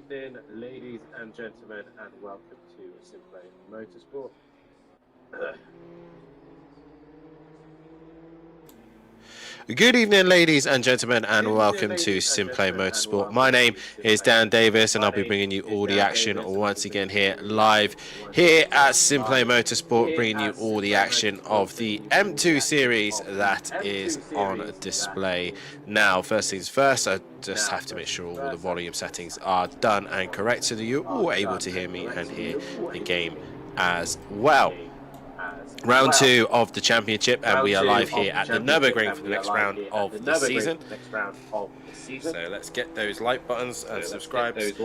evening, ladies and gentlemen, and welcome to SimPlay Motorsport. Good evening, ladies and gentlemen, and welcome to SimPlay Motorsport. My name is Dan Davis, and I'll be bringing you all the action once again here live here at SimPlay Motorsport, bringing you all the action of the M2 series that is on display now. First things first, I just have to make sure all the volume settings are done and correct so that you're all able to hear me and hear the game as well. Round 2 of the championship, and we are live here at the Nurburgring for the next round of the season. So let's get those like buttons and subscribe as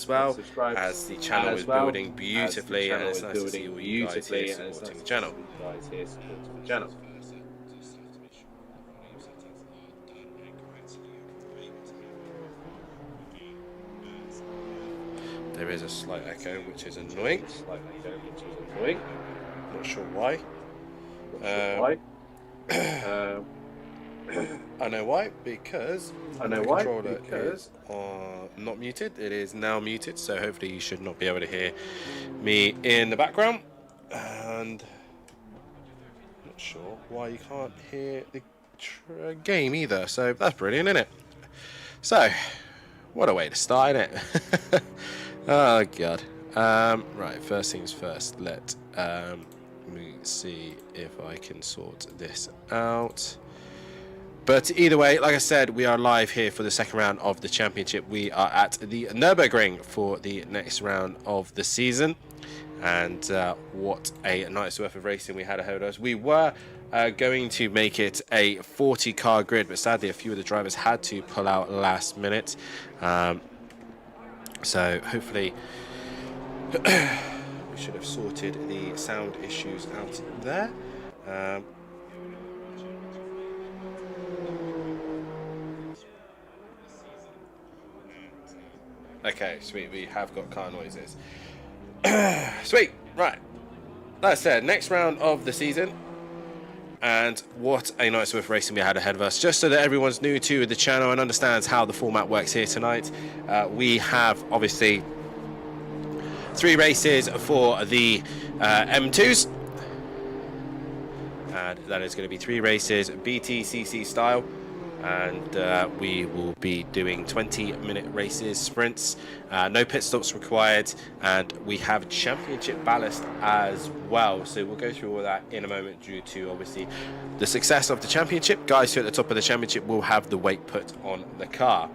well, as the channel is building beautifully, and it's nice to see all you guys here supporting the channel. There is a slight echo, which is annoying. Not sure why. I know why, because the controller is not muted. It is now muted, so hopefully you should not be able to hear me in the background. And I'm not sure why you can't hear the game either, so that's brilliant, isn't it? So, what a way to start, isn't it? Oh god. Right, first things first, let me see if I can sort this out. But either way, like I said, we are live here for the second round of the championship. We are at the Nurburgring for the next round of the season. And what a night's worth of racing we had ahead of us. We were going to make it a 40-car grid, but sadly a few of the drivers had to pull out last minute. So hopefully we should have sorted the sound issues out there. Okay, sweet, we have got car noises. Sweet, right. That said, next round of the season. And what a night's worth of racing we had ahead of us. Just so that everyone's new to the channel and understands how the format works here tonight, we have obviously 3 races for the M2s. And that is going to be 3 races BTCC style. And we will be doing 20-minute races, sprints, no pit stops required, and we have championship ballast as well. So we'll go through all that in a moment due to obviously the success of the championship. Guys who are at the top of the championship will have the weight put on the car.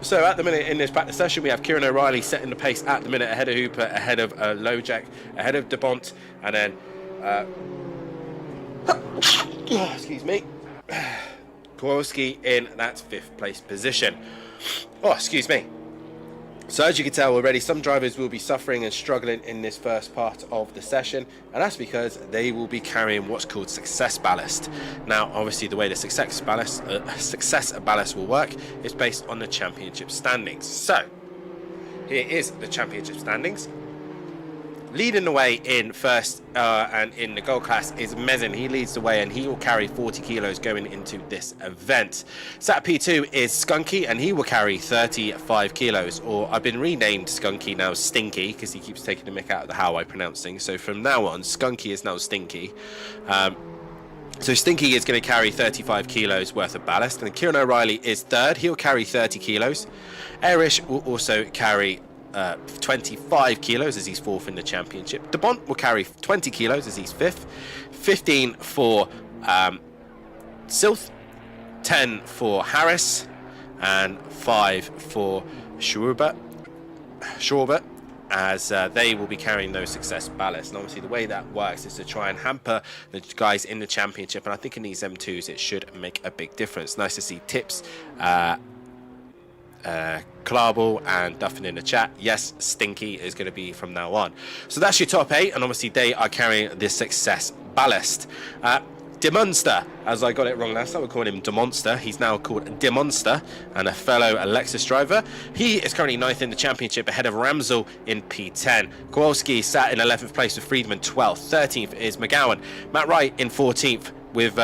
So at the minute in this practice session, we have Kieran O'Reilly setting the pace at the minute ahead of Hooper, ahead of Lojak, ahead of DeBont, and then excuse me, Kowalski in that 5th place position. Oh, excuse me. So as you can tell already, some drivers will be suffering and struggling in this first part of the session, and that's because they will be carrying what's called success ballast. Now, obviously, the way the success ballast will work is based on the championship standings. So here is the championship standings. Leading the way in first and in the gold class is Mezin. He leads the way and he will carry 40 kilos going into this event. Sat P2 is Skunky and he will carry 35 kilos. Or I've been renamed Skunky now Stinky because he keeps taking the mick out of how I pronounce things. So from now on, Skunky is now Stinky. So Stinky is going to carry 35 kilos worth of ballast. And Kieran O'Reilly is 3rd. He'll carry 30 kilos. Erish will also carry 25 kilos as he's 4th in the championship. DeBont will carry 20 kilos as he's 5th. 15 for Silth, 10 for Harris, and 5 for Schwarber, as they will be carrying those success ballast. And obviously the way that works is to try and hamper the guys in the championship, and I think in these M2s it should make a big difference. Nice to see Tips, Klarbel and Duffin in the chat. Yes, Stinky is going to be from now on. So that's your top 8, and obviously they are carrying this success ballast. Demonster, as I got it wrong last time, we're calling him Demonster. He's now called Demonster and a fellow Lexus driver. He is currently 9th in the championship ahead of Ramsel in P10. Kowalski sat in 11th place with Friedman 12th. 13th is McGowan. Matt Wright in 14th with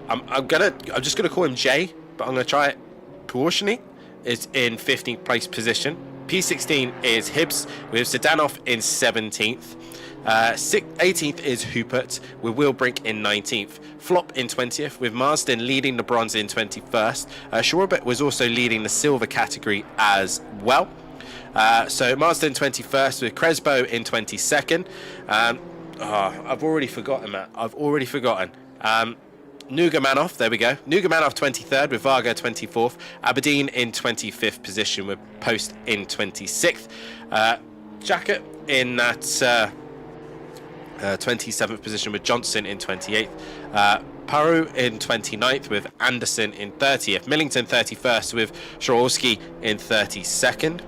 I'm just gonna call him Jay but I'm going to try it. Porsche is in 15th place position. P16 is Hibbs with Zdanov in 17th. 18th is Hupert with Will Brink in 19th. Flop in 20th with Marsden leading the bronze in 21st. Schwarber was also leading the silver category as well. So Marsden 21st with Crespo in 22nd. I've already forgotten, Matt. Nugamanov, there we go. Nugamanov 23rd with Varga 24th. Aberdeen in 25th position with Post in 26th. Jacket in that 27th position with Johnson in 28th. Paru in 29th with Anderson in 30th. Millington 31st with Shorowski in 32nd.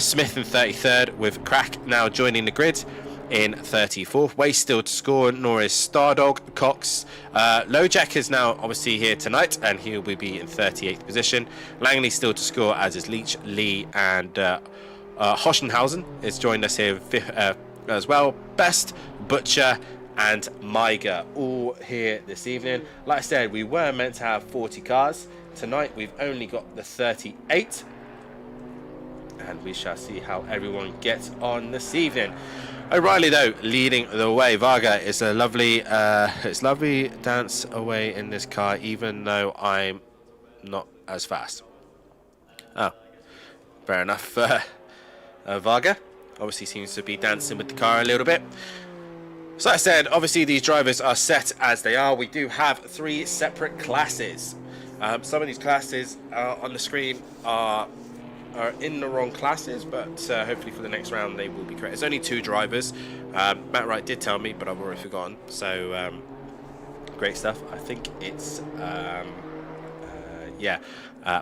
Smith in 33rd with Crack now joining the grid in 34th. Waste still to score. Norris, Stardog, Cox. Lojak is now obviously here tonight, and he will be in 38th position. Langley still to score, as is Leach, Lee, and Hoschenhausen is joined us here as well. Best, Butcher, and Maiger all here this evening. Like I said, we were meant to have 40 cars. Tonight we've only got the 38. And we shall see how everyone gets on this evening. O'Reilly, though, leading the way. Varga is a lovely, it's lovely dance away in this car, even though I'm not as fast. Oh, fair enough. Varga obviously seems to be dancing with the car a little bit. So like I said, obviously these drivers are set as they are. We do have 3 separate classes. Some of these classes on the screen are in the wrong classes, but hopefully for the next round they will be correct. There's only 2 drivers. Matt Wright did tell me, but I've already forgotten. So great stuff. I think it's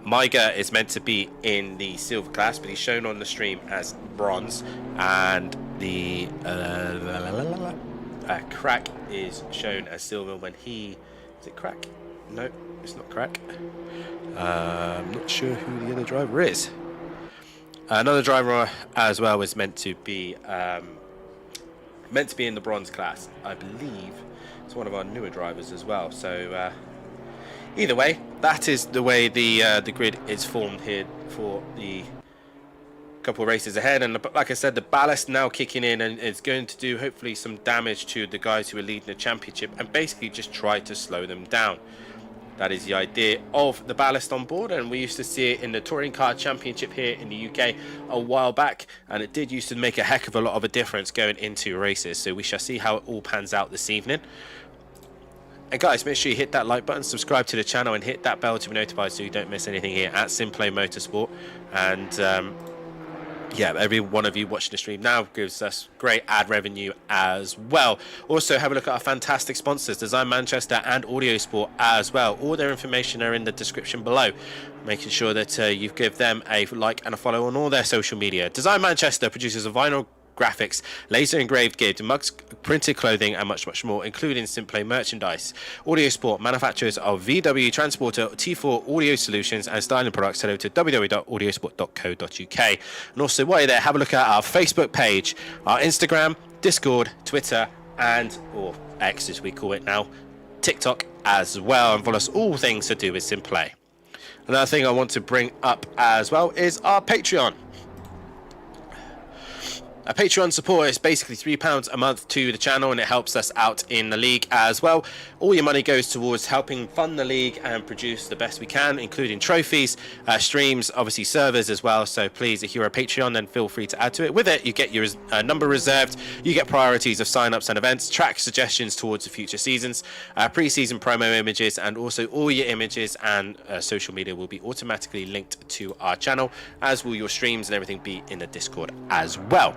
Maiger is meant to be in the silver class, but he's shown on the stream as bronze, and the Crack is shown as silver when he... Is it Crack? No, it's not Crack. I'm not sure who the other driver is. Another driver as well was meant to be in the bronze class. I believe it's one of our newer drivers as well. So either way, that is the way the grid is formed here for the couple of races ahead. And like I said, the ballast now kicking in, and it's going to do hopefully some damage to the guys who are leading the championship, and basically just try to slow them down. That is the idea of the ballast on board, and we used to see it in the Touring Car Championship here in the UK a while back, and it did used to make a heck of a lot of a difference going into races. So we shall see how it all pans out this evening. And guys, make sure you hit that like button, subscribe to the channel, and hit that bell to be notified so you don't miss anything here at SimPlay Motorsport. And yeah, every one of you watching the stream now gives us great ad revenue as well. Also, have a look at our fantastic sponsors, Design Manchester and Audio Sport as well. All their information are in the description below. Making sure that you give them a like and a follow on all their social media. Design Manchester produces a vinyl graphics, laser engraved gear, mugs, printed clothing, and much more, including SimPlay merchandise. Audio Sport, manufacturers of VW Transporter, T4 audio solutions, and styling products. Head over to www.audiosport.co.uk. And also, while you're there, have a look at our Facebook page, our Instagram, Discord, Twitter, or X as we call it now, TikTok as well, and follow us all things to do with SimPlay. Another thing I want to bring up as well is our Patreon. A Patreon support is basically £3 a month to the channel, and it helps us out in the league as well. All your money goes towards helping fund the league and produce the best we can, including trophies, streams, obviously servers as well. So please, if you're a Patreon, then feel free to add to it. With it, you get your number reserved, you get priorities of sign-ups and events, track suggestions towards the future seasons, pre-season promo images, and also all your images and social media will be automatically linked to our channel, as will your streams and everything be in the Discord as well.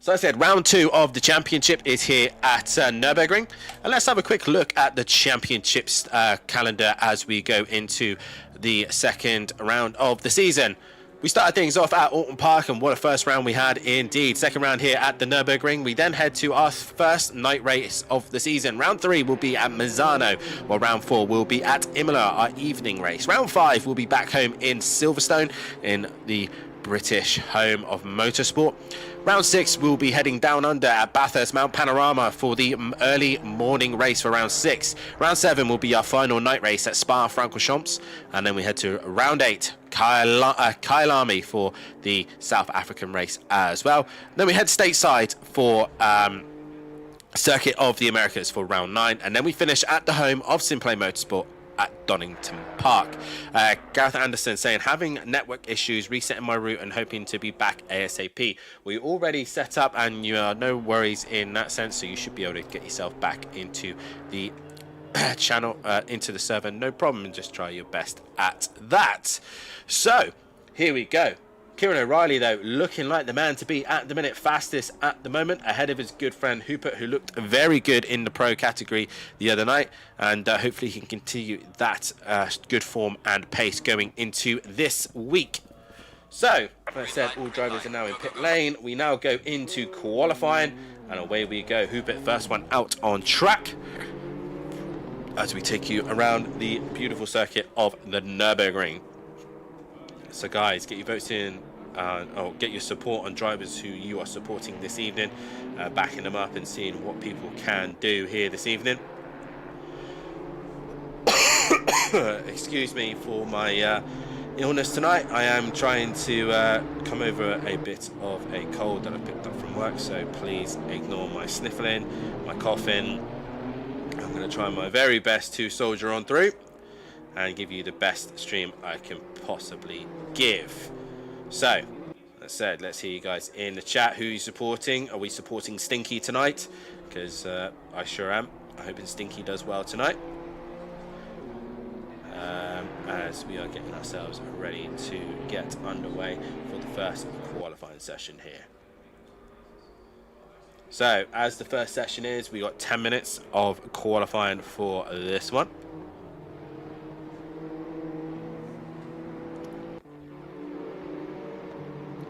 So as I said, round 2 of the championship is here at Nurburgring, and let's have a quick look at the championships calendar as we go into the second round of the season. We started things off at Alton Park, and what a first round we had indeed. Second round here at the Nurburgring. We then head to our first night race of the season. Round 3 will be at Misano, while round 4 will be at Imola, our evening race. Round 5 will be back home in Silverstone in the British home of motorsport. Round 6 will be heading down under at Bathurst Mount Panorama for the early morning race for round 6. Round 7 will be our final night race at Spa-Francorchamps, and then we head to round 8, Kyalami for the South African race as well. Then we head stateside for Circuit of the Americas for round 9, and then we finish at the home of SimPlay Motorsport at Donington Park. Gareth Anderson saying, having network issues, resetting my route and hoping to be back ASAP. We already set up and you are no worries in that sense, so you should be able to get yourself back into the channel, into the server, no problem, and just try your best at that. So here we go. Kieran O'Reilly, though, looking like the man to be at the minute, fastest at the moment, ahead of his good friend Hooper, who looked very good in the pro category the other night, and hopefully he can continue that good form and pace going into this week. So, as I said, all drivers are now in pit lane. We now go into qualifying, and away we go. Hooper, first one out on track, as we take you around the beautiful circuit of the Nurburgring. So guys, get your votes in, or get your support on drivers who you are supporting this evening, backing them up and seeing what people can do here this evening. Excuse me for my illness tonight. I am trying to come over a bit of a cold that I picked up from work, so please ignore my sniffling, my coughing. I'm going to try my very best to soldier on through and give you the best stream I can possibly give. So, that said, let's hear you guys in the chat. Who are you supporting? Are we supporting Stinky tonight? Because I sure am. I'm hoping Stinky does well tonight. As we are getting ourselves ready to get underway for the first qualifying session here. So, as the first session is, we got 10 minutes of qualifying for this one.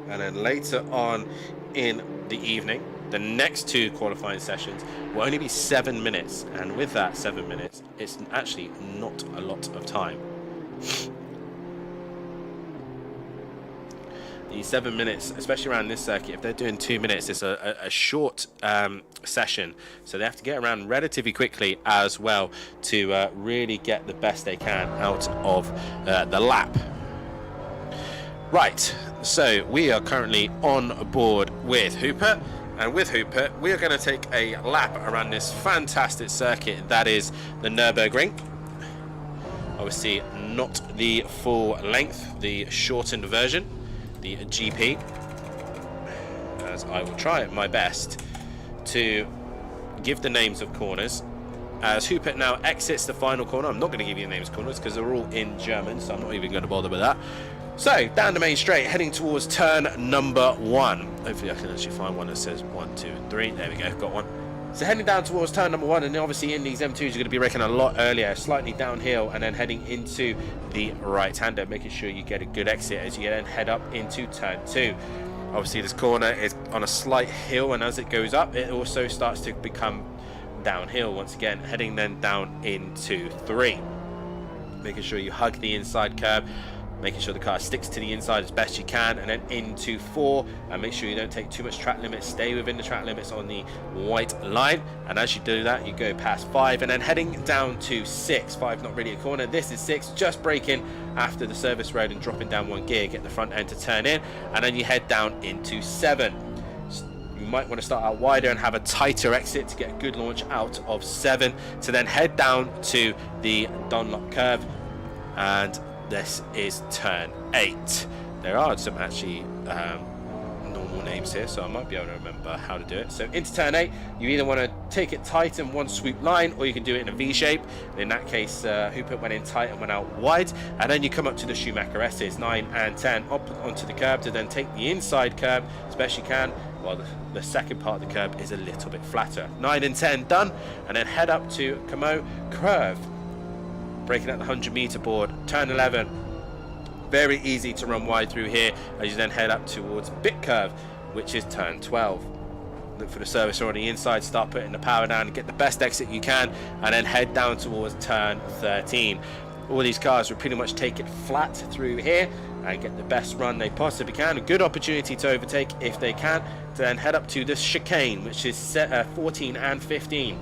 And then later on in the evening, the next 2 qualifying sessions will only be 7 minutes. And with that 7 minutes, it's actually not a lot of time. The 7 minutes, especially around this circuit, if they're doing 2 minutes, it's a short session. So they have to get around relatively quickly as well to really get the best they can out of the lap. Right, so we are currently on board with Hooper, and with Hooper we are going to take a lap around this fantastic circuit that is the Nurburgring. Obviously not the full length, the shortened version, the GP, as I will try my best to give the names of corners. As Hooper now exits the final corner, I'm not going to give you the names of corners because they're all in German, so I'm not even going to bother with that. So, down the main straight, heading towards turn number 1. Hopefully I can actually find one that says 1, 2, and 3. There we go, got one. So heading down towards turn number 1, and obviously in these M2s you're going to be braking a lot earlier, slightly downhill, and then heading into the right-hander, making sure you get a good exit as you then head up into turn 2. Obviously this corner is on a slight hill, and as it goes up, it also starts to become downhill once again, heading then down into 3. Making sure you hug the inside curb, making sure the car sticks to the inside as best you can, and then into 4, and make sure you don't take too much track limits, stay within the track limits on the white line, and as you do that you go past 5, and then heading down to 6. 5 not really a corner, this is 6, just braking after the service road and dropping down 1 gear, get the front end to turn in, and then you head down into 7. You might want to start out wider and have a tighter exit to get a good launch out of 7, to then head down to the Dunlop curve, and this is turn 8. There are some actually normal names here, so I might be able to remember how to do it. So into turn 8, you either want to take it tight in one swoop line, or you can do it in a V shape. In that case, Hooper went in tight and went out wide, and then you come up to the Schumacher S's 9 and 10 up onto the curb to then take the inside curb as best you can, while the second part of the curb is a little bit flatter. 9 and 10 done, and then head up to Como curve, braking at the 100-meter board. Turn 11, very easy to run wide through here as you then head up towards Bit Curve, which is turn 12. Look for the service on the inside, start putting the power down and get the best exit you can, and then head down towards turn 13. All these cars will pretty much take it flat through here, and get the best run they possibly can. A good opportunity to overtake if they can, to then head up to the chicane, which is set 14 and 15.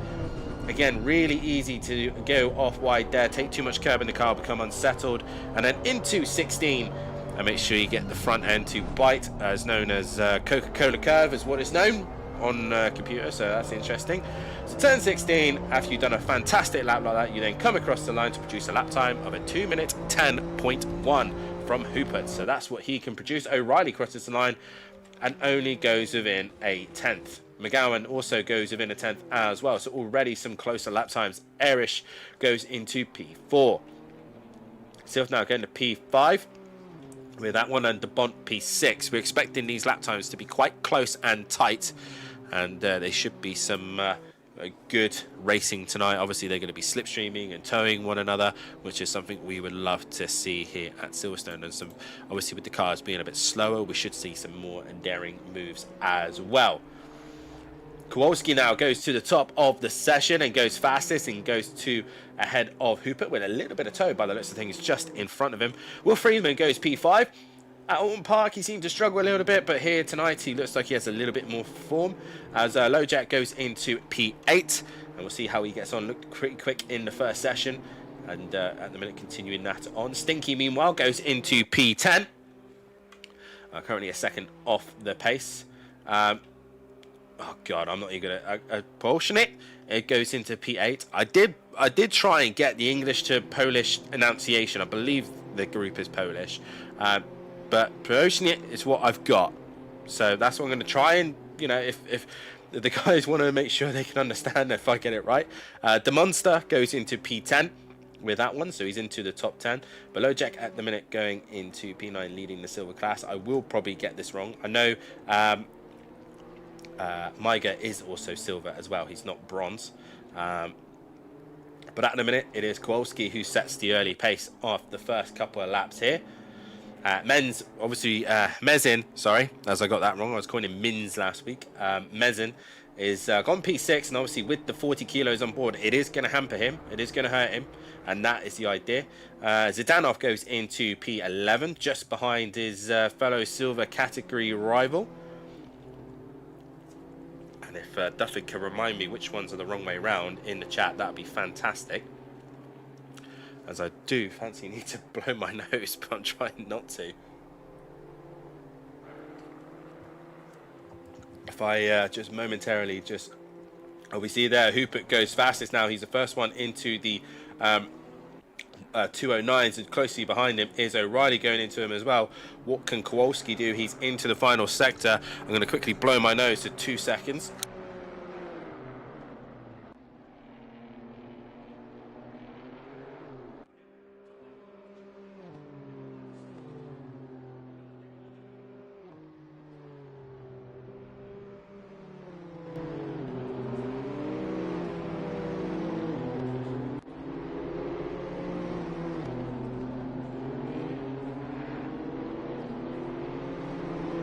Again, really easy to go off wide there, take too much curb in the car, become unsettled, and then into 16, and make sure you get the front end to bite, as known as Coca-Cola curve is what it's known on computer, so that's interesting. So turn 16, after you've done a fantastic lap like that, you then come across the line to produce a lap time of a 2 minute 10.1 from Hupert. So that's what he can produce. O'Reilly crosses the line and only goes within a 10th. McGowan also goes within a 10th as well, so already some closer lap times. Erish goes into P4. Silv now going to P5 with that one, and DeBont P6. We're expecting these lap times to be quite close and tight, and there should be some good racing tonight. Obviously they're going to be slipstreaming and towing one another, which is something we would love to see here at Silverstone. And some, obviously with the cars being a bit slower, we should see some more daring moves as well. Kowalski now goes to the top of the session and goes fastest, and goes to ahead of Hupert with a little bit of tow by the looks of things just in front of him. Will Friedman goes P5. At Alton Park he seemed to struggle a little bit, but here tonight he looks like he has a little bit more form, as Lojak goes into P8, and we'll see how he gets on. Looked pretty quick in the first session, and at the minute continuing that on. Stinky meanwhile goes into P10, currently a second off the pace. Oh god, I'm not even gonna portion it. It goes into P8. I did try and get the English to Polish enunciation. I believe the group is Polish, but portion it is what I've got. So that's what I'm going to try. And you know, if the guys want to make sure they can understand if I get it right. The Monster goes into P10 with that one, so he's into the top 10. Below Jack at the minute going into P9, leading the silver class. I will probably get this wrong. I know. Maiga is also silver as well. He's not bronze. But at the minute, it is Kowalski who sets the early pace off the first couple of laps here. Men's, obviously, Mezin, sorry, as I got that wrong. I was calling him Mins last week. Mezin is gone P6, and obviously with the 40 kilos on board, it is going to hamper him. It is going to hurt him, and that is the idea. Zidanov goes into P11, just behind his fellow silver category rival. And if Duffy can remind me which ones are the wrong way round in the chat, that would be fantastic. As I do fancy need to blow my nose, but I'm trying not to. If I just momentarily just... Oh, we see there, Hupert goes fastest now. He's the first one into the 209s, and closely behind him is O'Reilly going into him as well. What can Kowalski do? He's into the final sector. I'm going to quickly blow my nose to 2 seconds.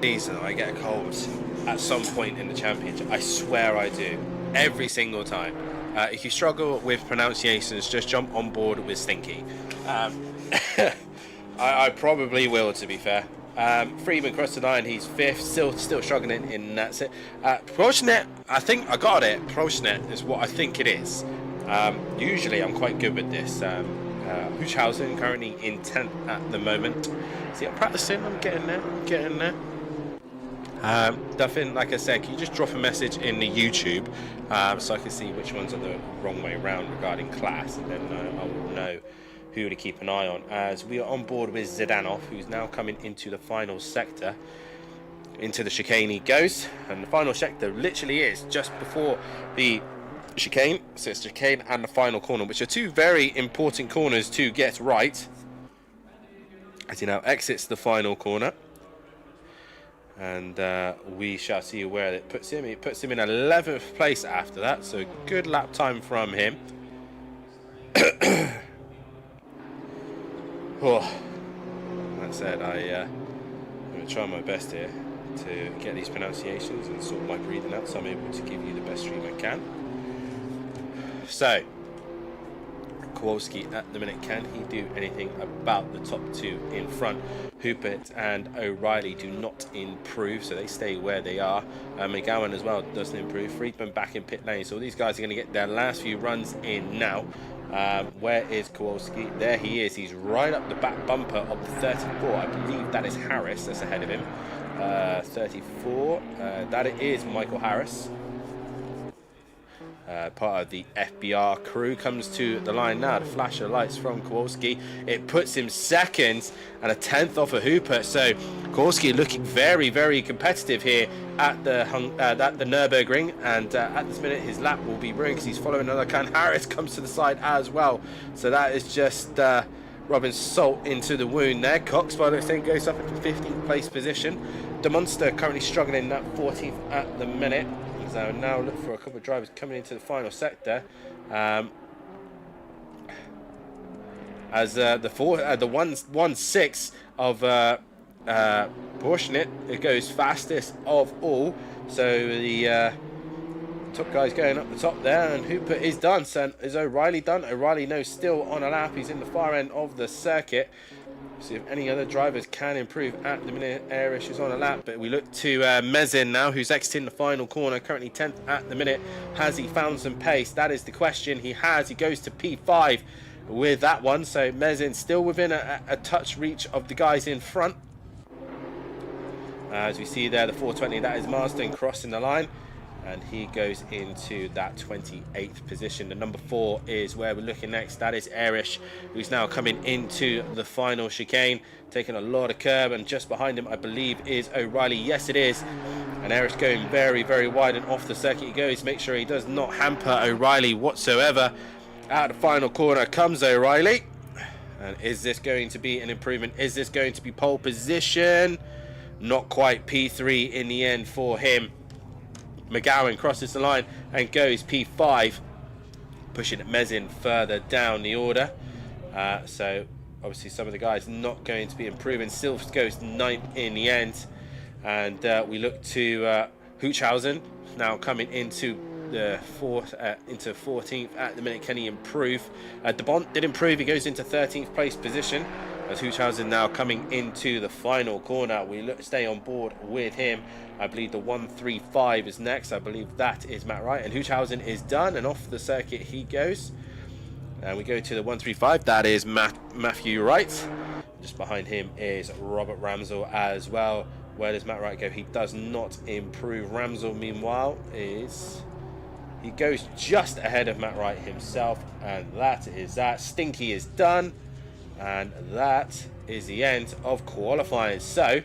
Season, I get a cold at some point in the championship. I swear I do, every single time. If you struggle with pronunciations, just jump on board with Stinky. I probably will, to be fair. Freeman crossed the line, he's 5th, still struggling in that set. Prochnet, I think I got it. Prochnet is what I think it is. Usually I'm quite good with this. Huchhausen currently in 10th at the moment. See, I'm practicing, I'm getting there. Duffin, like I said, can you just drop a message in the YouTube so I can see which ones are the wrong way round regarding class, and then I will know who to keep an eye on, as we are on board with Zidanov, who's now coming into the final sector. Into the chicane he goes, and the final sector literally is just before the chicane. So it's chicane and the final corner, which are two very important corners to get right, as he now exits the final corner. And we shall see where it puts him. It puts him in 11th place after that, so good lap time from him. Oh, that said, I'm going to try my best here to get these pronunciations and sort my breathing out, so I'm able to give you the best stream I can. So, Kowalski at the minute. Can he do anything about the top two in front? Hupert and O'Reilly do not improve, so they stay where they are. McGowan as well doesn't improve. Friedman back in pit lane, so these guys are going to get their last few runs in now. Where is Kowalski? There he is. He's right up the back bumper of the 34. I believe that is Harris that's ahead of him. 34. That it is Michael Harris. Part of the FBR crew comes to the line now. The flash of lights from Kowalski. It puts him second and a 10th off of Hooper. So Kowalski looking very, very competitive here at the Nurburgring. And at this minute, his lap will be ruined because he's following another can. Harris comes to the side as well. So that is just rubbing salt into the wound there. Cox, by the way, goes up into 15th place position. The Monster currently struggling at 14th at the minute. So now look for a couple of drivers coming into the final sector. As the 1-6 of Portionate, it goes fastest of all. So the top guy's going up the top there, and Hooper is done. So is O'Reilly done? O'Reilly no, still on a lap. He's in the far end of the circuit. See if any other drivers can improve at the minute. Airish is on a lap, but we look to Mezin now, who's exiting the final corner, currently 10th at the minute. Has he found some pace? That is the question. He has. He goes to P5 with that one. So Mezin still within a touch reach of the guys in front. As we see there, the 420, that is Marsden crossing the line. And he goes into that 28th position. The number 4 is where we're looking next. That is Airish, who's now coming into the final chicane, taking a lot of curb. And just behind him, I believe, is O'Reilly. Yes, it is. And Airish going very, very wide and off the circuit he goes. Make sure he does not hamper O'Reilly whatsoever. Out of the final corner comes O'Reilly. And is this going to be an improvement? Is this going to be pole position? Not quite. P3 in the end for him. McGowan crosses the line and goes P5, pushing Mezin further down the order. So obviously some of the guys not going to be improving. Silves goes 9th in the end, and we look to Hoochhausen now coming into the into 14th at the minute. Can he improve? De Bont did improve. He goes into 13th place position. As Hoochhausen now coming into the final corner, we stay on board with him. I believe the 135 is next. I believe that is Matt Wright, and Hoochhausen is done, and off the circuit he goes. And we go to the 135. That is Matthew Wright. Just behind him is Robert Ramsell as well. Where does Matt Wright go? He does not improve. Ramsell, meanwhile, he goes just ahead of Matt Wright himself, and that is that. Stinky is done. And that is the end of qualifying. So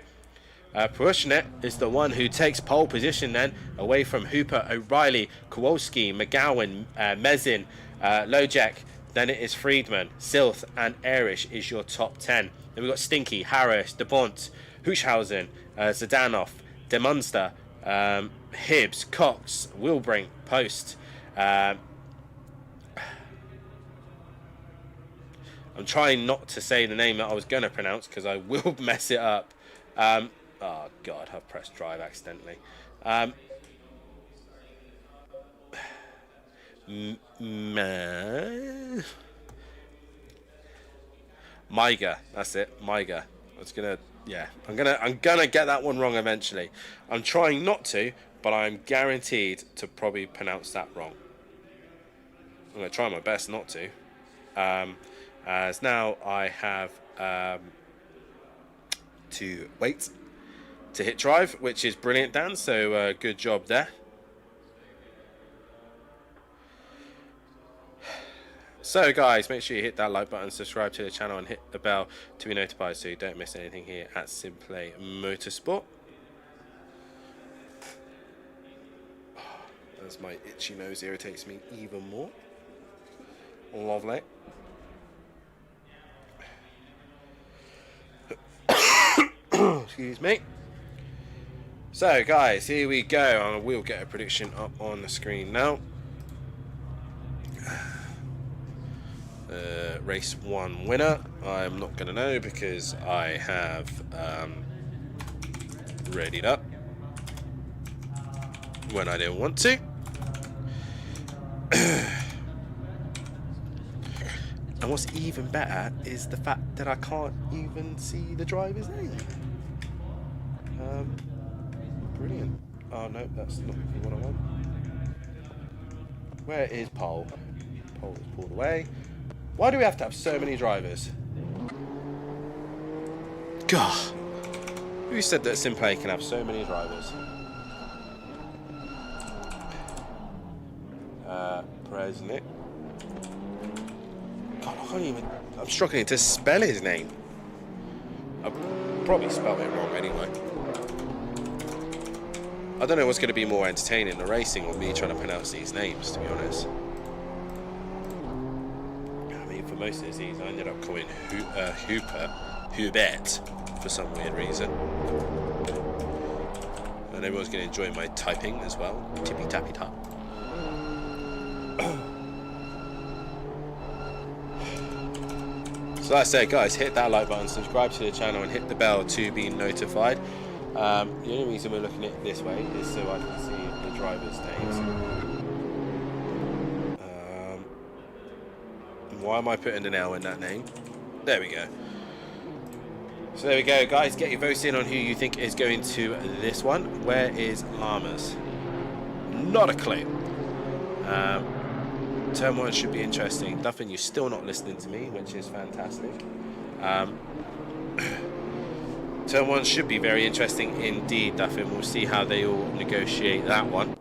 Pushnet is the one who takes pole position then, away from Hooper, O'Reilly, Kowalski, McGowan, Mezin, Lojek. Then it is Friedman, Silth and Airish is your top 10. Then we've got Stinky, Harris, De Bont, Hoochhausen, Zdanov, De Munster, Hibbs, Cox, Wilbrink, Post. I'm trying not to say the name that I was going to pronounce because I will mess it up. Oh, God, I've pressed drive accidentally. Maiga, that's it, Maiga. I'm gonna get that one wrong eventually. I'm trying not to, but I'm guaranteed to probably pronounce that wrong. I'm gonna try my best not to. As now I have to wait to hit drive, which is brilliant, Dan, so good job there. So guys, make sure you hit that like button, subscribe to the channel and hit the bell to be notified so you don't miss anything here at SimPlay Motorsport. As my itchy nose irritates me even more. Lovely. Excuse me. So guys, here we go. I will get a prediction up on the screen now. Race 1 winner, I'm not going to know because I have readied up when I didn't want to. And what's even better is the fact that I can't even see the driver's name. Brilliant. Oh no, that's not what I want. Where is Pole? Pole is pulled away. Why do we have to have so many drivers? God. Who said that SimPlay can have so many drivers? President. God, I can't even. I'm struggling to spell his name. I've probably spelled it wrong anyway. I don't know what's going to be more entertaining, the racing or me trying to pronounce these names, to be honest. I mean, for most of these, I ended up calling Hubert, for some weird reason. And everyone's going to enjoy my typing as well. Tippy tappy tap. So like I said, guys, hit that like button, subscribe to the channel, and hit the bell to be notified. The only reason we're looking at it this way is so I can see the drivers' names. Why am I putting an L in that name? There we go. So there we go, guys. Get your votes in on who you think is going to this one. Where is Llamas? Not a clue. Turn 1 should be interesting. Duffin, you're still not listening to me, which is fantastic. Turn 1 should be very interesting indeed, Duffin. We'll see how they all negotiate that one.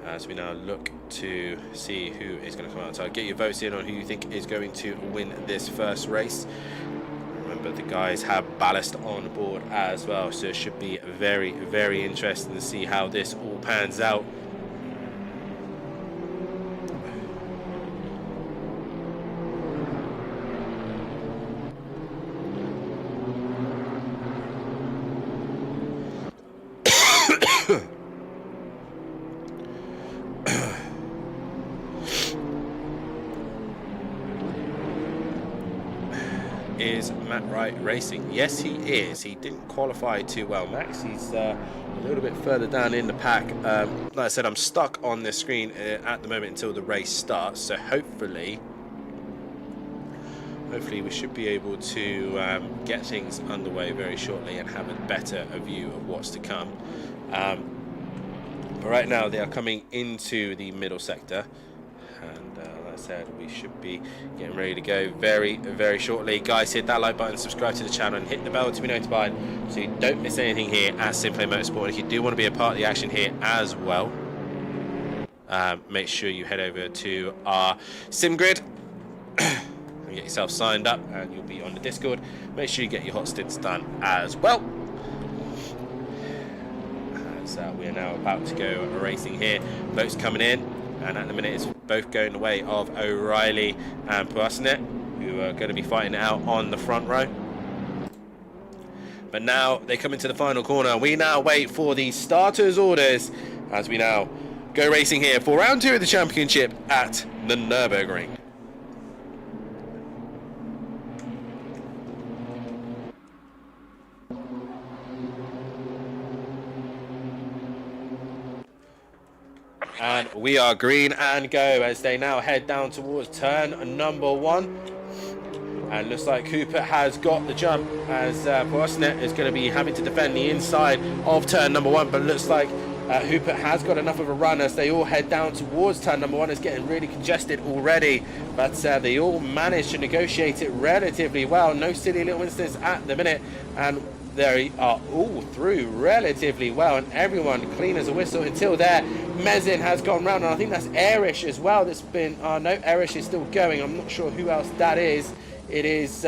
As we now look to see who is going to come out. So get your votes in on who you think is going to win this first race. Remember, the guys have ballast on board as well, so it should be very, very interesting to see how this all pans out. Is Matt Wright racing? Yes, he is. He didn't qualify too well, Max. He's a little bit further down in the pack. Like I said, I'm stuck on this screen at the moment until the race starts, so hopefully we should be able to get things underway very shortly and have a better view of what's to come. But right now they are coming into the middle sector, and like I said, we should be getting ready to go very, very shortly. Guys, hit that like button, subscribe to the channel, and hit the bell to be notified so you don't miss anything here at SimPlay Motorsport. If you do want to be a part of the action here as well, make sure you head over to our SimGrid and get yourself signed up, and you'll be on the Discord. Make sure you get your hot stints done as well. So we are now about to go racing here. Boats coming in, and at the minute it's both going the way of O'Reilly and Puasnet, who are going to be fighting it out on the front row. But now they come into the final corner. We now wait for the starters' orders as we now go racing here for round 2 of the championship at the Nurburgring. And we are green and go as they now head down towards turn number 1. And looks like Cooper has got the jump as Puasnet is going to be having to defend the inside of turn number 1. But looks like Hooper has got enough of a run as they all head down towards turn number 1. It's getting really congested already, but they all managed to negotiate it relatively well. No silly little incidents at the minute, and they are all through relatively well, and everyone clean as a whistle until there. Mezin has gone round, and I think that's Erish as well. That's been no, Erish is still going. I'm not sure who else that is. It is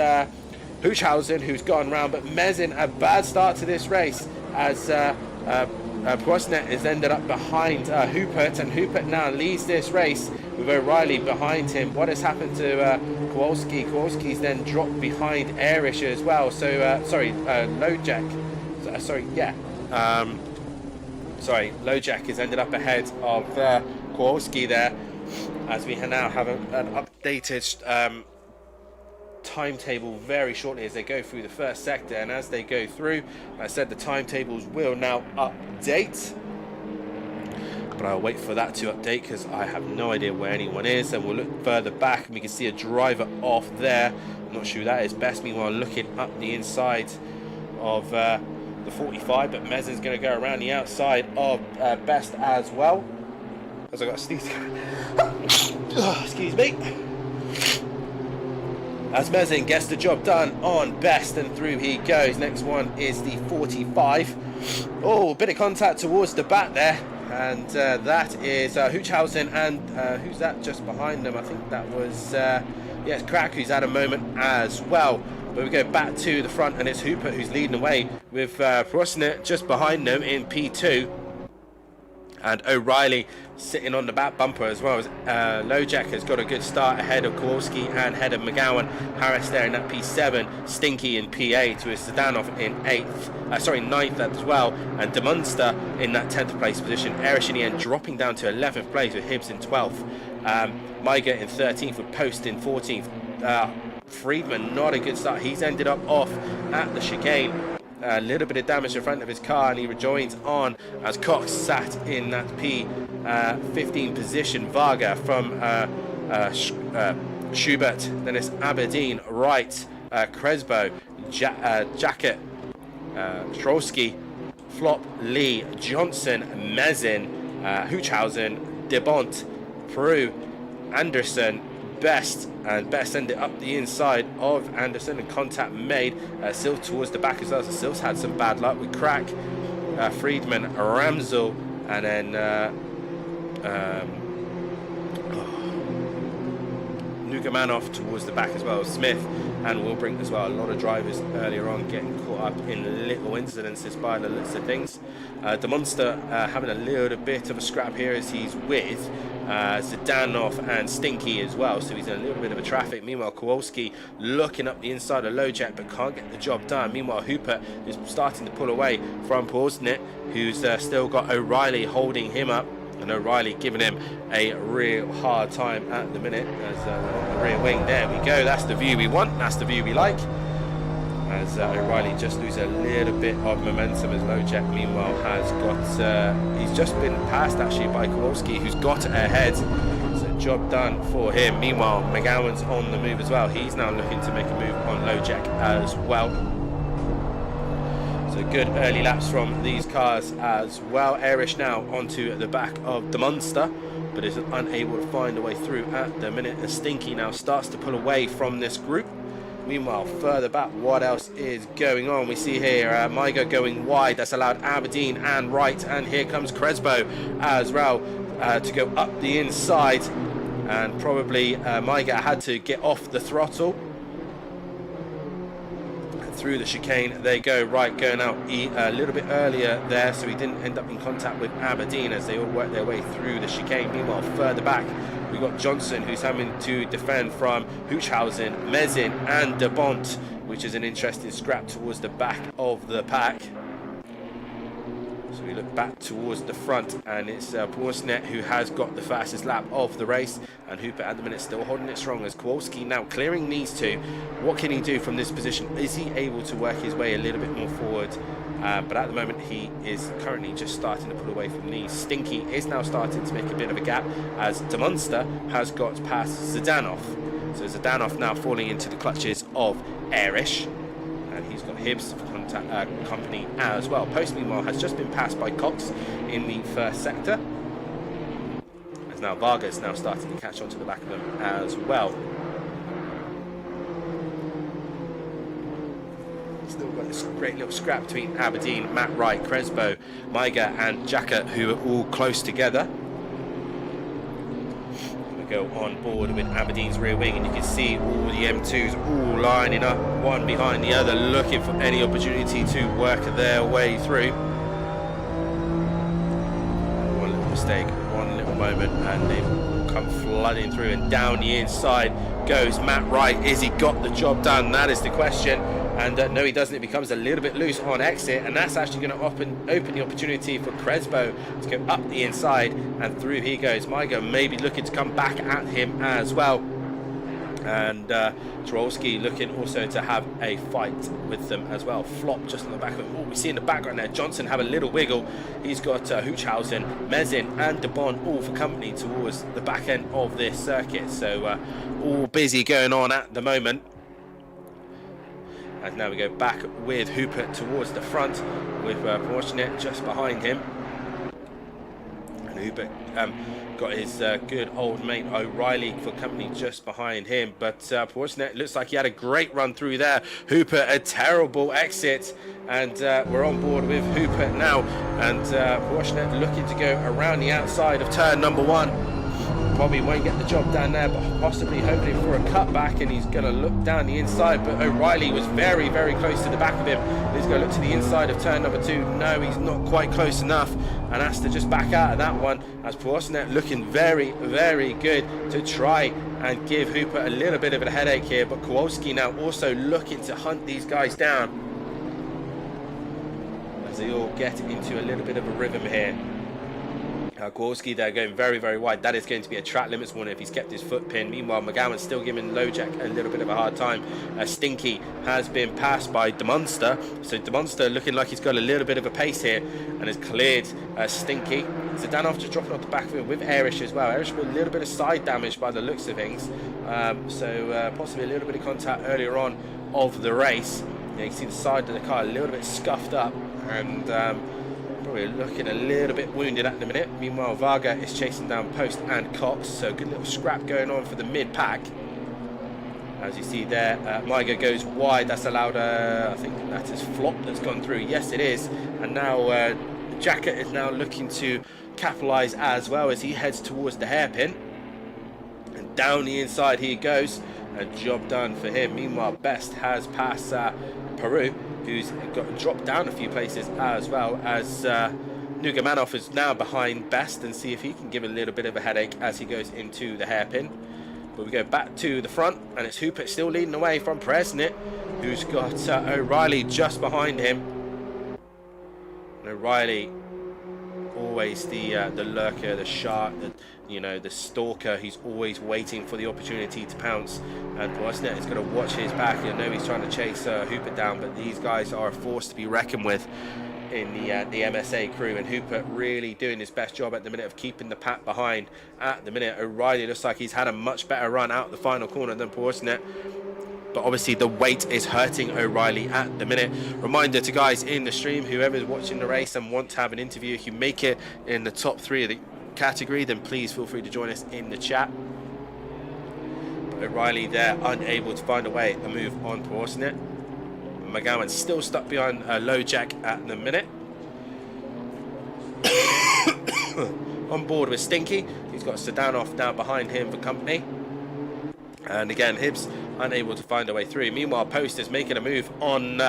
Huchhausen who's gone round, but Mezin, a bad start to this race as Puasnet has ended up behind Hupert, and Hupert now leads this race with O'Reilly behind him. What has happened to Kowalski? Kowalski's then dropped behind Erish as well. So Lojak. Lojak has ended up ahead of Kowalski there, as we now have an updated timetable very shortly as they go through the first sector. And as they go through, like I said, the timetables will now update. but I'll wait for that to update because I have no idea where anyone is. And we'll look further back and we can see a driver off there. I'm not sure who that is. Best, meanwhile, looking up the inside of the 45, but Mezin's going to go around the outside of Best as well. As I got a sneeze. Excuse me. As Mezin gets the job done on Best, and through he goes. Next one is the 45. Oh, a bit of contact towards the back there, and that is Huchhausen, and who's that just behind them? I think that was yes, Crack, who's had a moment as well. But we go back to the front, and it's Hooper who's leading the way with Prosnet just behind them in P2. And O'Reilly sitting on the back bumper as well. As Lojak has got a good start ahead of Kowalski and ahead of McGowan. Harris there in that P7, Stinky in P8 with Zdanov in 9th as well, and De Munster in that 10th place position. Erish in the end dropping down to 11th place with Hibbs in 12th. Maiga in 13th with Post in 14th. Friedman, not a good start. He's ended up off at the chicane. A little bit of damage in front of his car, and he rejoins on as Cox sat in that P15 position. Varga from Schubert, then it's Aberdeen, Wright, Cresbo, Jacket, Strolski, Flop, Lee, Johnson, Mezin, Huchhausen, Debont, Peru, Anderson, Best, and Best ended up the inside of Anderson, and contact made. Silv towards the back as well, so Silv's had some bad luck with Crack, Friedman, Ramsel, and then Nugamanov towards the back as well. Smith and Wilbrink as well. A lot of drivers earlier on getting caught up in little incidences by the looks of things. De Munster having a little bit of a scrap here as he's with Zdanov and Stinky as well, so he's in a little bit of a traffic. Meanwhile, Kowalski looking up the inside of Lojak but can't get the job done. Meanwhile, Hooper is starting to pull away from Porsnit, who's still got O'Reilly holding him up, and O'Reilly giving him a real hard time at the minute as on the rear wing. There we go, that's the view we want, that's the view we like, as O'Reilly just loses a little bit of momentum as Lojak meanwhile has got he's just been passed actually by Kowalski, who's got ahead, so job done for him. Meanwhile, McGowan's on the move as well. He's now looking to make a move on Lojak as well. So good early laps from these cars as well. Erish now onto the back of the Munster, but is unable to find a way through at the minute. The Stinky now starts to pull away from this group. Meanwhile, further back, what else is going on? We see here Maiga going wide. That's allowed Aberdeen and Wright, and here comes Cresbo as well to go up the inside, and probably Maiga had to get off the throttle. Through the chicane they go. Right going out a little bit earlier there, so he didn't end up in contact with Aberdeen as they all work their way through the chicane. Meanwhile, further back we've got Johnson, who's having to defend from Huchhausen, Mezin and De Bont, which is an interesting scrap towards the back of the pack. So we look back towards the front, and it's Porsnet who has got the fastest lap of the race, and Hooper at the minute still holding it strong as Kowalski now clearing these two. What can he do from this position? Is he able to work his way a little bit more forward? But at the moment he is currently just starting to pull away from these. Stinky is now starting to make a bit of a gap as De Munster has got past Zdanov. So Zdanov now falling into the clutches of Erish, and he's got Hibbs company as well. Post meanwhile has just been passed by Cox in the first sector, as now Vargas now starting to catch on to the back of them as well. Still got this great little scrap between Aberdeen, Matt Wright, Cresbo, Maiga and Jacket, who are all close together. Go on board with Aberdeen's rear wing, and you can see all the M2s all lining up one behind the other, looking for any opportunity to work their way through. One little mistake, one little moment, and they've come flooding through, and down the inside goes Matt Wright. Is he got the job done? That is the question. And no, he doesn't. It becomes a little bit loose on exit, and that's actually going to open the opportunity for Cresbo to go up the inside, and through he goes. Maiga maybe looking to come back at him as well, And Jaworski looking also to have a fight with them as well. Flop just on the back of him. Oh, we see in the background there, Johnson have a little wiggle. He's got Hoochhausen, Mezin and De Bon all for company towards the back end of this circuit. So all busy going on at the moment. And now we go back with Hooper towards the front with Porschenet just behind him. And Hooper got his good old mate O'Reilly for company just behind him, but Porschenet looks like he had a great run through there. Hooper a terrible exit, and we're on board with Hooper now, and Porschenet looking to go around the outside of turn number 1. Probably won't get the job done there, but possibly hoping for a cutback, and he's going to look down the inside, but O'Reilly was very, very close to the back of him. He's going to look to the inside of turn number 2. No, he's not quite close enough, and has to just back out of that one, as Porschenet looking very, very good to try and give Hooper a little bit of a headache here, but Kowalski now also looking to hunt these guys down as they all get into a little bit of a rhythm here. Kowalski there going very, very wide. That is going to be a track limits warning if he's kept his foot pinned. Meanwhile, McGowan's still giving Lojek a little bit of a hard time. Stinky has been passed by Demonster. So Demonster looking like he's got a little bit of a pace here and has cleared Stinky. Zdanov just dropping off the back of him with Erish as well. Erish with a little bit of side damage by the looks of things. So possibly a little bit of contact earlier on of the race. You can see the side of the car a little bit scuffed up, and probably looking a little bit wounded at the minute. Meanwhile, Varga is chasing down Post and Cox, so good little scrap going on for the mid-pack. As you see there, Maiga goes wide. That's allowed, I think that is Flop that's gone through. Yes, it is. And now Jacket is now looking to capitalise as well as he heads towards the hairpin. And down the inside he goes. A job done for him. Meanwhile, Best has passed Peru, who's got dropped down a few places, as well as Nugamanov is now behind Best, and see if he can give a little bit of a headache as he goes into the hairpin. But we go back to the front, and it's Hooper still leading away from Presnit, who's got O'Reilly just behind him. And O'Reilly, always the lurker, the shark, the stalker. He's always waiting for the opportunity to pounce, and Presnit is going to watch his back. You know he's trying to chase Hooper down, but these guys are a force to be reckoned with in the MSA crew, and Hooper really doing his best job at the minute of keeping the pack behind. At the minute, O'Reilly looks like he's had a much better run out the final corner than Porschenet, but obviously the weight is hurting O'Reilly at the minute. Reminder to guys in the stream, whoever's watching the race and want to have an interview, if you make it in the top 3 of the category, then please feel free to join us in the chat. But O'Reilly there unable to find a way to move on Porschenet. McGowan still stuck behind Lojek at the minute. On board with Stinky. He's got Zdanov now behind him for company. And again, Hibbs unable to find a way through. Meanwhile, Post is making a move on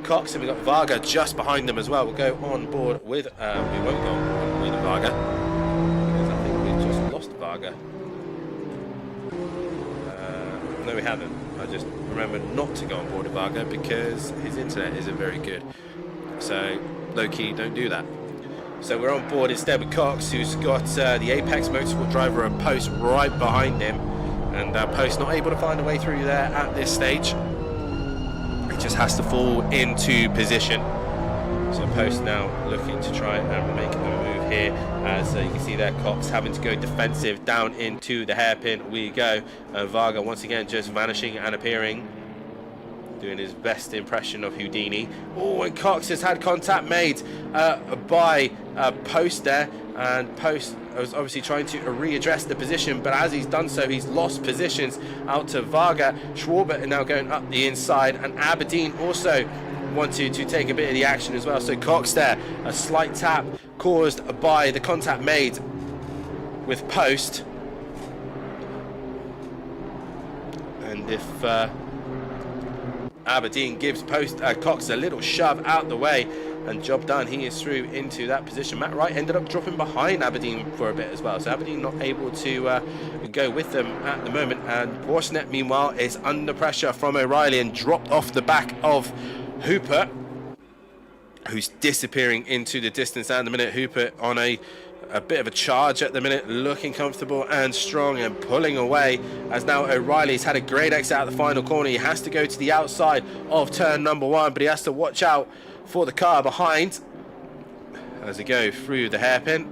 Cox, and we've got Varga just behind them as well. We'll go on board with... we won't go on board with Varga, because I think we've just lost Varga. No, we haven't. I just remember not to go on board with Varga because his internet isn't very good. So, low-key, don't do that. So we're on board instead with Cox, who's got the Apex Motorsport driver and Post right behind him. And Post not able to find a way through there at this stage. He just has to fall into position. So Post now looking to try and make a move here, as you can see there, Cox having to go defensive down into the hairpin. We go, and Varga once again just vanishing and appearing, doing his best impression of Houdini. Oh, and Cox has had contact made by Post there, and Post was obviously trying to readdress the position, but as he's done so, he's lost positions out to Varga. Schwarber now going up the inside, and Aberdeen also wanted to take a bit of the action as well. So Cox there, a slight tap caused by the contact made with Post. And if Aberdeen gives Cox a little shove out the way, and job done, he is through into that position. Matt Wright ended up dropping behind Aberdeen for a bit as well, so Aberdeen not able to go with them at the moment. And Porschenet meanwhile is under pressure from O'Reilly and dropped off the back of Hooper, who's disappearing into the distance at the minute. Hooper on a a bit of a charge at the minute, looking comfortable and strong and pulling away, as now O'Reilly's had a great exit out the final corner. He has to go to the outside of turn number 1, but he has to watch out for the car behind as they go through the hairpin.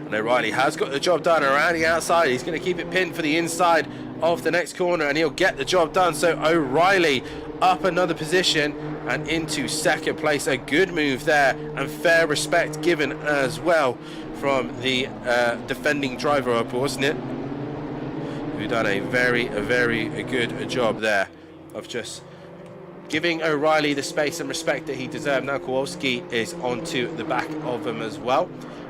And O'Reilly has got the job done around the outside. He's going to keep it pinned for the inside of the next corner, and he'll get the job done. So O'Reilly up another position and into second place. A good move there, and fair respect given as well from the defending driver up, wasn't it? Who done a very good job there of just giving O'Reilly the space and respect that he deserved. Now Kowalski is onto the back of him as well.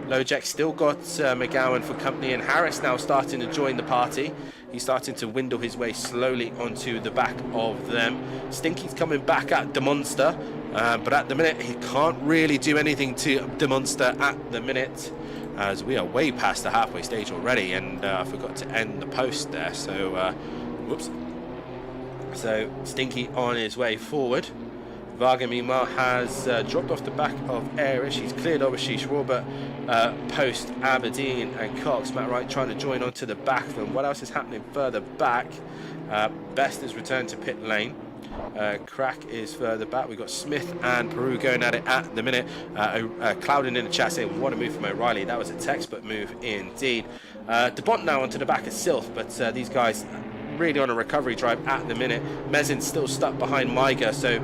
Lojek still got McGowan for company, and Harris now starting to join the party. He's starting to windle his way slowly onto the back of them. Stinky's coming back at the Monster, but at the minute he can't really do anything to the Monster at the minute, as we are way past the halfway stage already, and I forgot to end the post there, so whoops. So Stinky on his way forward. Varga meanwhile has dropped off the back of Erish. He's cleared obviously Schwarber, Post, Aberdeen and Cox. Matt Wright trying to join onto the back of them. What else is happening further back? Best has returned to pit lane. Crack is further back. We've got Smith and Peru going at it at the minute. Clouding in the chat saying, what a move from O'Reilly. That was a textbook move indeed. DeBont now onto the back of Sylph, but these guys really on a recovery drive at the minute. Mezin's still stuck behind Maiga, so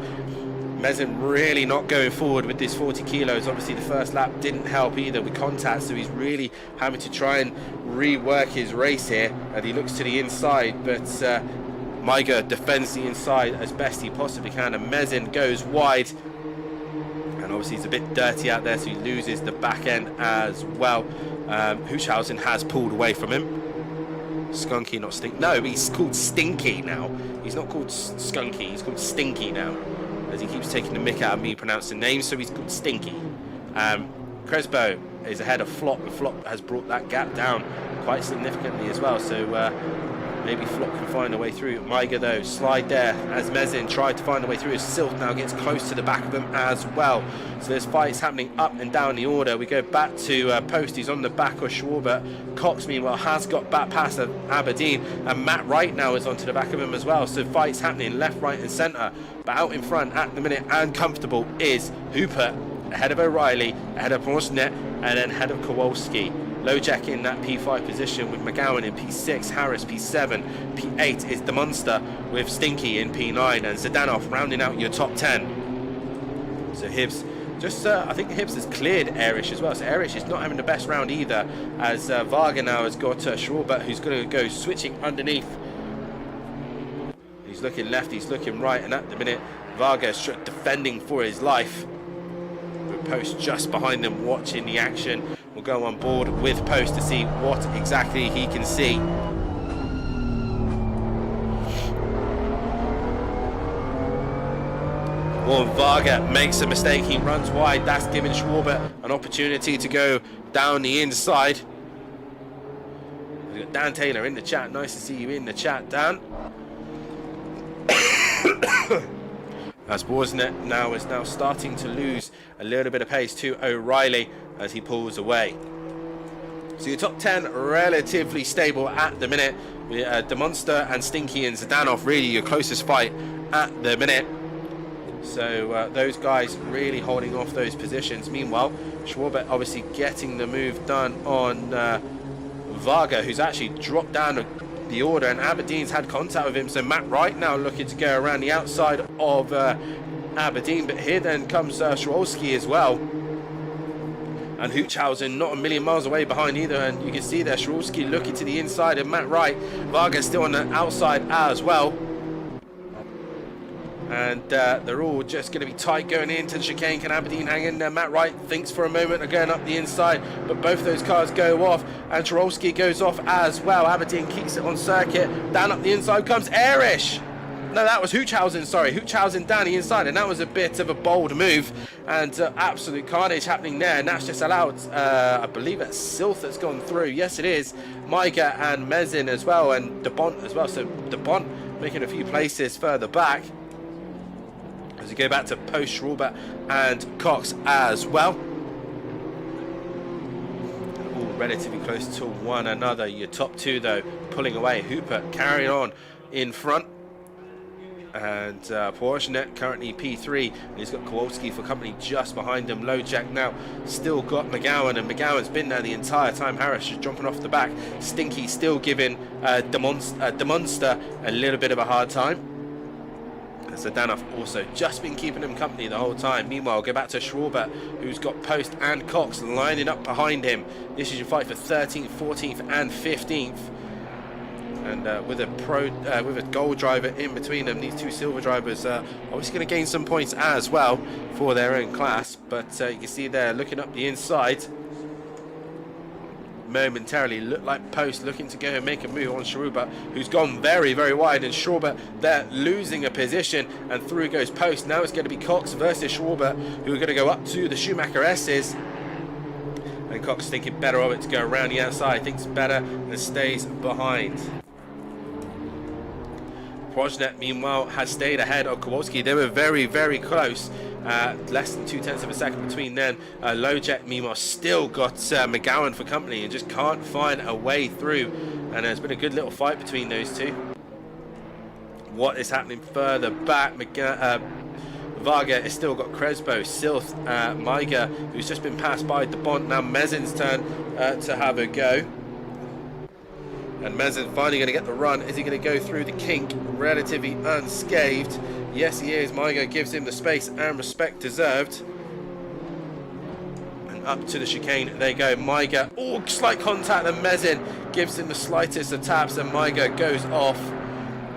Mezin really not going forward with this 40 kilos. Obviously the first lap didn't help either with contact, so he's really having to try and rework his race here, and he looks to the inside, but Maiga defends the inside as best he possibly can, and Mezin goes wide, and obviously he's a bit dirty out there, so he loses the back end as well. Huchhausen has pulled away from him. Skunky, not Stink. No, he's called Stinky now. He's not called Skunky, he's called Stinky now, as he keeps taking the mick out of me pronouncing names, so he's called Stinky. Crespo is ahead of Flop, and Flop has brought that gap down quite significantly as well, so maybe Flop can find a way through. Maiga though, slide there as Mezin tried to find a way through, as Sylph now gets close to the back of him as well. So there's fights happening up and down the order. We go back to Post, he's on the back of Schwarber. Cox meanwhile has got back past Aberdeen, and Matt Wright now is onto the back of him as well. So fights happening left, right and centre, but out in front at the minute and comfortable is Hooper, ahead of O'Reilly, ahead of Morsnet, and then ahead of Kowalski. Lojek in that P5 position with McGowan in P6, Harris P7, P8 is the Monster with Stinky in P9, and Zdanov rounding out your top 10. So Hibbs just, I think Hibbs has cleared Erish as well, so Erish is not having the best round either, as Varga now has got Schwarber, who's going to go switching underneath. He's looking left, he's looking right, and at the minute Varga is defending for his life. Post just behind them watching the action. We'll go on board with Post to see what exactly he can see. Well, Varga makes a mistake, he runs wide. That's giving Schwarber an opportunity to go down the inside. We've got Dan Taylor in the chat. Nice to see you in the chat, Dan. As Worsnet now is starting to lose a little bit of pace to O'Reilly as he pulls away. So your top 10 relatively stable at the minute. The Monster and Stinky and Zdanov really your closest fight at the minute. So those guys really holding off those positions. Meanwhile, Schwarber obviously getting the move done on Varga, who's actually dropped down the order, and Aberdeen's had contact with him, so Matt Wright now looking to go around the outside of Aberdeen, but here then comes Schwolski as well, and Huchhausen not a million miles away behind either, and you can see there Schwolski looking to the inside of Matt Wright. Varga still on the outside as well, and they're all just going to be tight going into the chicane. Can Aberdeen hang in there? Matt Wright thinks for a moment of going up the inside, but both those cars go off, and Chorolski goes off as well. Aberdeen keeps it on circuit. Down up the inside comes Erish. No, that was Huchhausen, sorry. Huchhausen down the inside, and that was a bit of a bold move, and absolute carnage happening there, and that's just allowed, I believe it's Sylph that's gone through. Yes, it is. Maiga and Mezin as well, and DeBont as well. So DeBont making a few places further back. As we go back to Post, Schwarber and Cox as well. relatively close to one another. Your top two, though, pulling away. Hooper carrying on in front. And Porschenet currently P3, and he's got Kowalski for company just behind him. Lojack now still got McGowan, and McGowan's been there the entire time. Harris just jumping off the back. Stinky still giving Demonster a little bit of a hard time. So Danoff also just been keeping him company the whole time. Meanwhile, go back to Schwarber, who's got Post and Cox lining up behind him. This is your fight for 13th, 14th and 15th. And with a gold driver in between them, these two silver drivers are obviously going to gain some points as well for their own class. But you can see there, looking up the inside, momentarily look like Post looking to go and make a move on Schwarber, who's gone very, very wide. And Schwarber, they're losing a position, and through goes Post. Now it's going to be Cox versus Schwarber, who are going to go up to the Schumacher S's. And Cox thinking better of it to go around the outside, thinks better and stays behind. Porschenet, meanwhile, has stayed ahead of Kowalski. They were very, very close. Less than 0.2 of a second between them. Lojack, meanwhile, still got McGowan for company and just can't find a way through. And there's been a good little fight between those two. What is happening further back? Varga has still got Crespo, Silth, Maiga, who's just been passed by De Bont. Now Mezin's turn to have a go. And Mezin finally going to get the run. Is he going to go through the kink relatively unscathed? Yes, he is. Maiga gives him the space and respect deserved. And up to the chicane they go. Maiga, oh, slight contact, and Mezin gives him the slightest of taps, and Maiga goes off.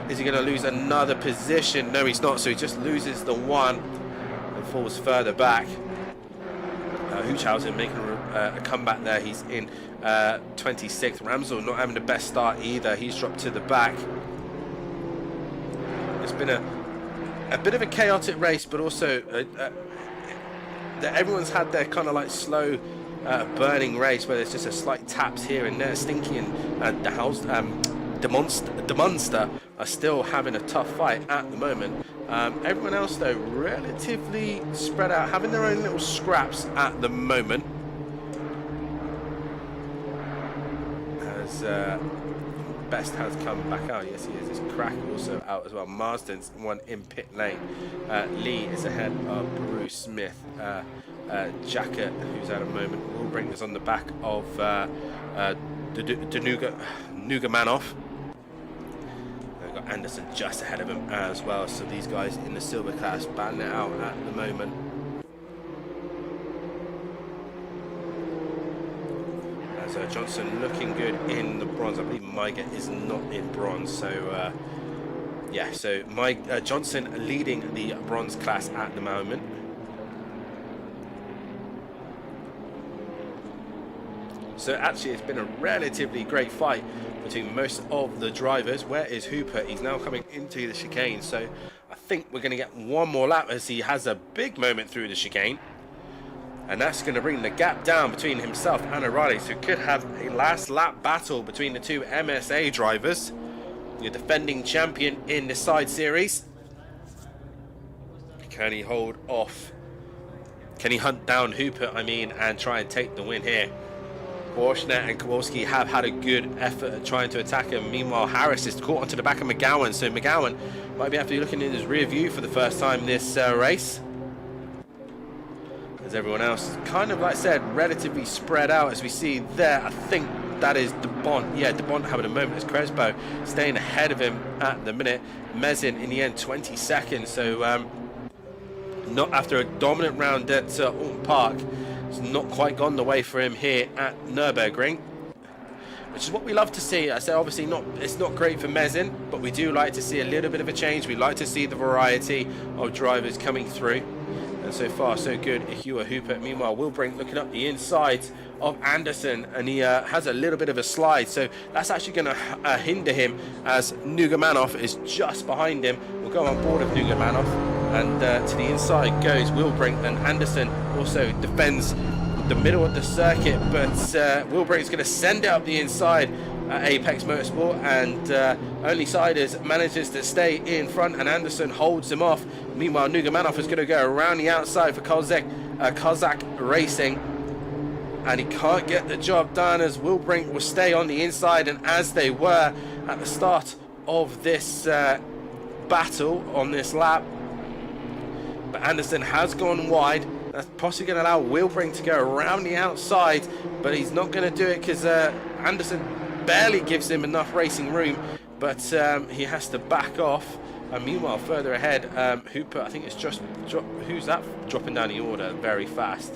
Is he going to lose another position? No, he's not, so he just loses the one and falls further back. Huchhausen making a comeback there. He's in 26th. Ramsel not having the best start either. He's dropped to the back. It's been a bit of a chaotic race, but also everyone's had their kind of like slow burning race where there's just a slight taps here and there. Stinky and the Monster are still having a tough fight at the moment. Everyone else, though, relatively spread out, having their own little scraps at the moment. As Best has come back out. Yes, he is. His Crack also out as well. Marsden's one in pit lane. Lee is ahead of Bruce Smith. Jacket, who's at a moment, will bring us on the back of Nuga Manoff. Anderson just ahead of him as well, so these guys in the silver class battling it out at the moment. As Johnson looking good in the bronze. I believe Maiga is not in bronze, so yeah, so Johnson leading the bronze class at the moment. So actually it's been a relatively great fight between most of the drivers. Where is Hooper? He's now coming into the chicane, so I think we're going to get one more lap as he has a big moment through the chicane, and that's going to bring the gap down between himself and O'Reilly, so could have a last lap battle between the two MSA drivers, your defending champion in the side series. Can he hold off? Can he hunt down Hooper, and try and take the win here? Porschenet and Kowalski have had a good effort at trying to attack him. Meanwhile, Harris is caught onto the back of McGowan, so McGowan might be have to be looking in his rear view for the first time this race. As everyone else, kind of like I said, relatively spread out as we see there. I think that is De Bont. Yeah, De Bont having a moment as Crespo staying ahead of him at the minute. Mezin in the end 20 seconds, so not after a dominant round at Alton Park. It's not quite gone the way for him here at Nurburgring, which is what we love to see. I say obviously it's not great for Mezin, but we do like to see a little bit of a change. We like to see the variety of drivers coming through, and so far so good if you are Hooper. Meanwhile, Wilbrink looking up the inside of Anderson, and he has a little bit of a slide, so that's actually going to hinder him as Nugamanoff is just behind him. We'll go on board of Nugamanoff, and to the inside goes Wilbrink, and Anderson also defends the middle of the circuit, but Wilbrink's going to send it up the inside at Apex Motorsport, and Only Siders manages to stay in front, and Anderson holds him off. Meanwhile, Nugamanoff is going to go around the outside for Kozak Racing, and he can't get the job done, as Whodarron will stay on the inside, and as they were at the start of this battle on this lap. But Anderson has gone wide. That's possibly going to allow Whodarron to go around the outside, but he's not going to do it because Anderson barely gives him enough racing room, but he has to back off. And meanwhile, further ahead, Hooper, I think it's just... who's that dropping down the order very fast?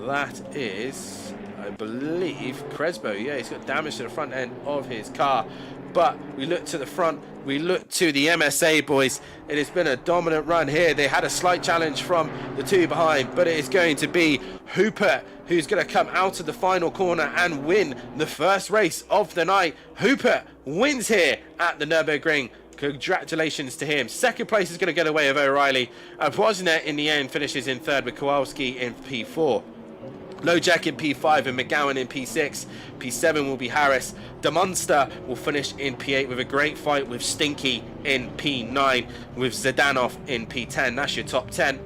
That is, I believe, Crespo. Yeah, he's got damage to the front end of his car. But we look to the front, we look to the MSA boys. It has been a dominant run here. They had a slight challenge from the two behind, but it is going to be Hooper who's going to come out of the final corner and win the first race of the night. Hooper wins here at the Nurburgring. Congratulations to him. Second place is going to get away with O'Reilly. Poisonette in the end finishes in third with Kowalski in P4. Lojak in P5 and McGowan in P6. P7 will be Harris. The Monster will finish in P8 with a great fight with Stinky in P9, with Zdanov in P10. That's your top 10.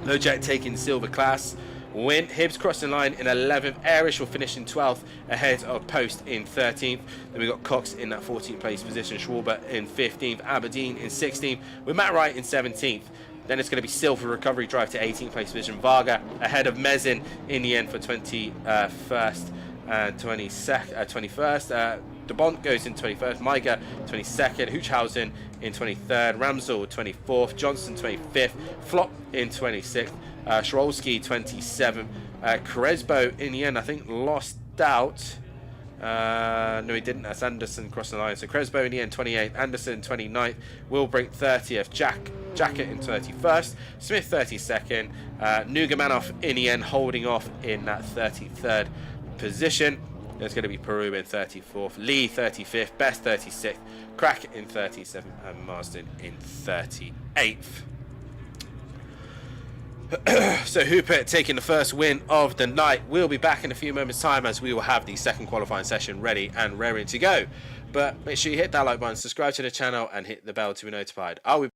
Lojak taking silver class win. Hibbs crossing line in 11th. Airish will finish in 12th ahead of Post in 13th. Then we've got Cox in that 14th place position. Schwarber in 15th. Aberdeen in 16th with Matt Wright in 17th. Then it's going to be Silver recovery drive to 18th place position. Varga ahead of Mezin in the end for 21st and 21st. De Bont goes in 21st. Maiga 22nd. Hoochhausen in 23rd. Ramsel 24th. Johnson 25th. Flop in 26th. Schwolski 27th. Crespo in the end, I think, lost out. No, he didn't. That's Anderson crossing the line. So Crespo in the end 28th. Anderson 29th. Wilbrink 30th. Jacket in 31st. Smith 32nd. Nugamanov in the end holding off in that 33rd position. There's going to be Peru in 34th. Lee 35th. Best 36th. Crack in 37th. And Marsden in 38th. So Hooper taking the first win of the night. We'll be back in a few moments time as we will have the second qualifying session ready and raring to go. But make sure you hit that like button, subscribe to the channel and hit the bell to be notified. I'll be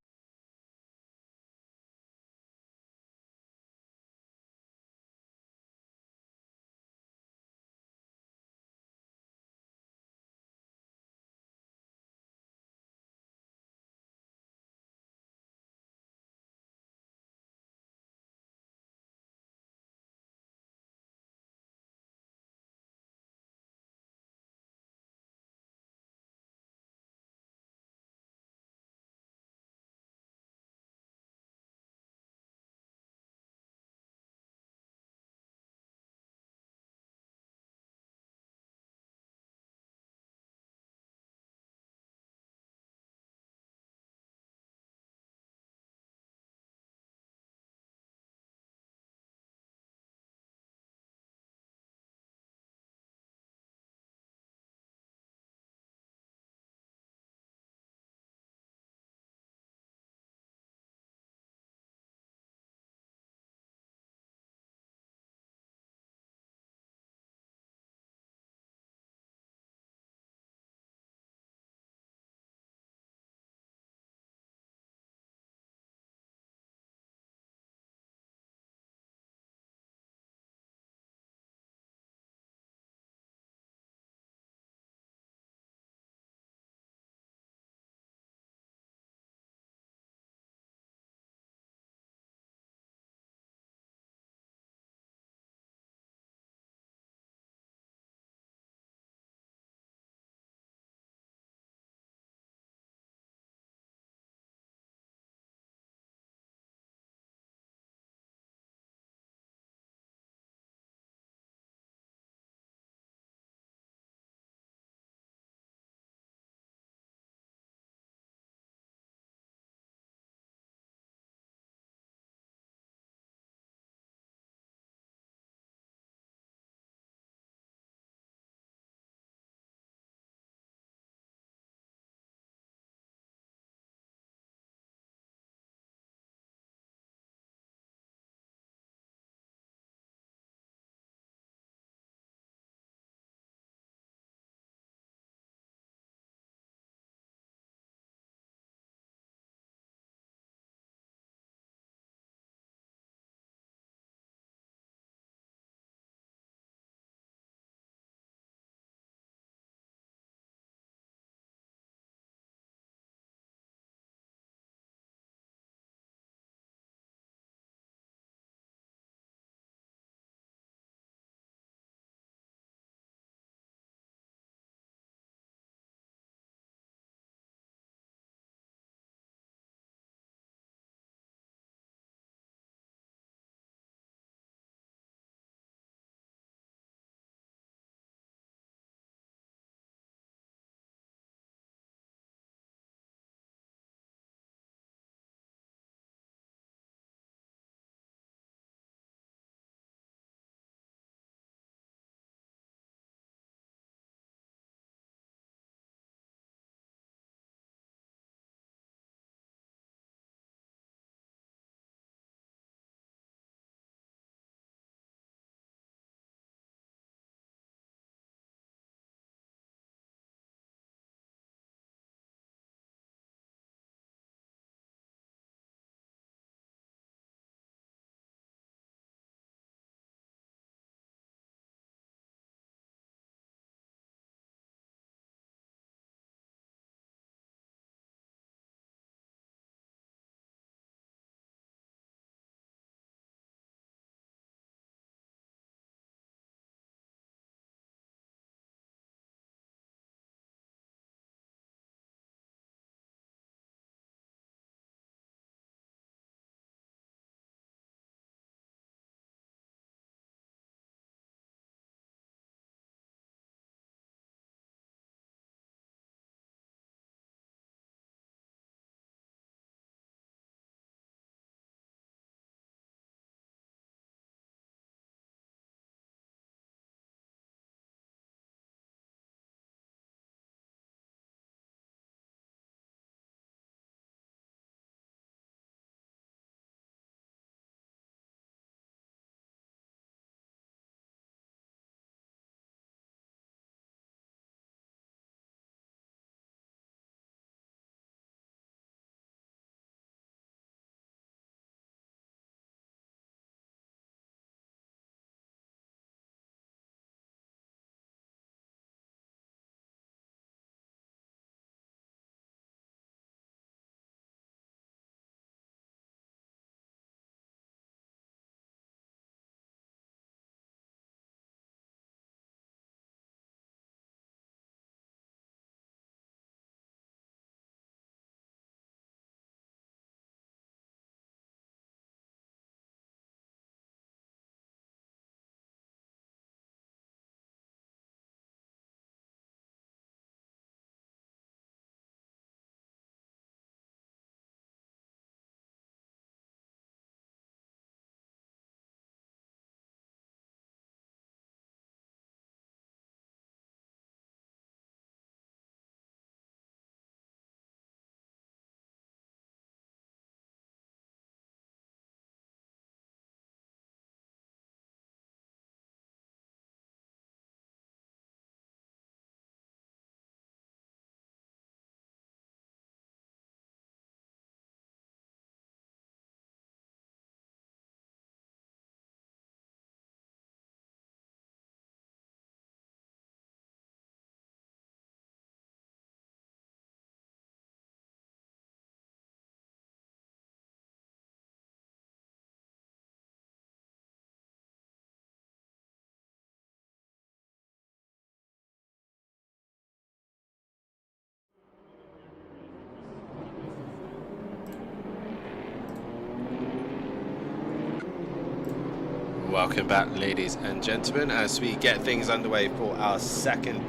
Welcome back, ladies and gentlemen, as we get things underway for our second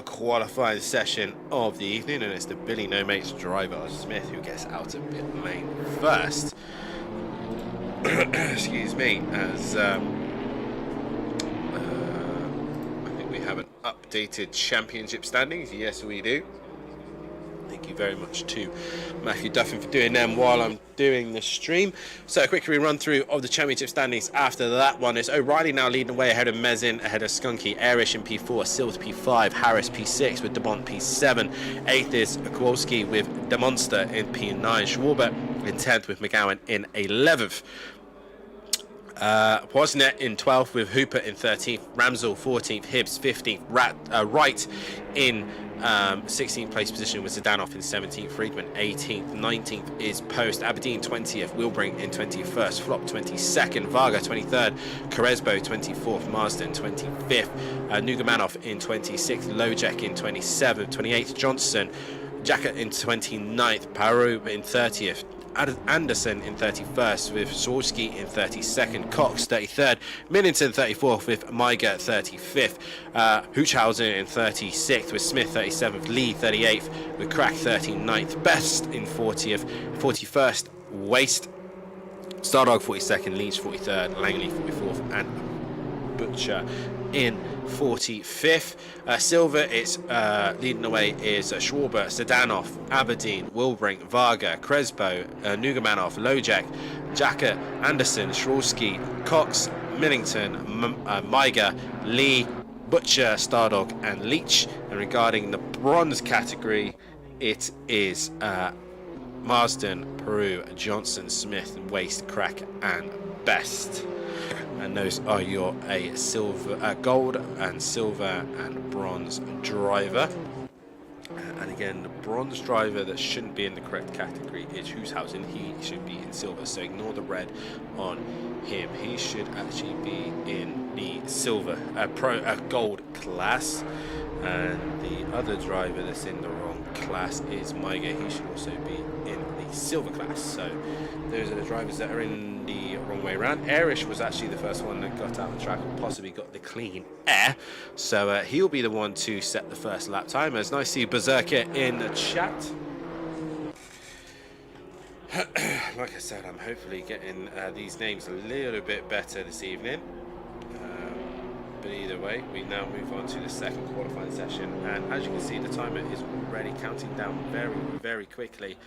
qualifying session of the evening, and it's the Billy No Mates driver Smith who gets out of pit lane first. Excuse me, as I think we have an updated championship standings. Yes, we do. Thank you very much to Matthew Duffin for doing them while I'm doing the stream. So a quick run through of the championship standings after that one is O'Reilly now leading away ahead of Mezin, ahead of Skunky, Airish in P4, Sills P5, Harris P6 with DeMont P7, 8th is Kowalski with DeMonster in P9, Schwarber in 10th with McGowan in 11th. Wozniak in 12th with Hooper in 13th, Ramsell 14th, Hibbs 15th, Wright in 16th place position with Zidanoff in 17th, Friedman 18th, 19th is Post, Aberdeen 20th, Wilbring in 21st, Flop 22nd, Varga 23rd, Koresbo 24th, Marsden 25th, Nugamanov in 26th, Lojek in 27th, 28th, Johnson, Jacket in 29th, Paru in 30th, Anderson in 31st with Swarovski in 32nd, Cox 33rd, Millington 34th with Maiger 35th, Hoochhausen in 36th with Smith 37th, Lee 38th with Crack 39th, Best in 40th, 41st Waste, Stardog 42nd, Leach 43rd, Langley 44th, and Butcher in 45th. Silver, it's leading away is Schwarber, Sedanov, Aberdeen, Wilbring, Varga, Crespo, Nugamanov, Lojek, Jacket, Anderson, Swarovski, Cox, Millington, Maiger, Lee, Butcher, Stardog, and Leach. And regarding the bronze category, it is Marsden, Peru, Johnson, Smith, Waste, Crack, and Best. And those are your silver, gold and silver and bronze driver. And again, the bronze driver that shouldn't be in the correct category is Hooshausen. He should be in silver, so ignore the red on him. He should actually be in the silver, gold class. And the other driver that's in the wrong class is Maiger. He should also be in the silver class. So those are the drivers that are in the wrong way around. Airish was actually the first one that got out of the track and possibly got the clean air. So he'll be the one to set the first lap time. It's nice to see Berserker in the chat. Like I said, I'm hopefully getting these names a little bit better this evening. But either way, we now move on to the second qualifying session, and as you can see, the timer is already counting down very, very quickly.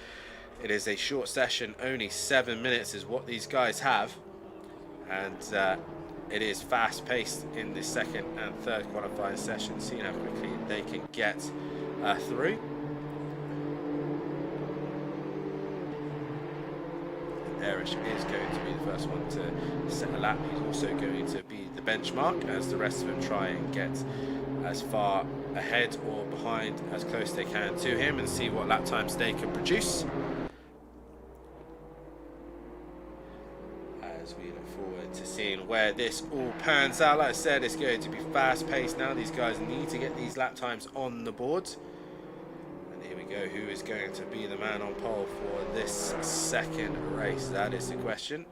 It is a short session, only 7 minutes is what these guys have, and it is fast-paced in the second and third qualifying session, seeing how quickly they can get through. Airish is going to be the first one to set a lap. He's also going to be the benchmark as the rest of them try and get as far ahead or behind as close they can to him and see what lap times they can produce. As we look forward to seeing where this all pans out. Like I said, it's going to be fast paced now. These guys need to get these lap times on the board. Here we go, who is going to be the man on pole for this second race? That is the question.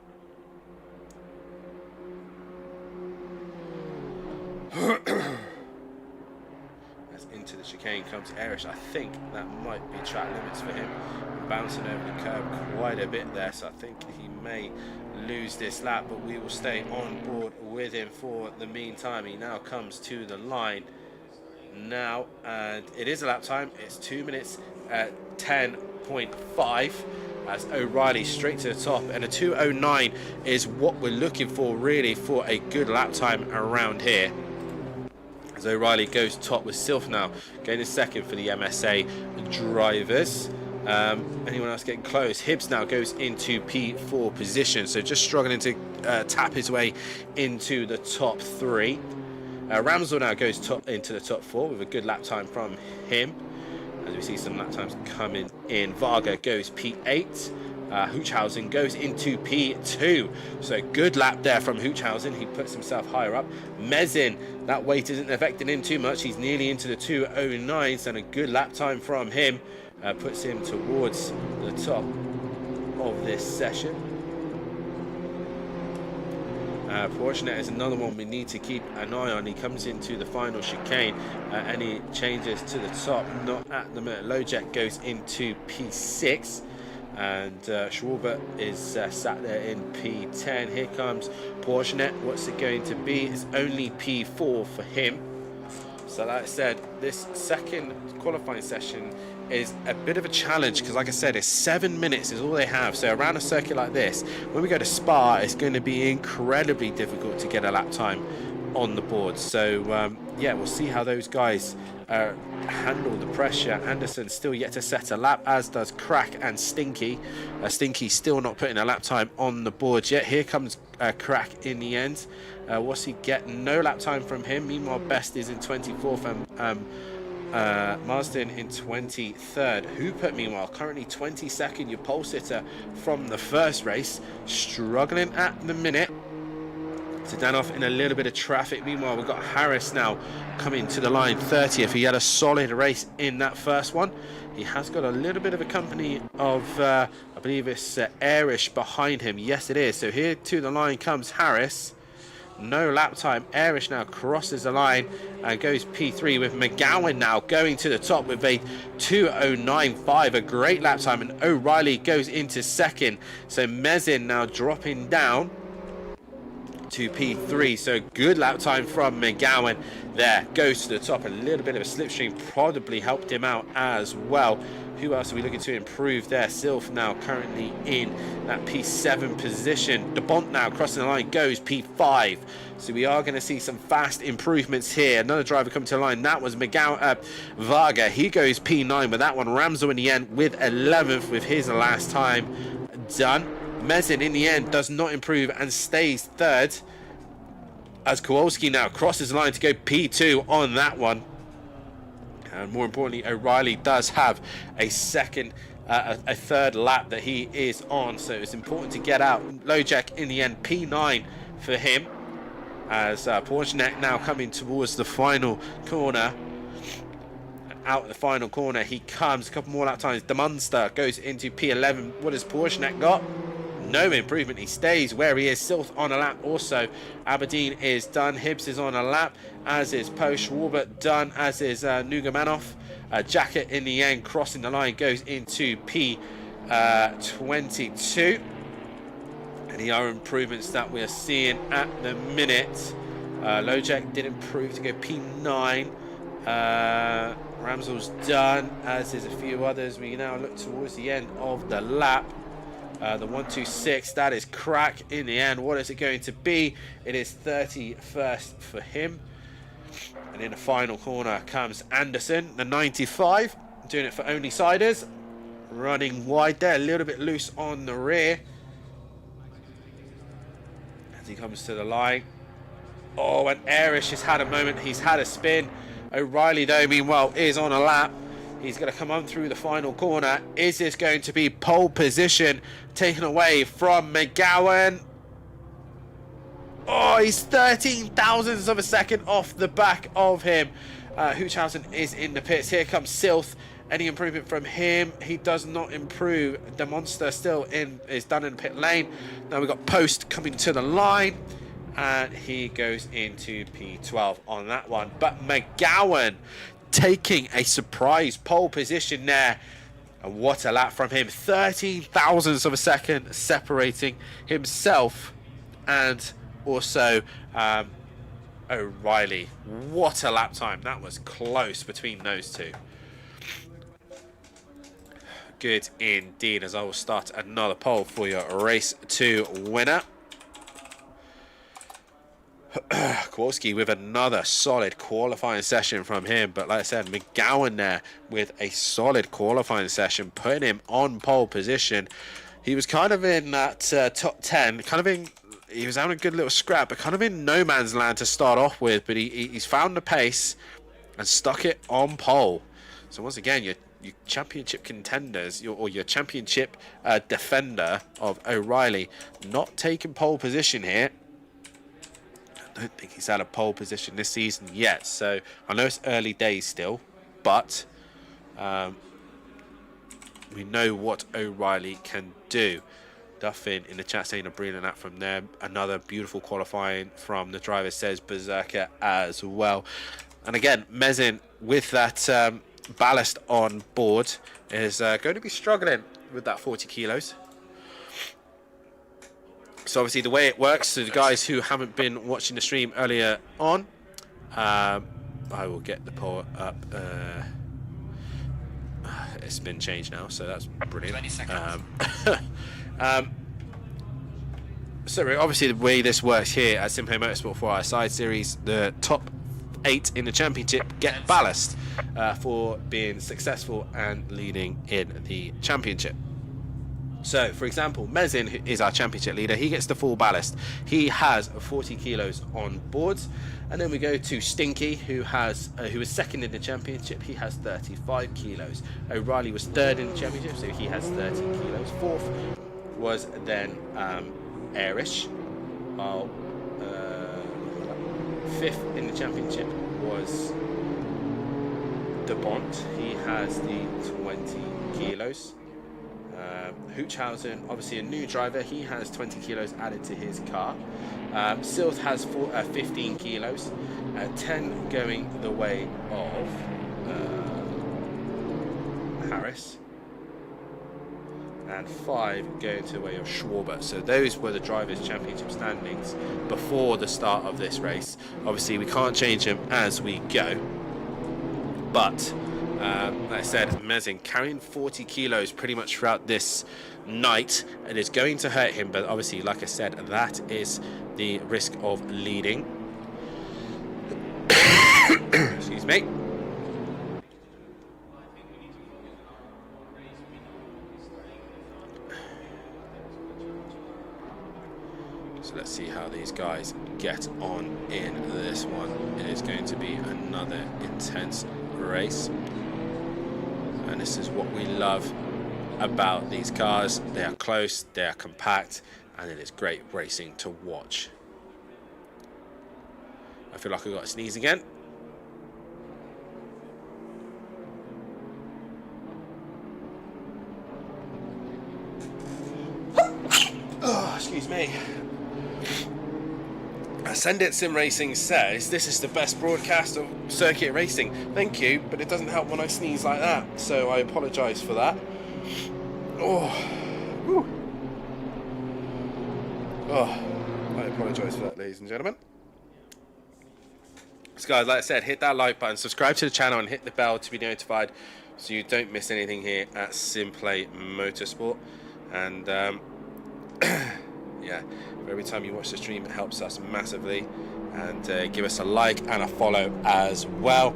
As into the chicane comes Airish. I think that might be track limits for him. Bouncing over the curb quite a bit there, so I think he may lose this lap, but we will stay on board with him for the meantime. He now comes to the line now, and it is a lap time. It's 2 minutes at 10.5 as O'Reilly straight to the top, and a 2:09 is what we're looking for really for a good lap time around here, as O'Reilly goes top with Sylph now going in second for the MSA drivers. Anyone else getting close? Hibbs now goes into P4 position, so just struggling to tap his way into the top three. Ramsell now goes into the top four with a good lap time from him. As we see some lap times coming in. Varga goes P8. Hoochhausen goes into P2. So good lap there from Hoochhausen. He puts himself higher up. Mezin, that weight isn't affecting him too much. He's nearly into the 2:09s, and a good lap time from him puts him towards the top of this session. Fortunate is another one we need to keep an eye on. He comes into the final chicane. Any changes to the top? Not at the minute. Lojek goes into P6. And Schwarber is sat there in P10. Here comes Fortunate. What's it going to be? It's only P4 for him. So like I said, this second qualifying session is a bit of a challenge because, like I said, it's 7 minutes is all they have. So around a circuit like this, when we go to Spa, it's going to be incredibly difficult to get a lap time on the board. So yeah, we'll see how those guys handle the pressure. Anderson still yet to set a lap, as does Crack and Stinky. Stinky still not putting a lap time on the board yet. Here comes Crack in the end. What's he get? No lap time from him. Meanwhile, Best is in 24th and Marsden in 23rd. Hooper, meanwhile, currently 22nd, your pole sitter from the first race, struggling at the minute. Zdanov in a little bit of traffic. Meanwhile, we've got Harris now coming to the line 30th. He had a solid race in that first one. He has got a little bit of a company of, I believe it's Airish behind him. Yes, it is. So here to the line comes Harris. No lap time. Airish now crosses the line and goes P3, with McGowan now going to the top with a 2:09.5, a great lap time, and O'Reilly goes into second. So Mezin now dropping down to P3, so good lap time from McGowan there, goes to the top. A little bit of a slipstream probably helped him out as well. Who else are we looking to improve there? Sylph now currently in that P7 position. DeBont now crossing the line, goes P5. So we are going to see some fast improvements here. Another driver coming to the line, that was McGowan, Varga. He goes P9 with that one. Ramsel in the end with 11th with his last time done. Mezin in the end does not improve and stays third, as Kowalski now crosses the line to go P2 on that one. And more importantly, O'Reilly does have a third lap that he is on, so it's important to get out. Lojek in the end, P9 for him, as Porchnek now coming towards the final corner. Out of the final corner he comes. A couple more lap times. The Munster goes into P11. What has Porchnek got? No improvement. He stays where he is. Sylth on a lap also. Aberdeen is done. Hibbs is on a lap, as is Post. Schwarber done, as is Nugamanov. Jacket in the end crossing the line goes into P22. And the other improvements that we are seeing at the minute. Lojek did improve to go P9. Ramsel's done, as is a few others. We now look towards the end of the lap. The 126, that is Crack in the end. What is it going to be? It is 31st for him. And in the final corner comes Anderson, the 95, doing it for Only Siders. Running wide there, a little bit loose on the rear. As he comes to the line. Oh, and Airish has had a moment. He's had a spin. O'Reilly, though, meanwhile, is on a lap. He's going to come on through the final corner. Is this going to be pole position taken away from McGowan? Oh, he's 13 thousandths of a second off the back of him. Hoochhausen is in the pits. Here comes Sylth. Any improvement from him? He does not improve. The Monster still is done in pit lane. Now we've got Post coming to the line. And he goes into P12 on that one. But McGowan taking a surprise pole position there. And what a lap from him. 13 thousandths of a second separating himself and also O'Reilly. What a lap time. That was close between those two. Good indeed, as I will start another poll for your race 2 winner. Kowalski with another solid qualifying session from him, but like I said, McGowan there with a solid qualifying session, putting him on pole position. He was kind of in that top 10, he was having a good little scrap, but kind of in no man's land to start off with, but he's found the pace and stuck it on pole. So once again, your championship contenders, or your championship defender of O'Reilly, not taking pole position here. I don't think he's had a pole position this season yet, so I know it's early days still, but we know what O'Reilly can do. Duffin in the chat saying a brilliant app from them. Another beautiful qualifying from the driver, says Berserker as well. And again, Mezin with that ballast on board is going to be struggling with that 40 kilos. So obviously the way it works, to the guys who haven't been watching the stream earlier on, I will get the poll up. It's been changed now, so that's brilliant. 20 seconds. So obviously the way this works here at SimPlay Motorsport for our side series, the top 8 in the championship get ballast for being successful and leading in the championship. So, for example, Mezin, who is our championship leader, he gets the full ballast. He has 40 kilos on board. And then we go to Stinky, who was second in the championship. He has 35 kilos. O'Reilly was third in the championship, so he has 30 kilos. Fourth was then Airish. Fifth in the championship was De Bont. He has the 20 kilos. Hoochhausen, obviously a new driver, he has 20 kilos added to his car. Silth has 15 kilos, 10 going the way of Harris, and 5 going to the way of Schwarber. So those were the drivers' championship standings before the start of this race. Obviously we can't change them as we go, but like I said, Mezin carrying 40 kilos pretty much throughout this night. It is going to hurt him, but obviously, like I said, that is the risk of leading. Excuse me. So let's see how these guys get on in this one. It is going to be another intense race. And this is what we love about these cars. They are close, they are compact, and it is great racing to watch. I feel like I got to sneeze again. Oh, excuse me. Ascendant Sim Racing says this is the best broadcast of circuit racing. Thank you, but it doesn't help when I sneeze like that, so I apologise for that. Oh, whew. Oh, I apologise for that, ladies and gentlemen. So guys, like I said, hit that like button, subscribe to the channel, and hit the bell to be notified so you don't miss anything here at SimPlay Motorsport. And yeah, every time you watch the stream, it helps us massively. And give us a like and a follow as well.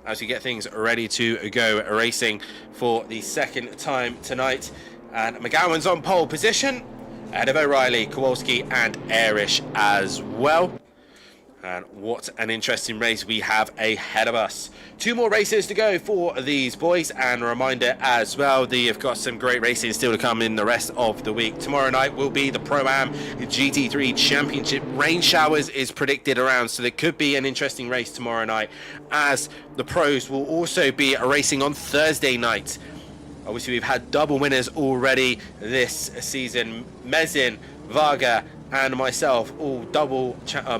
As we get things ready to go racing for the second time tonight. And McGowan's on pole position, ahead of O'Reilly, Kowalski and Airish as well. And what an interesting race we have ahead of us. 2 more races to go for these boys, and a reminder as well, they've got some great racing still to come in the rest of the week. Tomorrow night will be the Pro-Am GT3 Championship. Rain showers is predicted around, so there could be an interesting race tomorrow night, as the pros will also be racing on Thursday night. Obviously we've had double winners already this season. Mezin, Varga and myself, all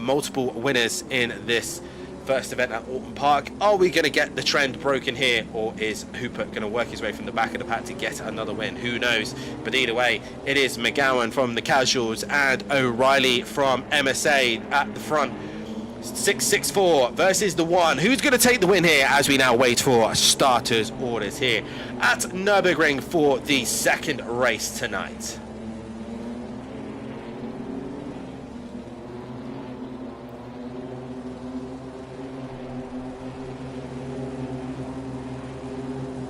multiple winners in this first event at Alton Park. Are we going to get the trend broken here, or is Hooper going to work his way from the back of the pack to get another win? Who knows? But either way, it is McGowan from the Casuals and O'Reilly from MSA at the front. 664 versus the 1. Who's going to take the win here, as we now wait for starters orders here at Nurburgring for the second race tonight?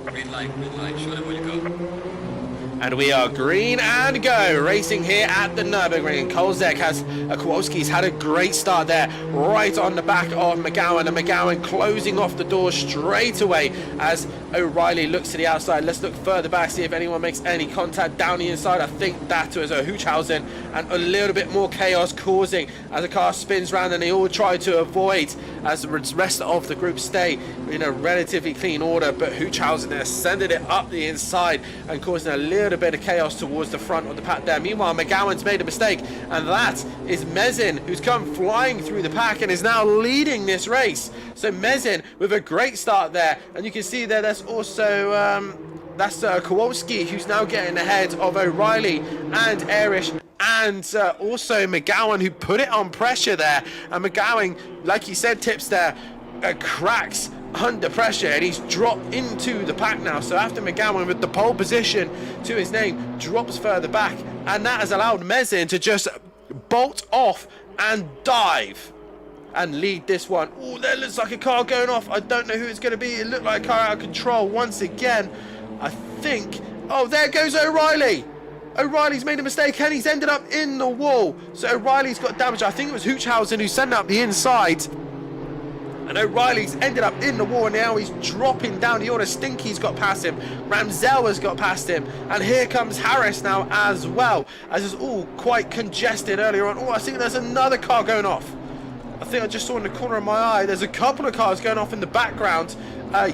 Green light, show them where you go. And we are green and go, racing here at the Nürburgring. Kolzek has, Kowalski's had a great start there, right on the back of McGowan, and McGowan closing off the door straight away as O'Reilly looks to the outside. Let's look further back, see if anyone makes any contact down the inside. I think that was a Whodarron, and a little bit more chaos causing as the car spins round, and they all try to avoid as the rest of the group stay in a relatively clean order. But Whodarron has sending it up the inside and causing a little bit of chaos towards the front of the pack there. Meanwhile, McGowan's made a mistake, and that is Mezin, who's come flying through the pack and is now leading this race. So Mezin with a great start there, and you can see there that's also Kowalski, who's now getting ahead of O'Reilly and Erish, and also McGowan, who put it on pressure there. And McGowan, like you said, Tips there, cracks under pressure, and he's dropped into the pack now. So after McGowan, with the pole position to his name, drops further back, and that has allowed Mezin to just bolt off and dive and lead this one. Oh, there looks like a car going off. I don't know who it's going to be. It looked like a car out of control once again. I think, oh, there goes O'Reilly. O'Reilly's made a mistake, and he's ended up in the wall. So O'Reilly's got damage. I think it was Whodarron who sent up the inside, and O'Reilly's ended up in the wall, and now he's dropping down the order. Stinky's got past him, Ramsell has got past him, and here comes Harris now as well, as it's all quite congested earlier on. Oh, I think there's another car going off. I think I just saw in the corner of my eye, there's a couple of cars going off in the background.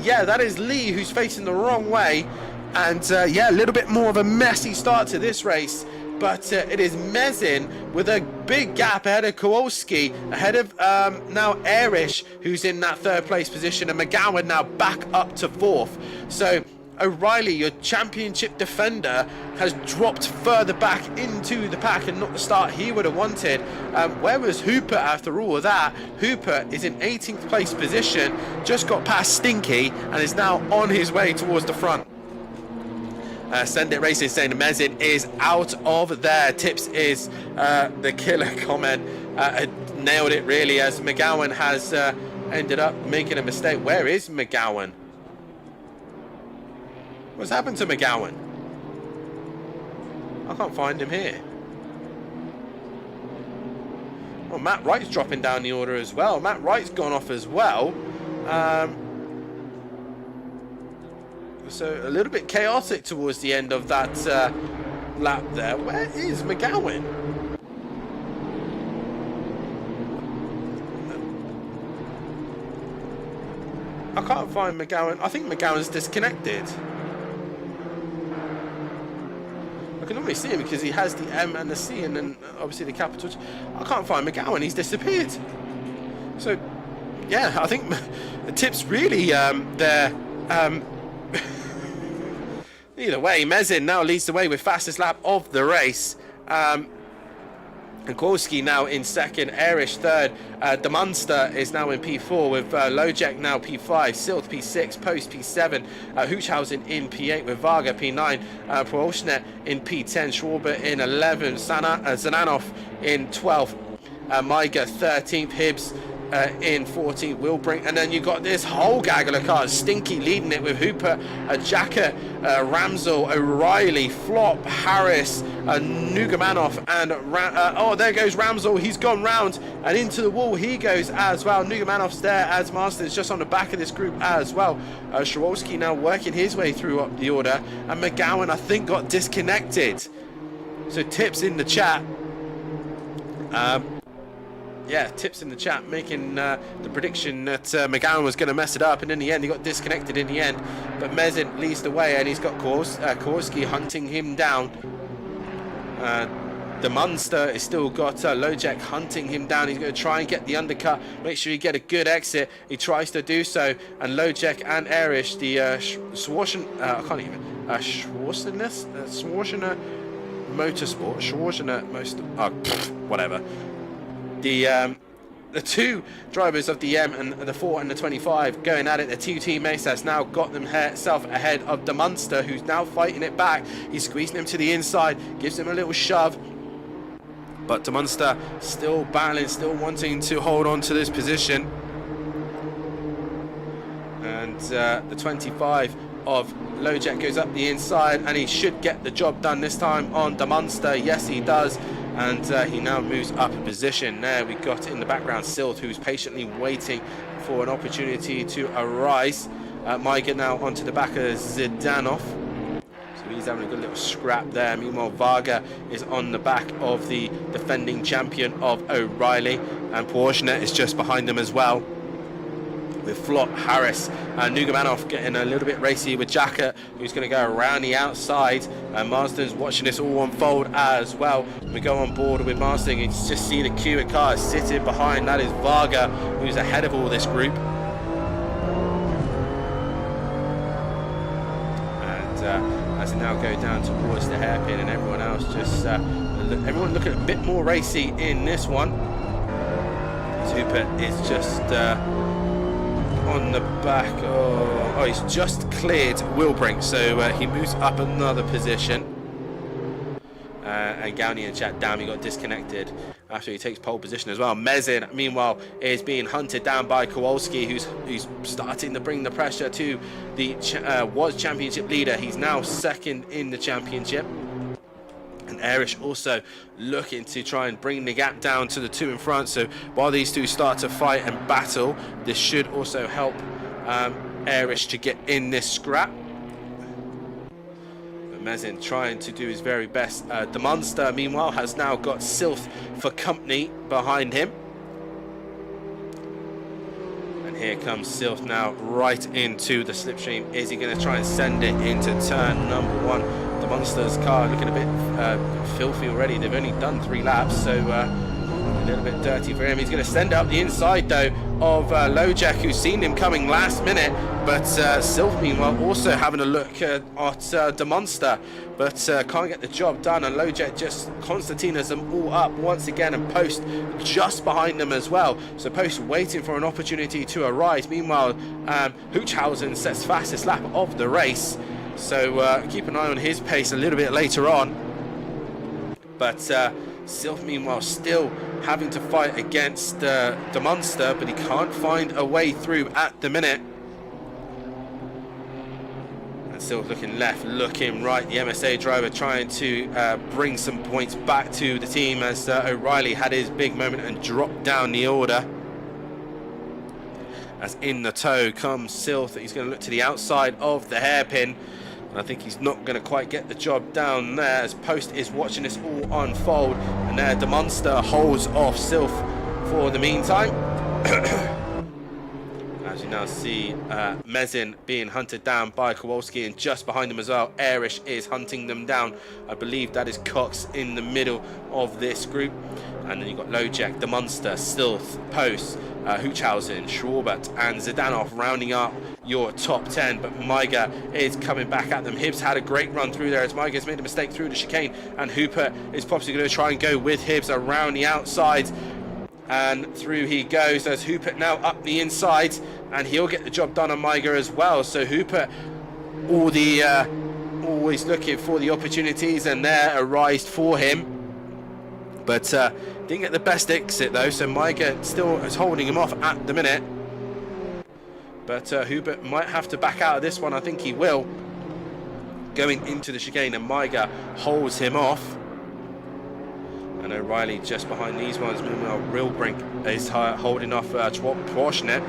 Yeah, that is Lee, who's facing the wrong way. And yeah, a little bit more of a messy start to this race. But it is Mezin with a big gap ahead of Kowalski, ahead of now Erish, who's in that third place position, and McGowan now back up to fourth. So O'Reilly, your championship defender, has dropped further back into the pack and not the start he would have wanted. Where was Hooper after all of that? Hooper is in 18th place position, just got past Stinky, and is now on his way towards the front. Send It Racing saying Mezin is out of there. Tips is the killer comment. Nailed it really, as McGowan has ended up making a mistake. Where is McGowan? What's happened to McGowan? I can't find him here. Well, Matt Wright's dropping down the order as well. Matt Wright's gone off as well. So a little bit chaotic towards the end of that lap there. Where is McGowan? I can't find McGowan. I think McGowan's disconnected. I can normally see him because he has the M and the C and then obviously the capitals. I can't find McGowan. He's disappeared. So, yeah, I think the Tips really there. Either way, Mezin now leads the way with fastest lap of the race. And Kowalski now in second, Erish third, the Munster is now in P4 with Lojek now P5, Silt P6, Post P7, Whodarron in P8 with Varga P9, Proolschnet in P10, Schwarber in 11, Zananov in 12th, Maiga 13th, Hibbs in 14th, Wilbrink, and then you got this whole gaggle of cars. Stinky leading it with Hooper, Jacka, Ramsell, O'Reilly, Flop, Harris, Nugamanov, and oh, there goes Ramsell. He's gone round and into the wall he goes as well. Nugamanov's there as Marston's just on the back of this group as well. Szarowski now working his way through up the order, and McGowan I think got disconnected. So Tips in the chat. Yeah, Tips in the chat making the prediction that McGowan was going to mess it up, and in the end he got disconnected in the end. But Mezin leads the way, and he's got Kowalski hunting him down. The Munster has still got Lojek hunting him down. He's going to try and get the undercut, make sure he get a good exit. He tries to do so, and Lojek and Erish, the Schwarzenegger Motorsport, whatever. The two drivers of the M and the 4 and the 25 going at it. The two teammates has now got themselves ahead of the Munster, who's now fighting it back. He's squeezing him to the inside, gives him a little shove, but the Munster still battling, still wanting to hold on to this position. And the 25 of Lojek goes up the inside, and he should get the job done this time on the Munster. Yes, he does. And he now moves up a position. There we got in the background Silt, who's patiently waiting for an opportunity to arise. Maiga now onto the back of Zidanov. So he's having a good little scrap there. Meanwhile, Varga is on the back of the defending champion of O'Reilly, and Porsche is just behind them as well, with Flop, Harris, and Nurburgring getting a little bit racy with Jacket, who's going to go around the outside. And Marston's watching this all unfold as well. We go on board with Marston. You just see the queue of cars sitting behind. That is Varga, who's ahead of all this group. And as they now go down towards the hairpin, and everyone else just everyone looking a bit more racy in this one. Super is just on the back. Oh, he's just cleared Wilbrink, so he moves up another position. And Gowney and Jack Dam, he got disconnected after he takes pole position as well. Mezin, meanwhile, is being hunted down by Kowalski, who's starting to bring the pressure to the was championship leader. He's now second in the championship. And Erish also looking to try and bring the gap down to the two in front. So while these two start to fight and battle, this should also help Erish to get in this scrap. But Mezin trying to do his very best. The Monster, meanwhile, has now got Sylph for company behind him. And here comes Sylph now right into the slipstream. Is he going to try and send it into turn number 1? The Monster's car looking a bit filthy already. They've only done 3 laps, so a little bit dirty for him. He's going to send up the inside though of Lojek, who's seen him coming last minute, but Sylph meanwhile also having a look at the Monster, but can't get the job done. And Lojek just concertinas them all up once again, and Post just behind them as well. So Post waiting for an opportunity to arise. Meanwhile, Hoochhausen sets fastest lap of the race. So keep an eye on his pace a little bit later on. But Sylph meanwhile still having to fight against the Monster, but he can't find a way through at the minute. And Sylph looking left, looking right. The MSA driver trying to bring some points back to the team, as O'Reilly had his big moment and dropped down the order. As in the tow comes Sylph. He's going to look to the outside of the hairpin. And I think he's not going to quite get the job down there, as Post is watching this all unfold. And there the Monster holds off Sylph for the meantime. As you now see Mezin being hunted down by Kowalski, and just behind him as well, Erish is hunting them down. I believe that is Cox in the middle of this group. And then you've got Lojek, the Monster, Sylph, Post, Hoochhausen, Schwarbert and Zidanov rounding up your top 10. But Maiga is coming back at them. Hibbs had a great run through there, as Maiga's made a mistake through the chicane, and Hooper is possibly going to try and go with Hibbs around the outside. And through he goes, as Hooper now up the inside, and he'll get the job done on Maiga as well. So Hooper always looking for the opportunities, and there arised for him. But didn't get the best exit though, so Maiga still is holding him off at the minute. But Hubert might have to back out of this one. I think he will. Going into the chicane, and Maiga holds him off. And O'Reilly just behind these ones. Meanwhile, Rilbrink is holding off Porsche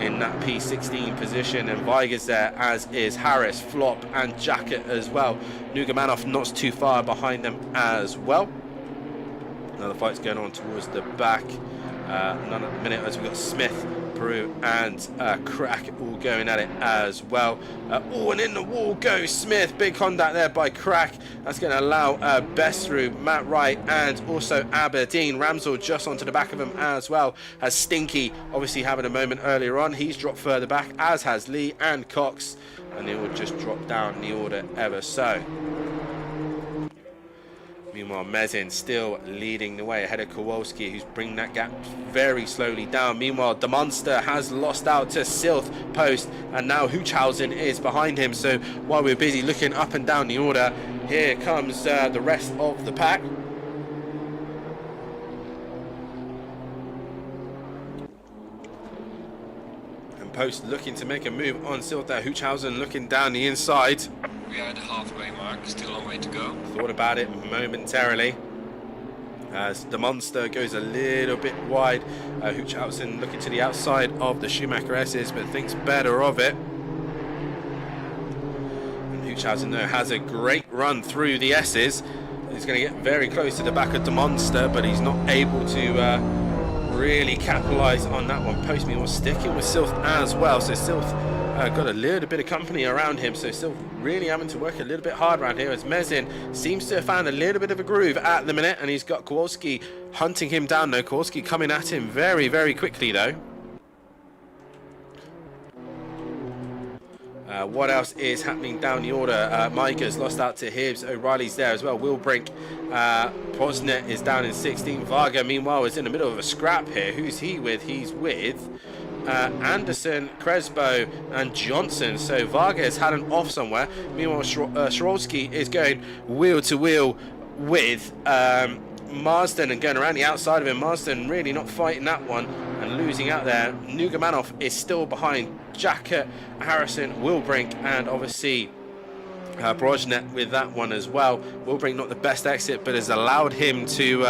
in that P16 position, and Weiger's there, as is Harris, Flop and Jacket as well. Nugamanov not too far behind them as well. Another fight's going on towards the back. None at the minute, as we've got Smith, Peru and Crack all going at it as well. And in the wall goes Smith. Big contact there by Crack. That's going to allow Best through, Matt Wright and also Aberdeen. Ramsell just onto the back of him as well. Has Stinky obviously having a moment earlier on. He's dropped further back, as has Lee and Cox. And they will just drop down the order ever so. Meanwhile, Mezin still leading the way ahead of Kowalski, who's bringing that gap very slowly down. Meanwhile, the Monster has lost out to Sylph, Post, and now Hoochhausen is behind him. So while we're busy looking up and down the order, here comes the rest of the pack. And Post looking to make a move on Sylph there. Hoochhausen looking down the inside. We are at the halfway mark, still a long way to go. Thought about it momentarily, as the Monster goes a little bit wide. Hoochhausen looking to the outside of the Schumacher S's, but thinks better of it. Huchhausen, though, has a great run through the S's. He's going to get very close to the back of the Monster, but he's not able to really capitalise on that one. Postme was sticking with Sylph as well, so Sylph got a little bit of company around him, so Sylph really having to work a little bit hard around here, as Mezin seems to have found a little bit of a groove at the minute, and he's got Kowalski hunting him down though. Kowalski coming at him very, very quickly though. What else is happening down the order? Maiga's lost out to Hibbs. O'Reilly's there as well. Wilbrink. Posnet is down in 16. Varga, meanwhile, is in the middle of a scrap here. Who's he with? He's with Anderson, Crespo, and Johnson. So Varga has had an off somewhere. Meanwhile, Swarovski is going wheel to wheel with Marsden and going around the outside of him. Marsden really not fighting that one and losing out there. Nugamanov is still behind Jacket, Harrison, Wilbrink, and obviously Brojnet with that one as well. Wilbrink not the best exit, but has allowed him to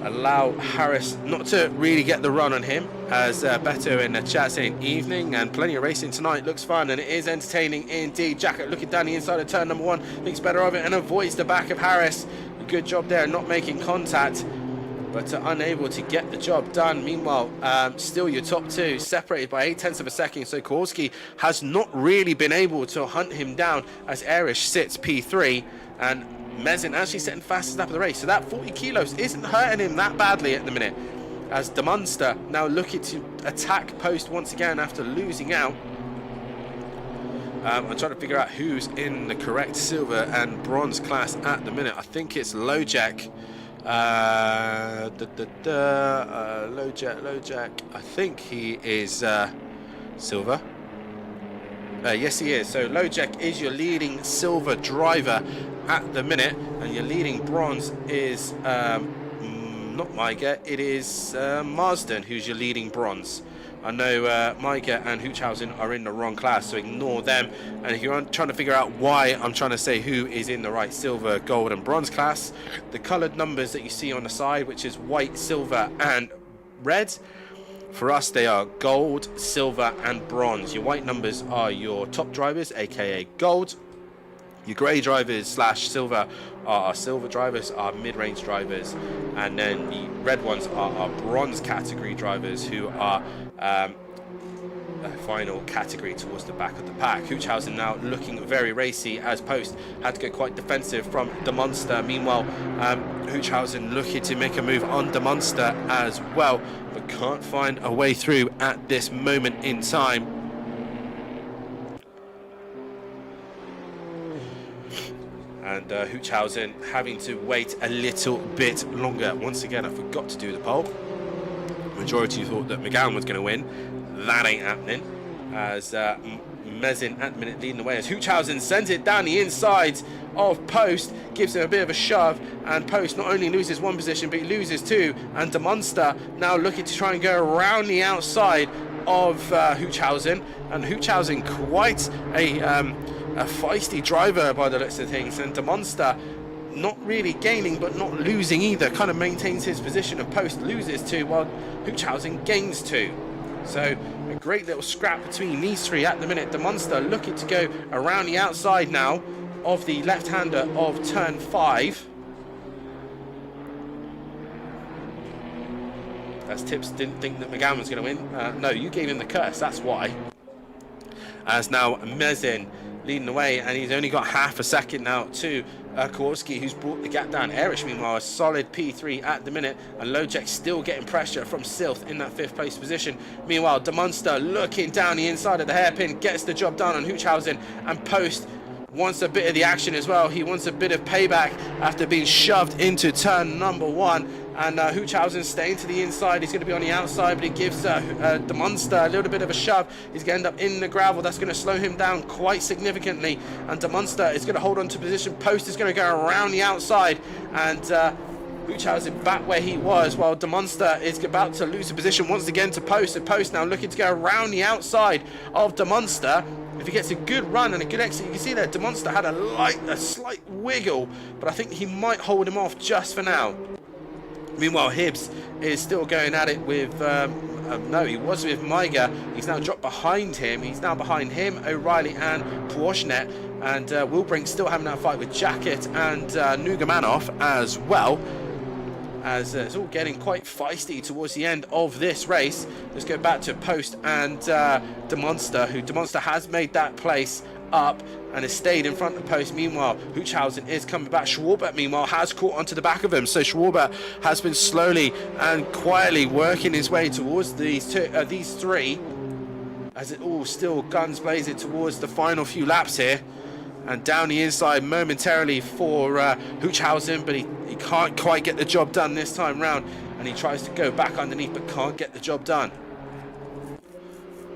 allow Harris not to really get the run on him. As Beto in the chat saying evening and plenty of racing tonight, looks fun and it is entertaining indeed. Jacket looking down the inside of turn number 1, thinks better of it and avoids the back of Harris. Good job there, not making contact, but unable to get the job done. Meanwhile, still your top two separated by 0.8 of a second, so Kowalski has not really been able to hunt him down as Erish sits P3 and Mezin actually sitting fastest up of the race. So that 40 kilos isn't hurting him that badly at the minute, as De Munster now looking to attack post once again after losing out. I'm trying to figure out who's in the correct silver and bronze class at the minute. I think it's Lojek. Lojek. I think he is silver. Yes, he is. So Lojek is your leading silver driver at the minute, and your leading bronze is not Maiga. It is Marsden who's your leading bronze. I know Maiga and Huchhausen are in the wrong class, so ignore them. And if you're trying to figure out why I'm trying to say who is in the right silver, gold and bronze class, the coloured numbers that you see on the side, which is white, silver and red, for us they are gold, silver and bronze. Your white numbers are your top drivers, aka gold. Your grey drivers slash silver are our silver drivers, our mid-range drivers, and then the red ones are our bronze category drivers, who are final category towards the back of the pack. Huchhausen now looking very racy, as Post had to go quite defensive from De Munster. Meanwhile, Huchhausen looking to make a move on De Munster as well, but can't find a way through at this moment in time. And Huchhausen having to wait a little bit longer. Once again, I forgot to do the poll. Majority thought that McGowan was going to win. That ain't happening, as Mezin at the minute leading the way, as Huchhausen sends it down the inside of Post, gives him a bit of a shove, and Post not only loses one position, but he loses two, and De Munster now looking to try and go around the outside of Huchhausen, and Huchhausen quite a feisty driver by the looks of things, and De Munster not really gaining but not losing either, kind of maintains his position, and Post loses two while Huchhausen gains two. So a great little scrap between these three at the minute. De Munster looking to go around the outside now of the left-hander of turn 5. As Tips didn't think that McGowan was going to win. No, you gave him the curse, that's why. As now Mezin leading the way, and he's only got half a second now to Kowalski, who's brought the gap down. Erish, meanwhile, a solid P3 at the minute, and Lojek still getting pressure from Sylph in that 5th place position. Meanwhile, De Munster looking down the inside of the hairpin, gets the job done on Huchhausen, and Post wants a bit of the action as well. He wants a bit of payback after being shoved into turn number 1. And Huchhausen staying to the inside. He's going to be on the outside, but he gives De Munster a little bit of a shove. He's going to end up in the gravel. That's going to slow him down quite significantly. And De Munster is going to hold on to position. Post is going to go around the outside. And Huchhausen back where he was, while De Munster is about to lose a position once again to Post. And Post now looking to go around the outside of De Munster. If he gets a good run and a good exit, you can see that De Munster had a slight wiggle, but I think he might hold him off just for now. Meanwhile, Hibbs is still going at it with no, he was with Maiga. He's now dropped behind him. He's now behind him, O'Reilly and Porsche. And Wilbrink still having that fight with Jacket and Nugamanov as well. As it's all getting quite feisty towards the end of this race. Let's go back to Post and Demonster, who Demonster has made that place up and has stayed in front of Post. Meanwhile, Hoochhausen is coming back. Schwarbert, meanwhile, has caught onto the back of him. So Schwarbert has been slowly and quietly working his way towards these three, as it all still guns blazing towards the final few laps here. And down the inside momentarily for Hoochhausen, but he can't quite get the job done this time round. And he tries to go back underneath, but can't get the job done.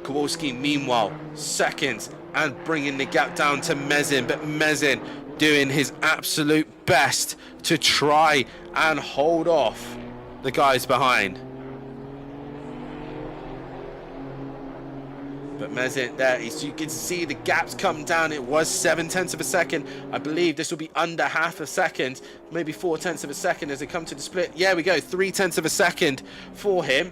Kowalski, meanwhile, second and bringing the gap down to Mezin. But Mezin doing his absolute best to try and hold off the guys behind. But Mezin there, you can see the gaps come down. It was 0.7 of a second. I believe this will be under half a second, maybe 0.4 of a second as they come to the split. Yeah, we go, 0.3 of a second for him.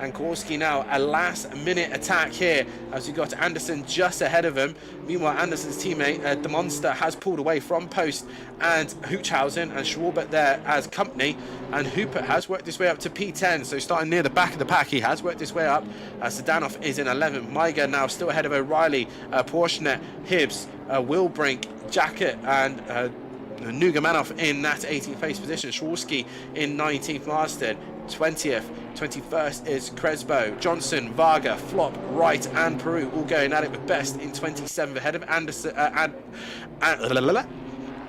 And Kowalski now a last minute attack here as we got Anderson just ahead of him. Meanwhile, Anderson's teammate, the Monster, has pulled away from Post and Hoochhausen, and Schwarbert there as company. And Hooper has worked his way up to P10, so starting near the back of the pack, he has worked his way up. Sedanov is in 11th. Maiga now still ahead of O'Reilly, Porschenet, Hibbs, Wilbrink, Jacket, and Nugamanov in that 18th place position. Schwarski in 19th. Marston 20th. 21st is Crespo, Johnson, Varga, Flop, Wright and Peru all going at it with Best in 27th ahead of Anderson,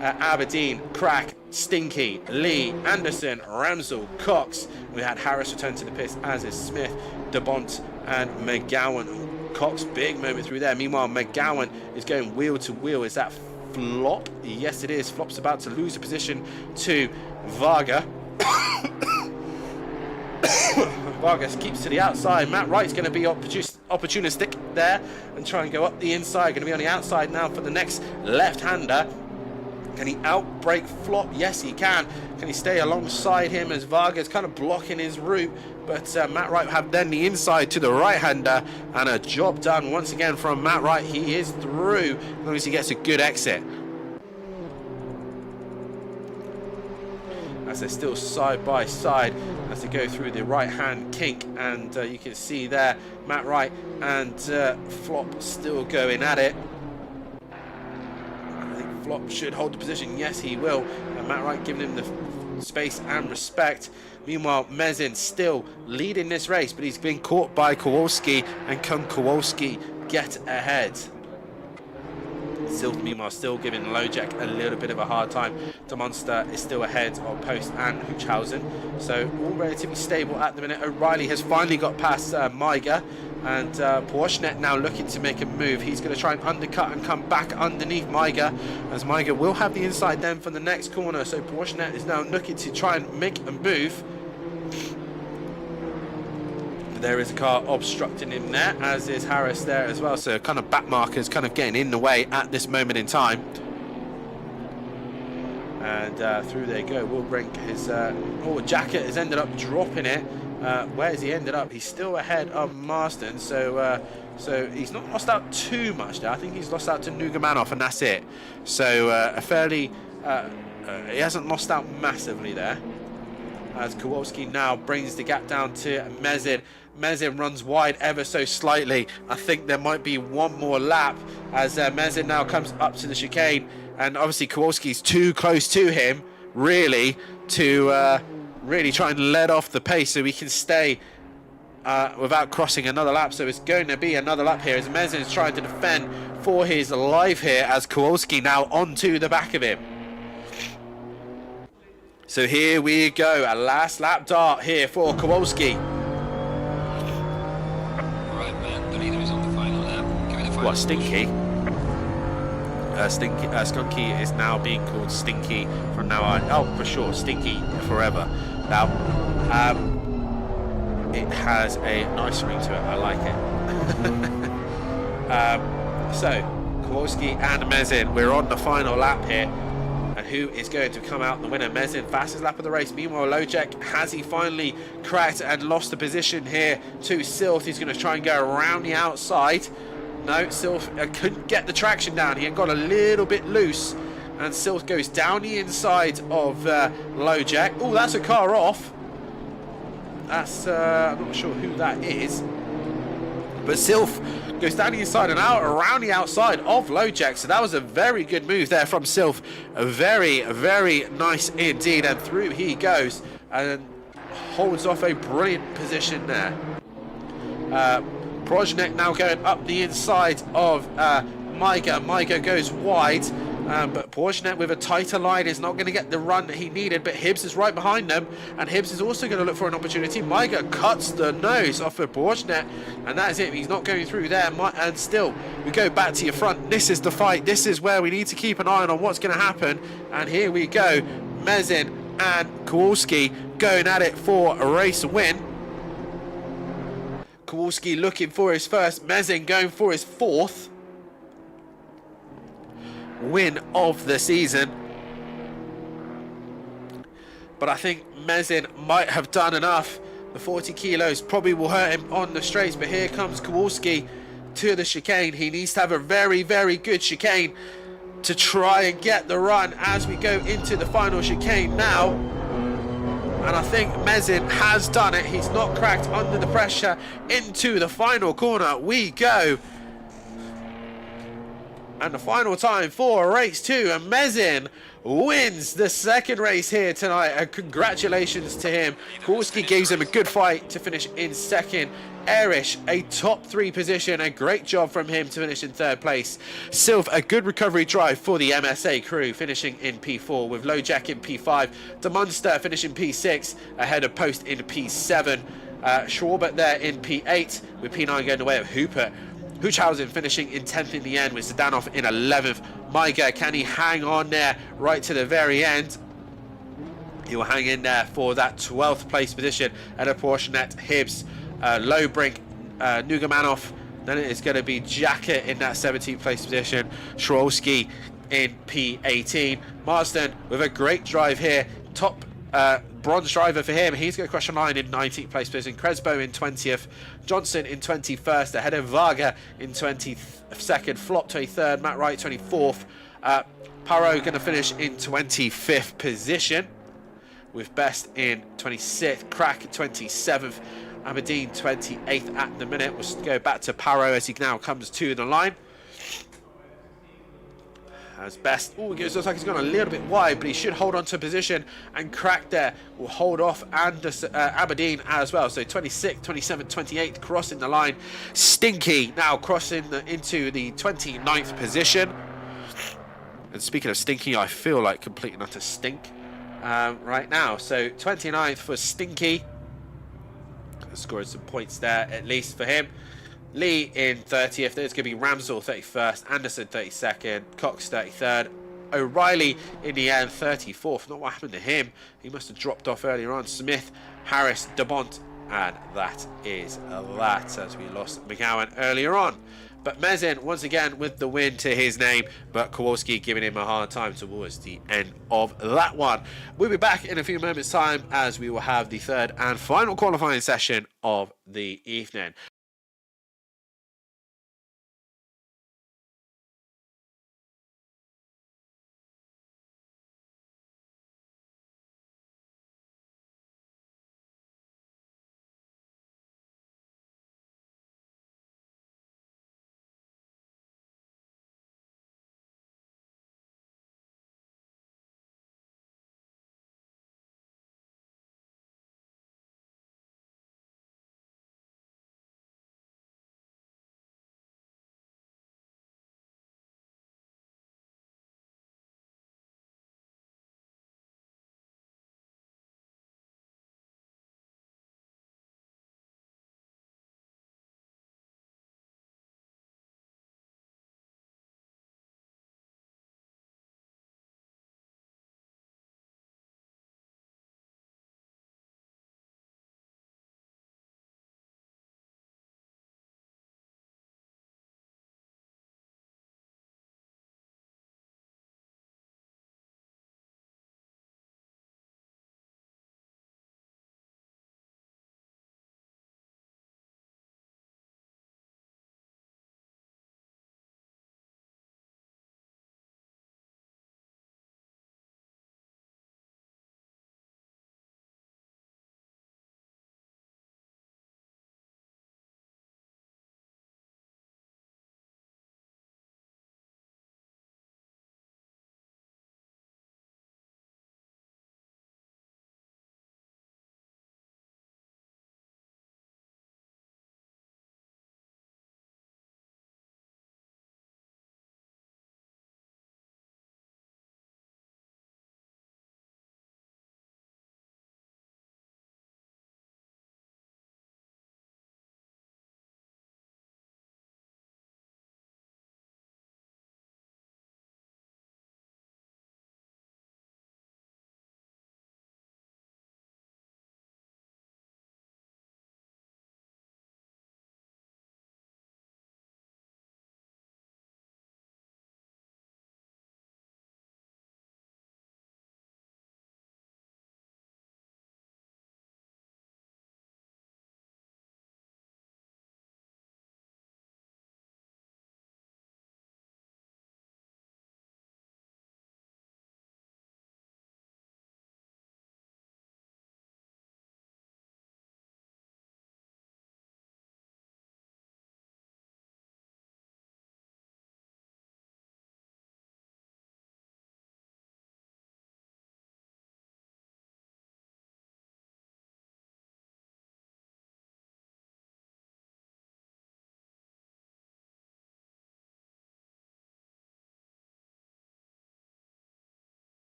Aberdeen, Crack, Stinky, Lee, Anderson, Ramsell, Cox. We had Harris return to the pits, as is Smith, DeBont and McGowan. Cox, big moment through there. Meanwhile, McGowan is going wheel to wheel. Is that Flop? Yes, it is. Flop's about to lose a position to Varga. Vargas keeps to the outside. Matt Wright's going to be opportunistic there and try and go up the inside. Going to be on the outside now for the next left-hander. Can he outbrake Flop? Yes, he can. Can he stay alongside him as Vargas kind of blocking his route? But Matt Wright have then the inside to the right-hander, and a job done once again from Matt Wright. He is through as long as he gets a good exit. As they're still side by side as they go through the right-hand kink, and you can see there Matt Wright and Flop still going at it. I think Flop should hold the position. Yes, he will. And Matt Wright giving him the space and respect. Meanwhile, Mezin still leading this race, but he's been caught by Kowalski, and can Kowalski get ahead? Silk, meanwhile, still giving Lojek a little bit of a hard time. The Monster is still ahead of Post and Hoochhausen, so all relatively stable at the minute. O'Reilly has finally got past Maiga, and Porschenet now looking to make a move. He's going to try and undercut and come back underneath Maiga, as Maiga will have the inside then for the next corner. So Porschenet is now looking to try and make a move. There is a car obstructing him there, as is Harris there as well. So kind of back markers kind of getting in the way at this moment in time. And through they go. Wilbrink his Jacket has ended up dropping it. Where has he ended up? He's still ahead of Marston. So he's not lost out too much there. I think he's lost out to Nugamanov, and that's it. So a fairly he hasn't lost out massively there. As Kowalski now brings the gap down to Mezin. Mezin runs wide ever so slightly. I think there might be one more lap as Mezin now comes up to the chicane, and obviously Kowalski's too close to him really to really try and let off the pace so he can stay without crossing another lap. So it's going to be another lap here as Mezin is trying to defend for his life here, as Kowalski now onto the back of him. So here we go, a last lap dart here for Kowalski. Right, man, the leader is on the final lap. Give me the final. What, Stinky? Skunky is now being called Stinky from now on. Oh, for sure, Stinky forever. Now, it has a nice ring to it. I like it. So, Kowalski and Mezin, we're on the final lap here. And who is going to come out the winner. Mezin, fastest lap of the race. Meanwhile, Lojek, has he finally cracked and lost the position here to Silth? He's going to try and go around the outside. No, Silth couldn't get the traction down. He got a little bit loose. And Silth goes down the inside of Lojek. Oh, that's a car off. That's, I'm not sure who that is. But Silth goes down the inside and out around the outside of Lojek. So that was a very good move there from Silth. A very, very nice indeed. And through he goes and holds off a brilliant position there. Projnek now going up the inside of Maiga. Maiga goes wide. But Borjnet with a tighter line is not going to get the run that he needed, but Hibbs is right behind them, and Hibbs is also going to look for an opportunity. Maiga cuts the nose off of Borjnet, and that is it. He's not going through there, and still, we go back to your front. This is the fight. This is where we need to keep an eye on what's going to happen, and here we go. Mezin and Kowalski going at it for a race win. Kowalski looking for his first, Mezin going for his fourth win of the season. But I think Mezin might have done enough. The 40 kilos probably will hurt him on the straights, but here comes Kowalski to the chicane. He needs to have a very, very good chicane to try and get the run as we go into the final chicane now. And I think Mezin has done it. He's not cracked under the pressure. Into the final corner we go. And the final time for race 2, and Mezin wins the second race here tonight, and congratulations to him. Kowalski gives him a good fight to finish in second. Erish, a top 3 position, a great job from him to finish in third place. Silv, a good recovery drive for the MSA crew, finishing in P4, with Lojek in P5. De Munster finishing P6, ahead of Post in P7. Schwarbert there in P8, with P9 going the way of Hooper. Huchhausen finishing in 10th in the end, with Zdanov in 11th. Maiga, can he hang on there right to the very end? He will hang in there for that 12th place position at a Portionet. Hibbs, Lowbrink, Nugamanov. Then it is going to be Jacket in that 17th place position. Schwolski in P18. Marsden with a great drive here. Top bronze driver for him. He's going to crush a line in 19th place position. Cresbo in 20th. Johnson in 21st. Ahead of Varga in 22nd. Flop 23rd. Matt Wright 24th. Parot going to finish in 25th position, with Best in 26th. Crack 27th. Aberdeen 28th at the minute. We'll go back to Parot as he now comes to the line. As Best, it looks like he's gone a little bit wide, but he should hold on to position, and Crack there will hold off Aberdeen as well. So 26th, 27th, 28th crossing the line. Stinky now crossing into the 29th position. And speaking of Stinky, I feel like complete and utter stink right now. So 29th for Stinky. Scoring some points there at least for him. Lee in 30th. There's going to be Ramsell 31st, Anderson 32nd, Cox 33rd, O'Reilly in the end 34th. Not what happened to him. He must have dropped off earlier on. Smith, Harris, DeBont, and that is that, as we lost McGowan earlier on. But Mezin once again with the win to his name, but Kowalski giving him a hard time towards the end of that one. We'll be back in a few moments time as we will have the third and final qualifying session of the evening.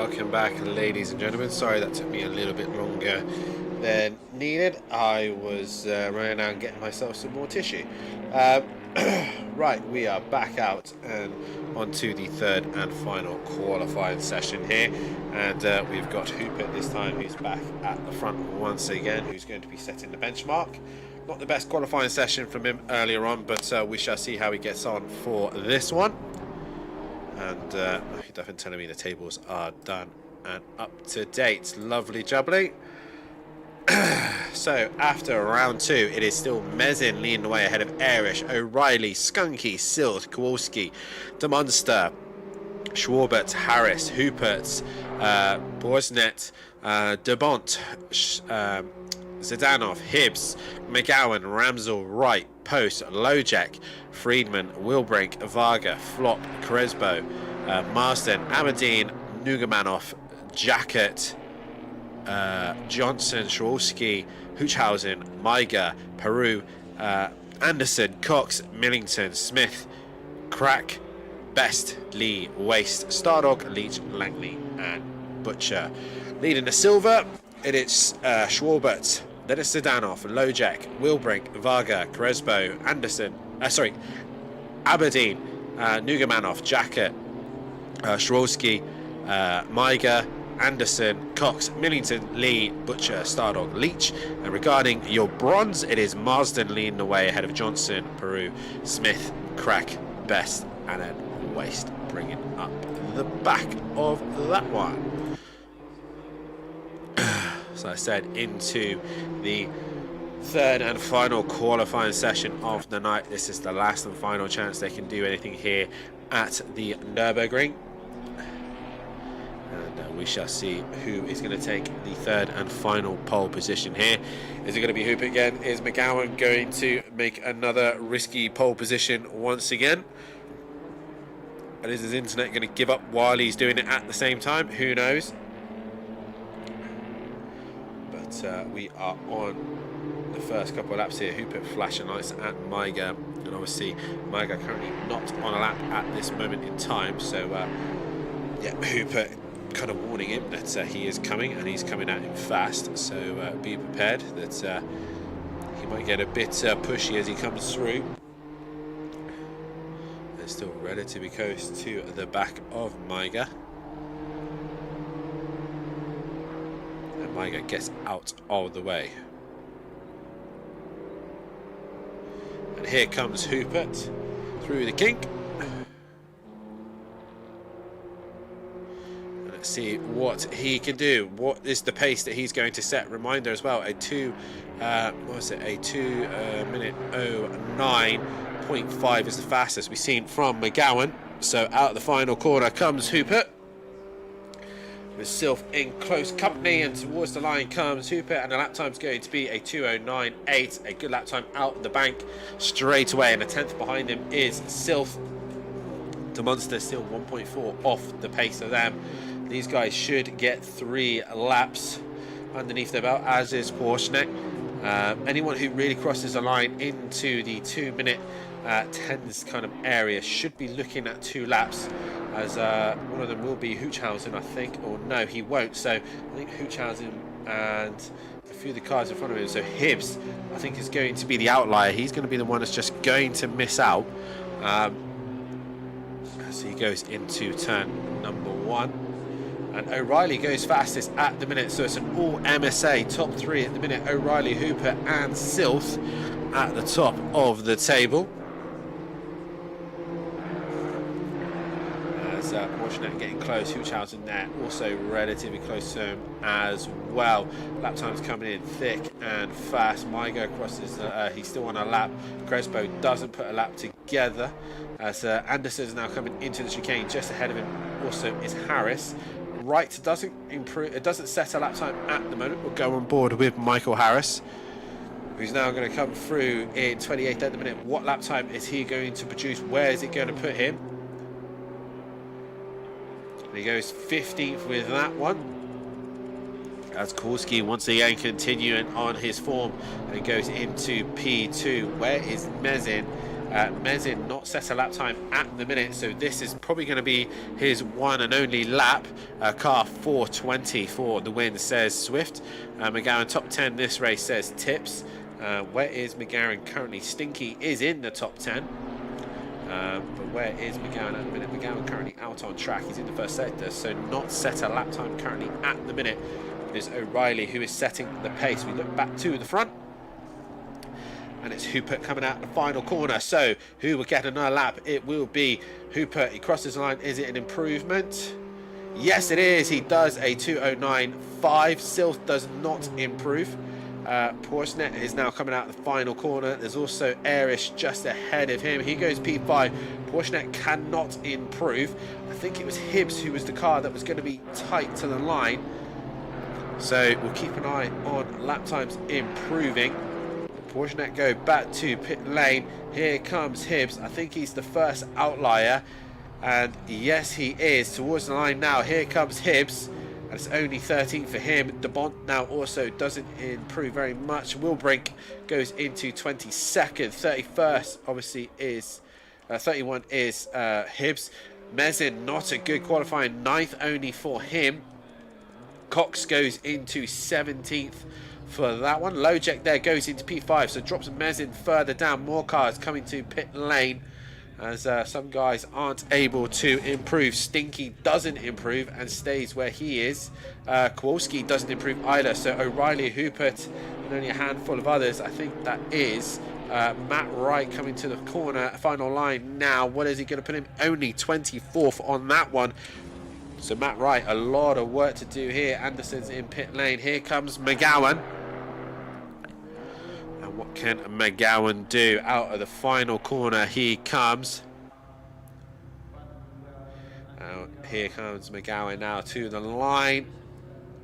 welcome back, ladies and gentlemen. Sorry that took me a little bit longer than needed. I was running out getting myself some more tissue. Right, we are back out and onto the third and final qualifying session here, and we've got Hooper this time, who's back at the front once again, who's going to be setting the benchmark. Not the best qualifying session from him earlier on, but we shall see how he gets on for this one. And he's definitely telling me the tables are done and up to date. Lovely jubbly. So after round 2, it is still Mezin leading the way ahead of Arish, O'Reilly, Skunky, Silt, Kowalski, DeMonster, Schwarbert, Harris, Hoopert, Borsnet, DeBont, Zdanov, Hibbs, McGowan, Ramsel, Wright, Post, Lojek, Friedman, Wilbrink, Varga, Flop, Kresbo, Marsden, Amadine, Nugamanov, Jacket, Johnson, Schwalski, Huchhausen, Meiger, Peru, Anderson, Cox, Millington, Smith, Crack, Best, Lee, Waste, Stardog, Leach, Langley, and Butcher. Leading the silver, it is Schwarbert, then it's Zdanov, Lojek, Wilbrink, Varga, Kresbo, Anderson, Aberdeen, Nugamanov, Jacket, Schwalski, Meiger, Anderson, Cox, Millington, Lee, Butcher, Stardog, Leach. And regarding your bronze, it is Marsden leading the way ahead of Johnson, Peru, Smith, Crack, Best, and then Waste bringing up the back of that one. So I said, into the third and final qualifying session of the night. This is the last and final chance they can do anything here at the Nurburgring. And we shall see who is going to take the third and final pole position here. Is it going to be Hoop again? Is McGowan going to make another risky pole position once again? And is his internet going to give up while he's doing it at the same time? Who knows? But we are on the first couple of laps here. Hooper flashing lights at Meiger, and obviously Meiger currently not on a lap at this moment in time. So yeah, Hooper kind of warning him that he is coming, and he's coming at him fast. So be prepared that he might get a bit pushy as he comes through. They're still relatively close to the back of Meiger. Meiger gets out of the way. And here comes Hoopert through the kink. And let's see what he can do. What is the pace that he's going to set? Reminder as well, a 2 minute 09.5 is the fastest we've seen from McGowan. So out of the final corner comes Hoopert, with Sylph in close company, and towards the line comes Hooper, and the lap time's going to be a 2:09.8, a good lap time out the bank straight away, and a 10th behind him is Sylph. The Monster still 1.4 off the pace of them. These guys should get 3 laps underneath their belt, as is Porsche. Anyone who really crosses the line into the 2 minute 10s kind of area should be looking at 2 laps, as one of them will be Huchhausen, I think, or no, he won't. So I think Huchhausen and a few of the cars in front of him. So Hibbs, I think, is going to be the outlier. He's going to be the one that's just going to miss out. So he goes into turn number 1. And O'Reilly goes fastest at the minute, so it's an all MSA top 3 at the minute. O'Reilly, Hooper and Sylph at the top of the table. As Porsche getting close, Huchhausen there also relatively close to him as well. Lap times coming in thick and fast. Meiger crosses, he's still on a lap. Crespo doesn't put a lap together, as Anderson is now coming into the chicane. Just ahead of him also is Harris. Wright doesn't improve, it doesn't set a lap time at the moment. We'll go on board with Michael Harris, who's now going to come through in 28th at the minute. What lap time is he going to produce? Where is it going to put him? And he goes 15th with that one, as Kowalski once again continuing on his form, and goes into P2. Where is Mezin? Mezin not set a lap time at the minute, so this is probably going to be his one and only lap. Car 420 for the win, says Swift. McGowan top 10 this race, says Tips. Where is McGowan currently? Stinky is in the top 10. But where is McGowan at the minute? McGowan currently out on track. He's in the first sector, so not set a lap time currently at the minute. It is O'Reilly who is setting the pace. We look back to the front, and it's Hooper coming out the final corner. So who will get another lap? It will be Hooper. He crosses the line. Is it an improvement? Yes, it is. He does a 2:09.5. Sylph does not improve. Porschenet is now coming out the final corner. There's also Airish just ahead of him. He goes P5. Porschenet cannot improve. I think it was Hibbs who was the car that was going to be tight to the line. So we'll keep an eye on lap times improving. Porschenet go back to pit lane. Here comes Hibbs. I think he's the first outlier. And yes, he is. Towards the line now. Here comes Hibbs. And it's only 13 for him. De Bont now also doesn't improve very much. Wilbrink goes into 22nd. 31st obviously is 31 is Hibbs. Mezin not a good qualifying, 9th only for him. Cox goes into 17th for that one. Lojek there goes into P5, so drops Mezin further down. More cars coming to pit lane as some guys aren't able to improve. Stinky doesn't improve and stays where he is. Kowalski doesn't improve either, so O'Reilly, Hoopert, and only a handful of others. I think that is Matt Wright coming to the corner, final line now. What is he going to put him? Only 24th on that one. So Matt Wright, a lot of work to do here. Anderson's in pit lane. Here comes McGowan. And what can McGowan do? Out of the final corner he comes. Here comes McGowan now to the line.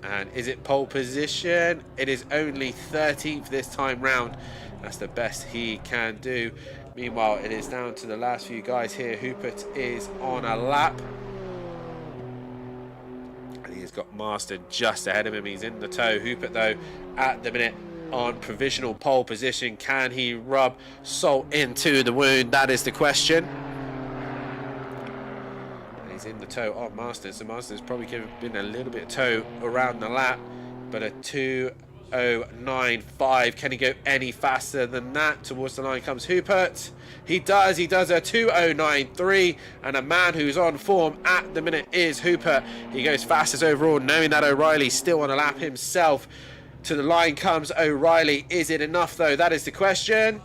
And is it pole position? It is only 13th this time round. That's the best he can do. Meanwhile, it is down to the last few guys here. Hoopert is on a lap. He's got Marston just ahead of him. He's in the tow. Hoopert, though, at the minute on provisional pole position. Can he rub salt into the wound? That is the question. And he's in the tow of Marston. So Marston's probably been a little bit of tow around the lap. But a 2:09.5. Can he go any faster than that? Towards the line comes Hoopert. He does a 2:09.3, and a man who's on form at the minute is Hooper. He goes fastest overall, knowing that O'Reilly's still on a lap himself. To the line comes O'Reilly. Is it enough, though? That is the question.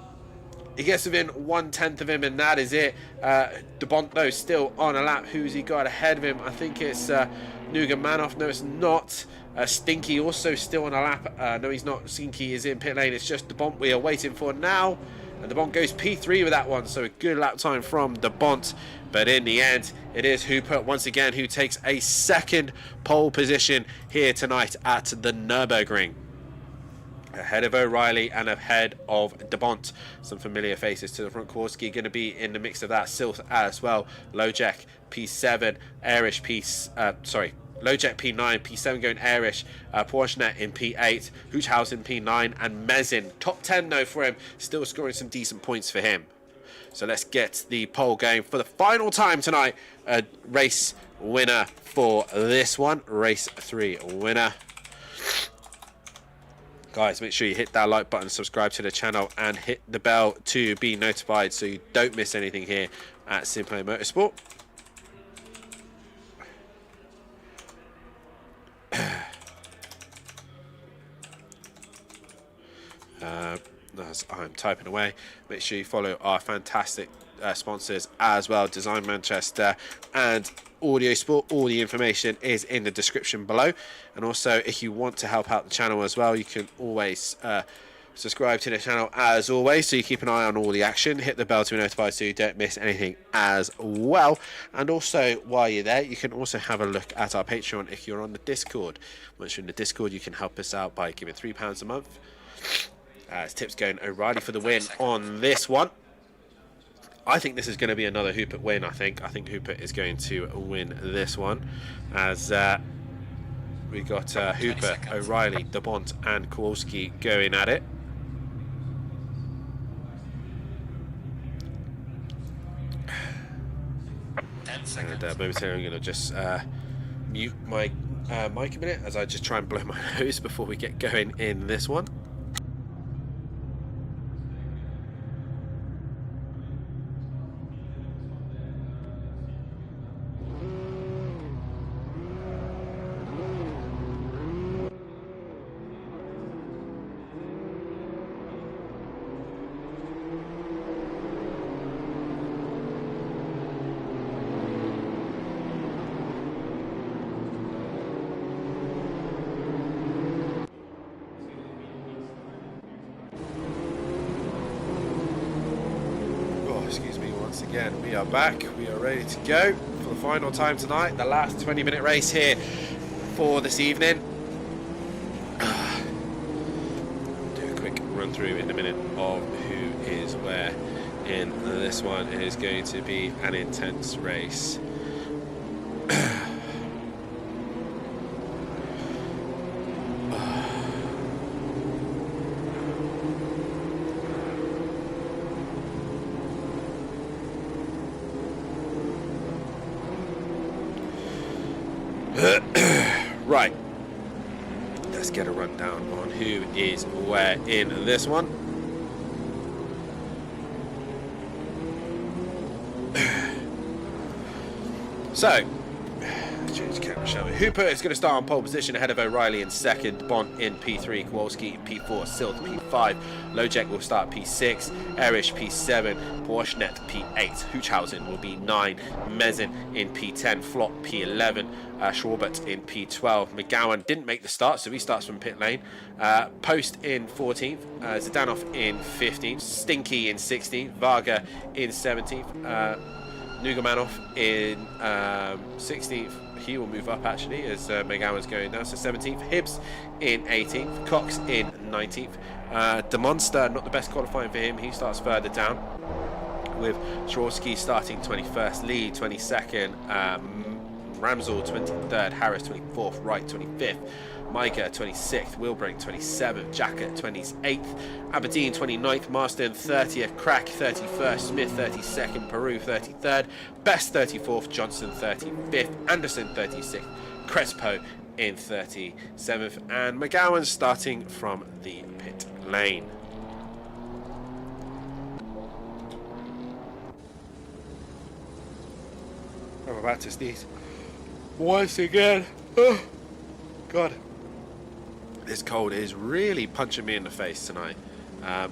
He gets within 1/10 of him, and that is it. De Bont, though, still on a lap. Who's he got ahead of him? I think it's Nugamanoff. No, it's not. Stinky also still on a lap. No, he's not. Stinky is in pit lane. It's just De Bont we are waiting for now. And De Bont goes P3 with that one. So a good lap time from De Bont. But in the end, it is Hooper once again who takes a second pole position here tonight at the Nurburgring. Ahead of O'Reilly and ahead of De Bont. Some familiar faces to the front. Kowalski going to be in the mix of that. Sylph as well. Lojek P7. Airish Lojek P9, P7 going Airish, Porschenet in P8, Hoochhouse in P9, and Mezin. Top 10 though for him, still scoring some decent points for him. So let's get the poll going for the final time tonight. A race winner for this one, race 3 winner. Guys, make sure you hit that like button, subscribe to the channel, and hit the bell to be notified so you don't miss anything here at SimPlay Motorsport. As I'm typing away, make sure you follow our fantastic sponsors as well, Design Manchester and Audio Sport. All the information is in the description below, and also if you want to help out the channel as well, you can always subscribe to the channel as always, so you keep an eye on all the action. Hit the bell to be notified so you don't miss anything as well. And also while you're there, you can also have a look at our Patreon if you're on the Discord. Once you're in the Discord, you can help us out by giving £3 a month. As Tips going O'Reilly for the win on this one. I think this is going to be another Hoopert win. I think Hoopert is going to win this one, as we got Hoopert, O'Reilly, De Bont and Kowalski going at it. 10 seconds. And momentarily I'm going to just mute my mic a minute as I just try and blow my nose before we get going in this one. Again, we are back, we are ready to go for the final time tonight, the last 20-minute race here for this evening. Do a quick run through in a minute of who is where in this one. It is going to be an intense race. Right, let's get a rundown on who is where in this one. So, change camera, shall we? Hooper is going to start on pole position ahead of O'Reilly in second, Bont in P3, Kowalski in P4, Silt P5, Lojek will start P6, Erish P7, Borschnet P8, Hoochhausen will be 9, Mezin in P10, Flop P11, Schwarbert in P12, McGowan didn't make the start, so he starts from pit lane, Post in 14th, Zdanov in 15th, Stinky in 16th, Varga in 17th, Nugamanov in 16th. He will move up actually as McGowan's going down, so 17th. Hibbs in 18th, Cox in 19th. De Monster, not the best qualifying for him, he starts further down with Jaworski starting 21st, Lee 22nd, Ramsell 23rd, Harris 24th, Wright 25th, Micah 26th, Wilbrink 27th, Jacket 28th, Aberdeen 29th, Marston 30th, Crack 31st, Smith 32nd, Peru 33rd, Best 34th, Johnson 35th, Anderson 36th, Crespo in 37th, and McGowan starting from the pit lane. I'm about to sneeze once again. Oh, God. This cold is really punching me in the face tonight. And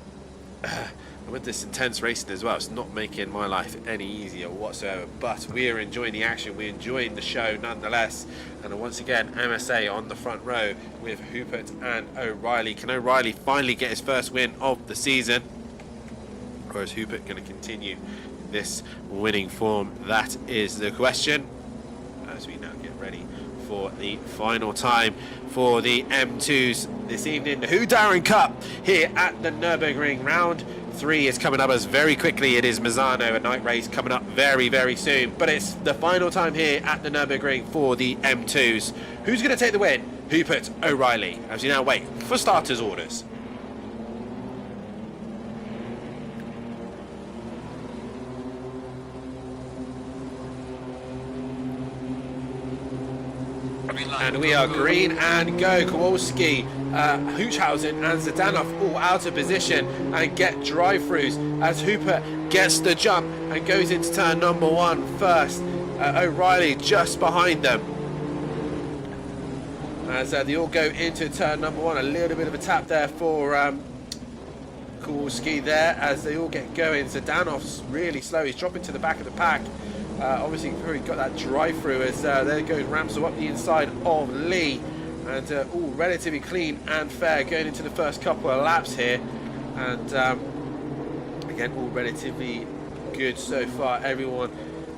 with this intense racing as well, it's not making my life any easier whatsoever. But we are enjoying the action, we're enjoying the show nonetheless. And once again, MSA on the front row with Hoopert and O'Reilly. Can O'Reilly finally get his first win of the season? Or is Hoopert going to continue this winning form? That is the question. As we now get ready for the final time for the M2s this evening, the Whodarron Cup here at the Nurburgring. Round 3 is coming up as very quickly. It is Mazzano, a night race coming up very, very soon. But it's the final time here at the Nurburgring for the M2s. Who's going to take the win? Hoopert, O'Reilly, as you now wait for starters' orders. And we are green and go. Kowalski, Hoochhausen and Zdanov all out of position and get drive-throughs as Hooper gets the jump and goes into turn number 1 first. O'Reilly just behind them. As they all go into turn number 1, a little bit of a tap there for Kowalski there as they all get going. Zdanov's really slow, he's dropping to the back of the pack. Obviously we've got that drive-through as there goes Ramsell up the inside of Lee, and all relatively clean and fair going into the first couple of laps here, and again all relatively good so far, everyone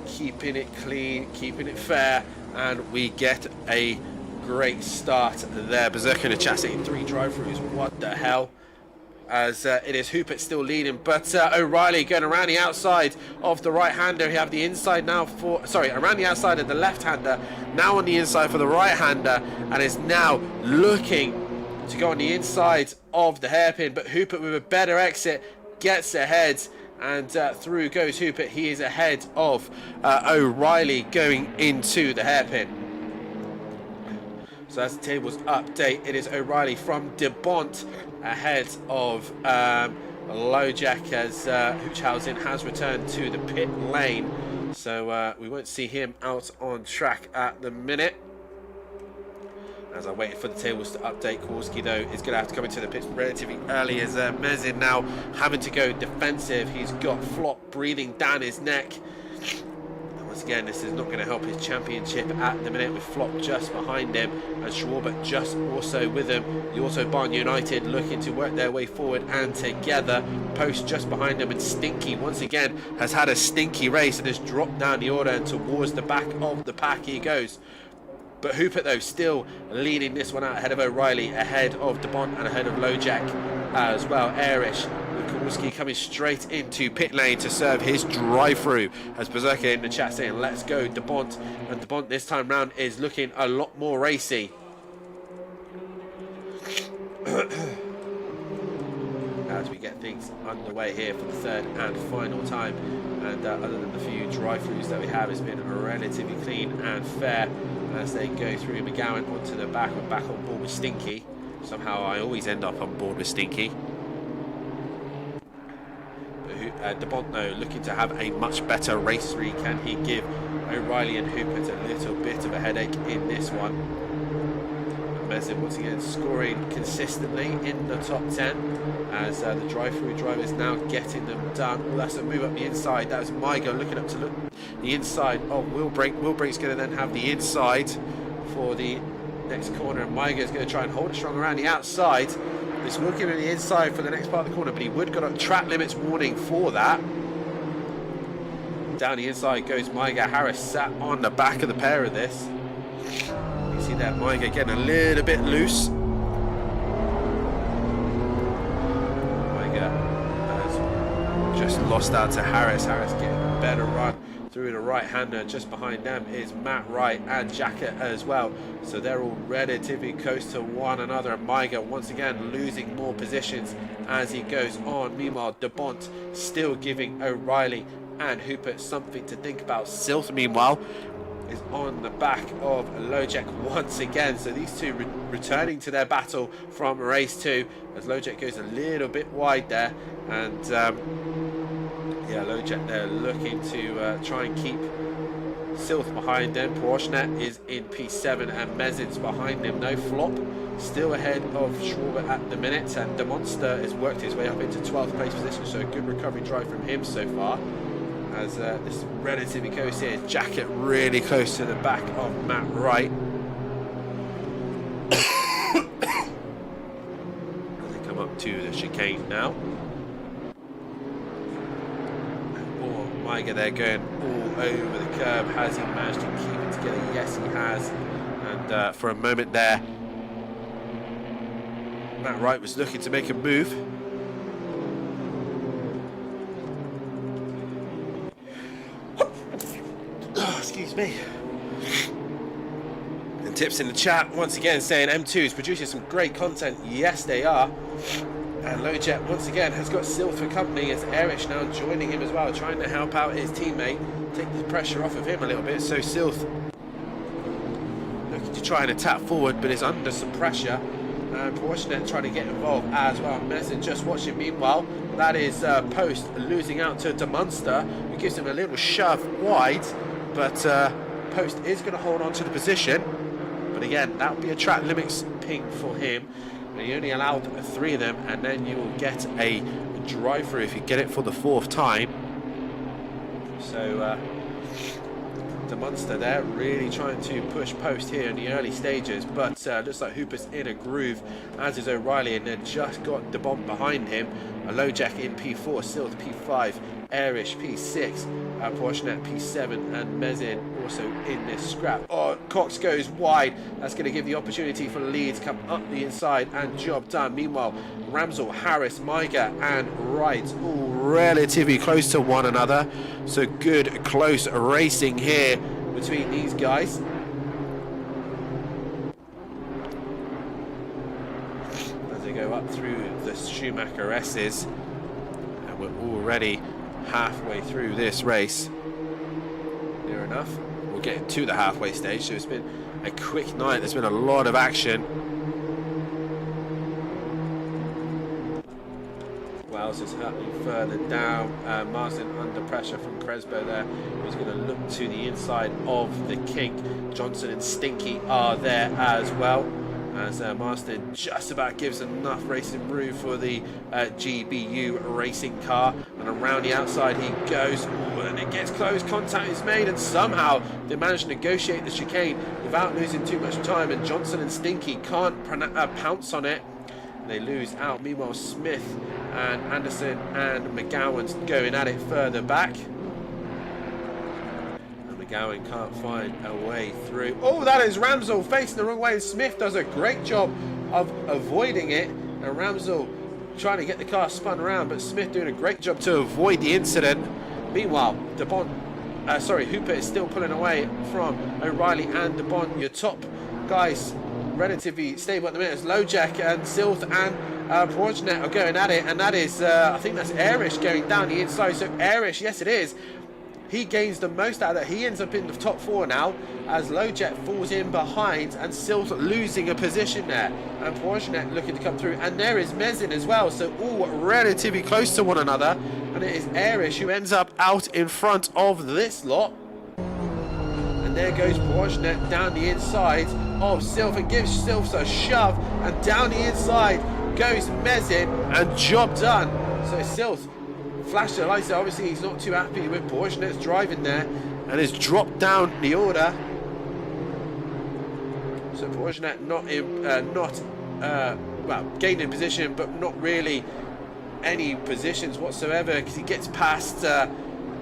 keeping it clean, keeping it fair, and we get a great start there. Berserker in the chat saying 3 drive-throughs, what the hell? As it is Hoopert still leading, but O'Reilly going around the outside of the right-hander. We have the inside now for, around the outside of the left-hander, now on the inside for the right-hander, and is now looking to go on the inside of the hairpin, but Hoopert with a better exit gets ahead, and through goes Hooper. He is ahead of O'Reilly going into the hairpin. So as the tables update, it is O'Reilly from De Bont ahead of Lojak, as Hoochhausen has returned to the pit lane. So we won't see him out on track at the minute. As I waited for the tables to update, Korski though is going to have to come into the pits relatively early, as Mezin now having to go defensive. He's got Flop breathing down his neck. And once again, this is not going to help his championship at the minute, with Flop just behind him and Schwarber just also with him. The Autobahn United looking to work their way forward and together. Post just behind him, and Stinky once again has had a stinky race and has dropped down the order, and towards the back of the pack he goes. But Hooper though still leading this one out ahead of O'Reilly, ahead of De Bont and ahead of Lojak as well. Airish with Korski coming straight into pit lane to serve his drive-through, as Berserker in the chat saying let's go De Bont, and De Bont this time round is looking a lot more racy. As we get things underway here for the third and final time, and other than the few drive-throughs that we have, it's been relatively clean and fair as they go through McGowan onto the back. We're back on board with Stinky. Somehow I always end up on board with Stinky. But De Bont though looking to have a much better race 3. Can he give O'Reilly and Hooper a little bit of a headache in this one? Mezin once again scoring consistently in the top 10, as the drive-through drivers now getting them done. Well, that's a move up the inside. That was Mygo looking up to look the inside of Wilbrink. Wilbrink's going to then have the inside for the next corner, and Mygo's going to try and hold it strong around the outside. This will give him the inside for the next part of the corner, but he would got a track limits warning for that. Down the inside goes Mygo. Harris sat on the back of the pair of this. You see that Mygo getting a little bit loose. Mygo has just lost out to Harris. Harris getting a better run through the right-hander. Just behind them is Matt Wright and Jacket as well. So they're all relatively close to one another. And Mygo once again losing more positions as he goes on. Meanwhile, De Bont still giving O'Reilly and Hooper something to think about. Silth, meanwhile, is on the back of Lojak once again. So these two returning to their battle from race 2, as Lojak goes a little bit wide there, and yeah, Lojak there looking to try and keep Silth behind them. Porschnet is in P7 and Mezin's behind him. No Flop still ahead of Schwarber at the minute, and De Monster has worked his way up into 12th place position, so a good recovery drive from him so far. As this relatively close here, Jacket really close to the back of Matt Wright. As they come up to the chicane now. Oh, Mygo there going all over the curb. Has he managed to keep it together? Yes, he has. And for a moment there, Matt Wright was looking to make a move. Excuse me. And Tips in the chat once again saying M2 is producing some great content. Yes, they are. And Lojak once again has got Silth for company, as Erish now joining him as well, trying to help out his teammate, take the pressure off of him a little bit. So Silth looking to try and attack forward, but is under some pressure. And Porschnet trying to get involved as well. Mezin just watching. Meanwhile, that is Post losing out to De Monster, who gives him a little shove wide. But Post is going to hold on to the position. But again, that would be a track limits ping for him. And he only allowed 3 of them, and then you will get a drive-through if you get it for the 4th time. So the Monster there really trying to push Post here in the early stages, but looks like Hooper's in a groove, as is O'Reilly, and they've just got De Bont behind him. A Lojak in P4, Silth P5, Airish P6, Porschnet P7, and Mezin also in this scrap. Oh, Cox goes wide. That's going to give the opportunity for the lead to come up the inside, and job done. Meanwhile, Ramsell, Harris, Mygo, and Wright all relatively close to one another. So good close racing here between these guys. As they go up through the Schumacher S's, and we're already halfway through this race. Near enough. We're getting to the halfway stage, so it's been a quick night. There's been a lot of action. Wells is happening further down. Marsden under pressure from Crespo there. He's going to look to the inside of the kink. Johnson and Stinky are there as well. As Marsden just about gives enough racing room for the GBU racing car, and around the outside he goes. Ooh, and it gets close, contact is made, and somehow they manage to negotiate the chicane without losing too much time, and Johnson and Stinky can't pounce on it. They lose out. Meanwhile, Smith and Anderson and McGowan's going at it further back. McGowan can't find a way through. Oh, that is Ramsell facing the wrong way. Smith does a great job of avoiding it. And Ramsell trying to get the car spun around, but Smith doing a great job to avoid the incident. Meanwhile, Hooper is still pulling away from O'Reilly and DeBon. Your top guys relatively stable at the minute as Lojek and Silth and Porgenet are going at it, and that is I think that's Arish going down the inside. So Arish, yes it is, he gains the most out of that. He ends up in the top 4 now as Lojek falls in behind and Silth losing a position there, and Porgenet looking to come through, and there is Mezin as well, so all relatively close to one another, and it is Arish who ends up out in front of this lot. And there goes Porgenet down the inside of Silth and gives Silth a shove, and down the inside goes Mezin, and job done. So Silth flashed the lights. Obviously he's not too happy with Porgenet's driving there and has dropped down the order. So Porgenet well, gaining position, but not really any positions whatsoever, because he gets past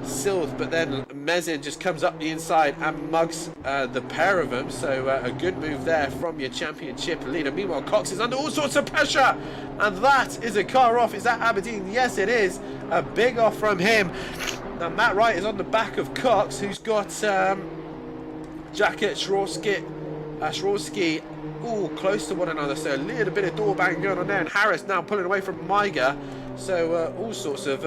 Silth, but then Mezin just comes up the inside and mugs the pair of them. So a good move there from your championship leader. Meanwhile, Cox is under all sorts of pressure, and that is a car off. Is that Aberdeen? Yes, it is. A big off from him. Now Matt Wright is on the back of Cox, who's got Jacket, Schrorsky all close to one another. So a little bit of door bang going on there, and Harris now pulling away from Miger. So all sorts of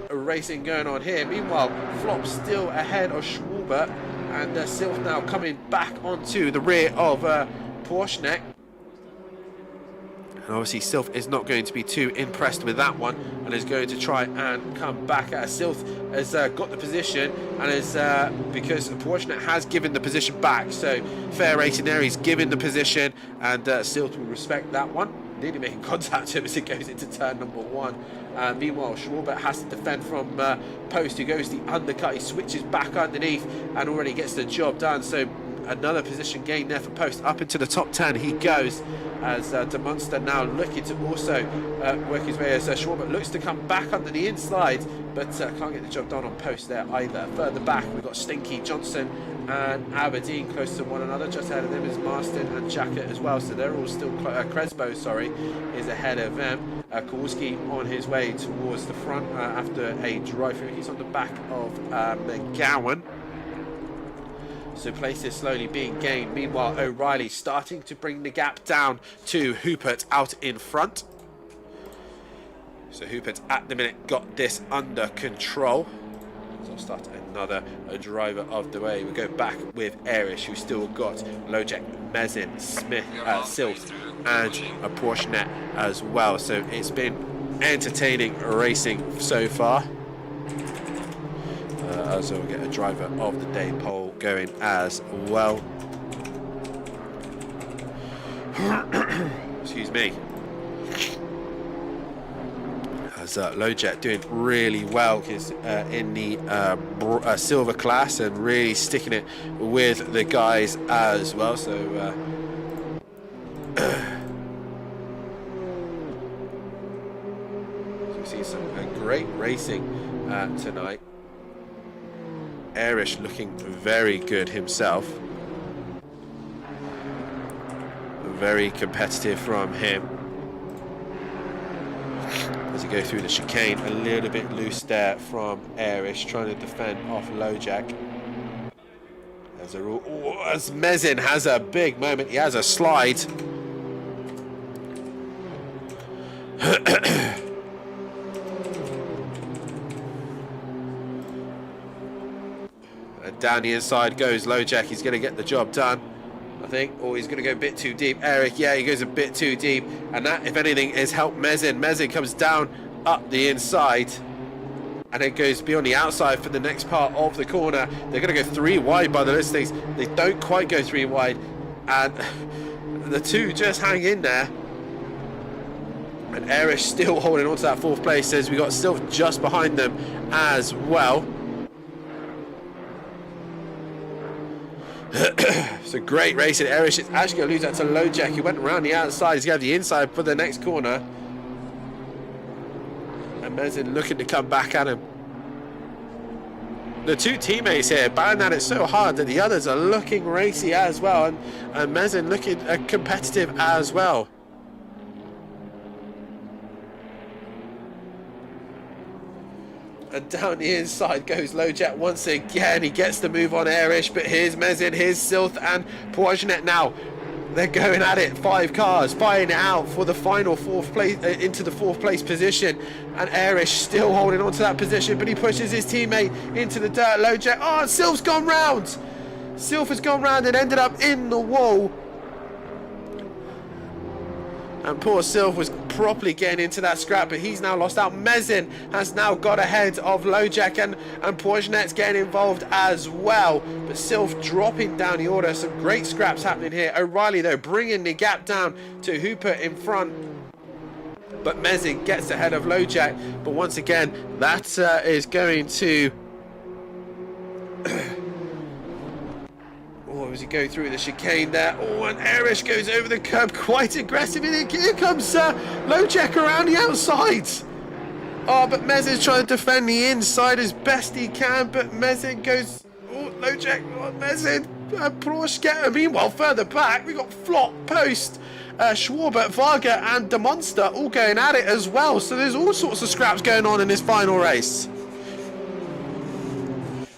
racing going on here. Meanwhile, Flop still ahead of Schwarber, and Silth now coming back onto the rear of Porgenet. And obviously Silth is not going to be too impressed with that one, and is going to try and come back. Silth has got the position, and is because Porgenet has given the position back, so fair racing there. He's given the position, and Silth will respect that one. Nearly making contact to him as it goes into turn number 1. Meanwhile, Schwarber has to defend from Post, who goes the undercut. He switches back underneath and already gets the job done. So another position gain there for Post. Up into the top 10 he goes, as De Monster now looking to also work his way as Schwarber looks to come back under the inside, but can't get the job done on Post there either. Further back we've got Stinky, Johnson and Aberdeen close to one another. Just ahead of them is Marston and Jacket as well, so they're all still Crespo, is ahead of them. Kowalski on his way towards the front after a drive through. He's on the back of McGowan. So places slowly being gained. Meanwhile, O'Reilly starting to bring the gap down to Hoopert out in front. So Hoopert at the minute got this under control. So I'll start another driver of the way. We go back with Arish, who's still got Lojek, Mezin, Smith, Silth and a Porgenet as well. So it's been entertaining racing so far. So we'll get a driver of the day poll going as well. Excuse me. As Lojek doing really well in the silver class, and really sticking it with the guys as well. So you see some great racing tonight. Arish looking very good himself. Very competitive from him. As he goes through the chicane, a little bit loose there from Arish, trying to defend off Lojek. As Mezin has a big moment, he has a slide. And down the inside goes Lojek. He's going to get the job done, I think. Or he's going to go a bit too deep. Eric, yeah, he goes a bit too deep. And that, if anything, has helped Mezin. Mezin comes down up the inside. And it goes beyond the outside for the next part of the corner. They're going to go 3 wide by the listings. They don't quite go 3 wide. And the two just hang in there. And Erish still holding on to that 4th place. Says we got Sylph just behind them as well. It's a great race, and Erish is actually going to lose that to Lojek. He went around the outside. He's going to have the inside for the next corner. And Mezin looking to come back at him. The two teammates here batting at it so hard that the others are looking racy as well. And Mezin looking competitive as well. And down the inside goes Lojek once again. He gets the move on Erish, but here's Mezin, here's Sylph and Poisonette now. They're going at it, 5 cars, fighting it out for the final 4th place, into the 4th place position. And Erish still holding on to that position, but he pushes his teammate into the dirt. Lojek, oh, Sylph's gone round. Sylph has gone round and ended up in the wall. And poor Sylph was properly getting into that scrap, but he's now lost out. Mezin has now got ahead of Lojek, and Poisonette's getting involved as well. But Sylph dropping down the order. Some great scraps happening here. O'Reilly, though, bringing the gap down to Hooper in front. But Mezin gets ahead of Lojek. But once again, that is going to... Oh, as he go through the chicane there. Oh, and Erish goes over the curb quite aggressive. And here comes Lojek around the outside. Oh, but Mezin's trying to defend the inside as best he can. But Mezin goes... Oh, Lojek. Oh, Mezin. Proshka. Meanwhile, further back, we got Flop, Post, Schwarbert, Varga, and De Monster all going at it as well. So there's all sorts of scraps going on in this final race.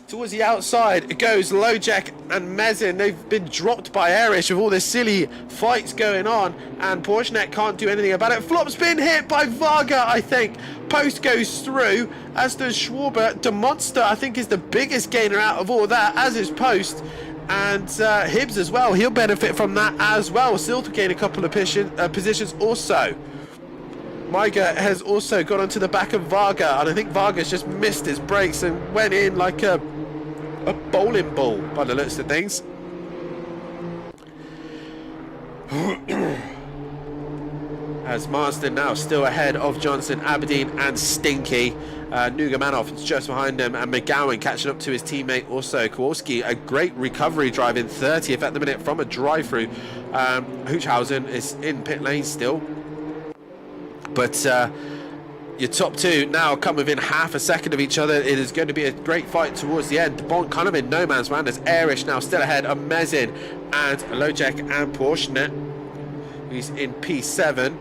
Towards the outside it goes Lojek and Mezin. They've been dropped by Erish with all this silly fights going on, and Porsche can't do anything about it. Flop's been hit by Varga, I think. Post goes through, as does Schwarbert. De Monster, I think, is the biggest gainer out of all that, as is Post. And Hibbs as well, he'll benefit from that as well. Still to gain a couple of positions also. Maiga has also got onto the back of Varga, and I think Varga's just missed his brakes and went in like a bowling ball by the looks of things. As Marsden now still ahead of Johnson, Aberdeen and Stinky. Nugamanov is just behind him, and McGowan catching up to his teammate also. Kowalski, a great recovery drive in 30th at the minute from a drive-through. Hoochhausen is in pit lane still. But your top two now come within half a second of each other. It is going to be a great fight towards the end. Bond kind of in no man's land as Erish now still ahead of Mezin and Lojek and Porsche, who's in P7.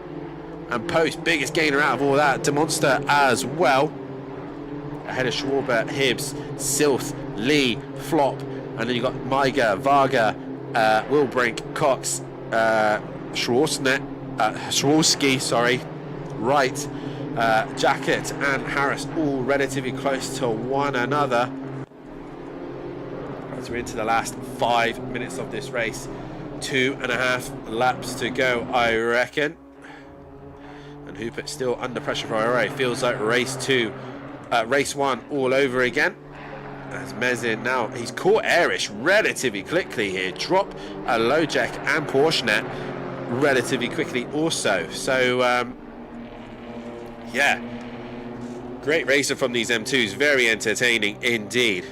And Post, biggest gainer out of all that. De Monster as well. Ahead of Schwarbert, Hibbs, Sylph, Lee, Flop. And then you've got Maiga, Varga, Wilbrink, Cox, Swarovski, sorry. Wright, Jacket and Harris all relatively close to one another. As we're into the last 5 minutes of this race, 2.5 laps to go, I reckon. And Hooper still under pressure for IRA. Feels like race 1 all over again. As Mezin now, he's caught Erish relatively quickly here. Drop Lojek and Porsche relatively quickly also. So, yeah, great racing from these M2s. Very entertaining indeed.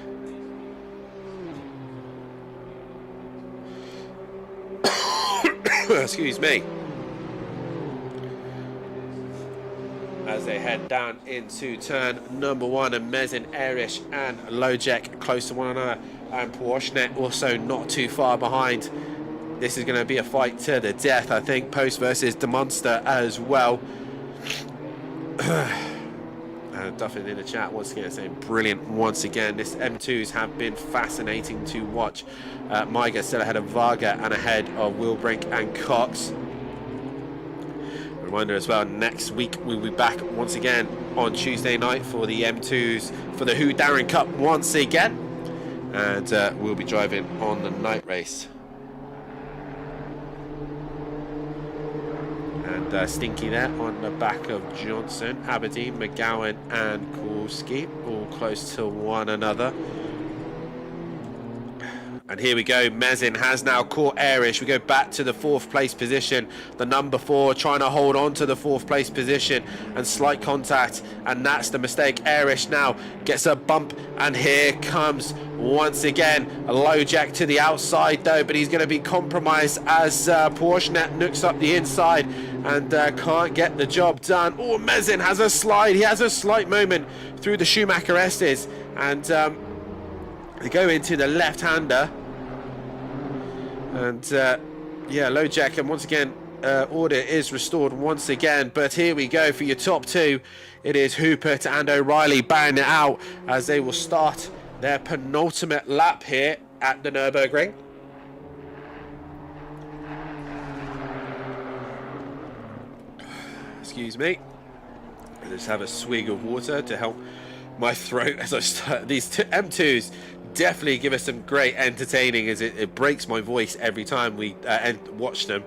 Excuse me. As they head down into turn number 1, and Mezin, Erish and Lojek close to one another, and Porsche also not too far behind. This is going to be a fight to the death, I think. Post versus De Monster as well. Duffin in the chat once again saying brilliant once again. This M2s have been fascinating to watch. Maiga still ahead of Varga and ahead of Wilbrink and Cox. Reminder as well, next week we'll be back once again on Tuesday night for the M2s for the Whodarron Cup once again. and we'll be driving on the night race. And Stinky there on the back of Johnson, Aberdeen, McGowan and Kurski, all close to one another. And here we go, Mezin has now caught Erish. We go back to the 4th place position. The number 4 trying to hold on to the 4th place position, and slight contact, and that's the mistake. Erish now gets a bump, and here comes once again a low jack to the outside though, but he's going to be compromised as Porschenet nooks up the inside and can't get the job done. Oh, Mezin has a slide. He has a slight moment through the Schumacher Estes, and they go into the left-hander, and yeah, low jack, and once again order is restored once again. But here we go for your top 2. It is Hupert and O'Reilly banging it out as they will start their penultimate lap here at the Nurburgring. Excuse me, I just have a swig of water to help my throat as I start. These M2s definitely give us some great entertaining, as it breaks my voice every time we watch them.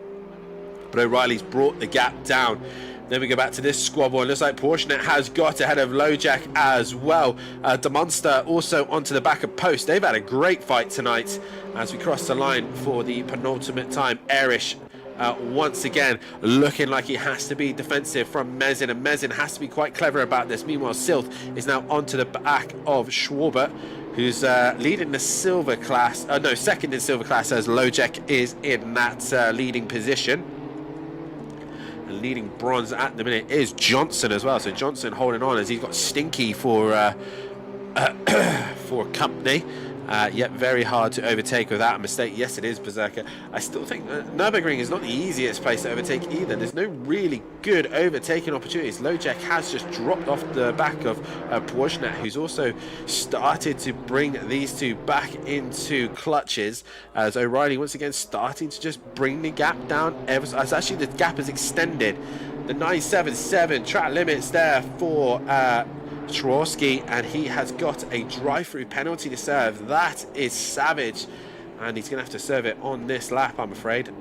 But O'Reilly's brought the gap down. Then we go back to this squabble, and looks like Porschenet has got ahead of Lowjack as well. De Monster also onto the back of Post. They've had a great fight tonight as we cross the line for the penultimate time. Erish once again looking like he has to be defensive from Mezin, and Mezin has to be quite clever about this. Meanwhile, Silth is now onto the back of Schwarber, who's leading the silver class, no, second in silver class, as Lojek is in that leading position. And leading bronze at the minute is Johnson as well. So Johnson holding on as he's got Stinky for company. Yet very hard to overtake without a mistake. Yes, it is, Berserker. I still think Nurburgring is not the easiest place to overtake either. There's no really good overtaking opportunities. Lojek has just dropped off the back of Porschenet, who's also started to bring these two back into clutches, as O'Reilly once again starting to just bring the gap down. As actually the gap is extended. The 977 track limits there for Trotsky, and he has got a drive-through penalty to serve. That is savage, and he's going to have to serve it on this lap, I'm afraid.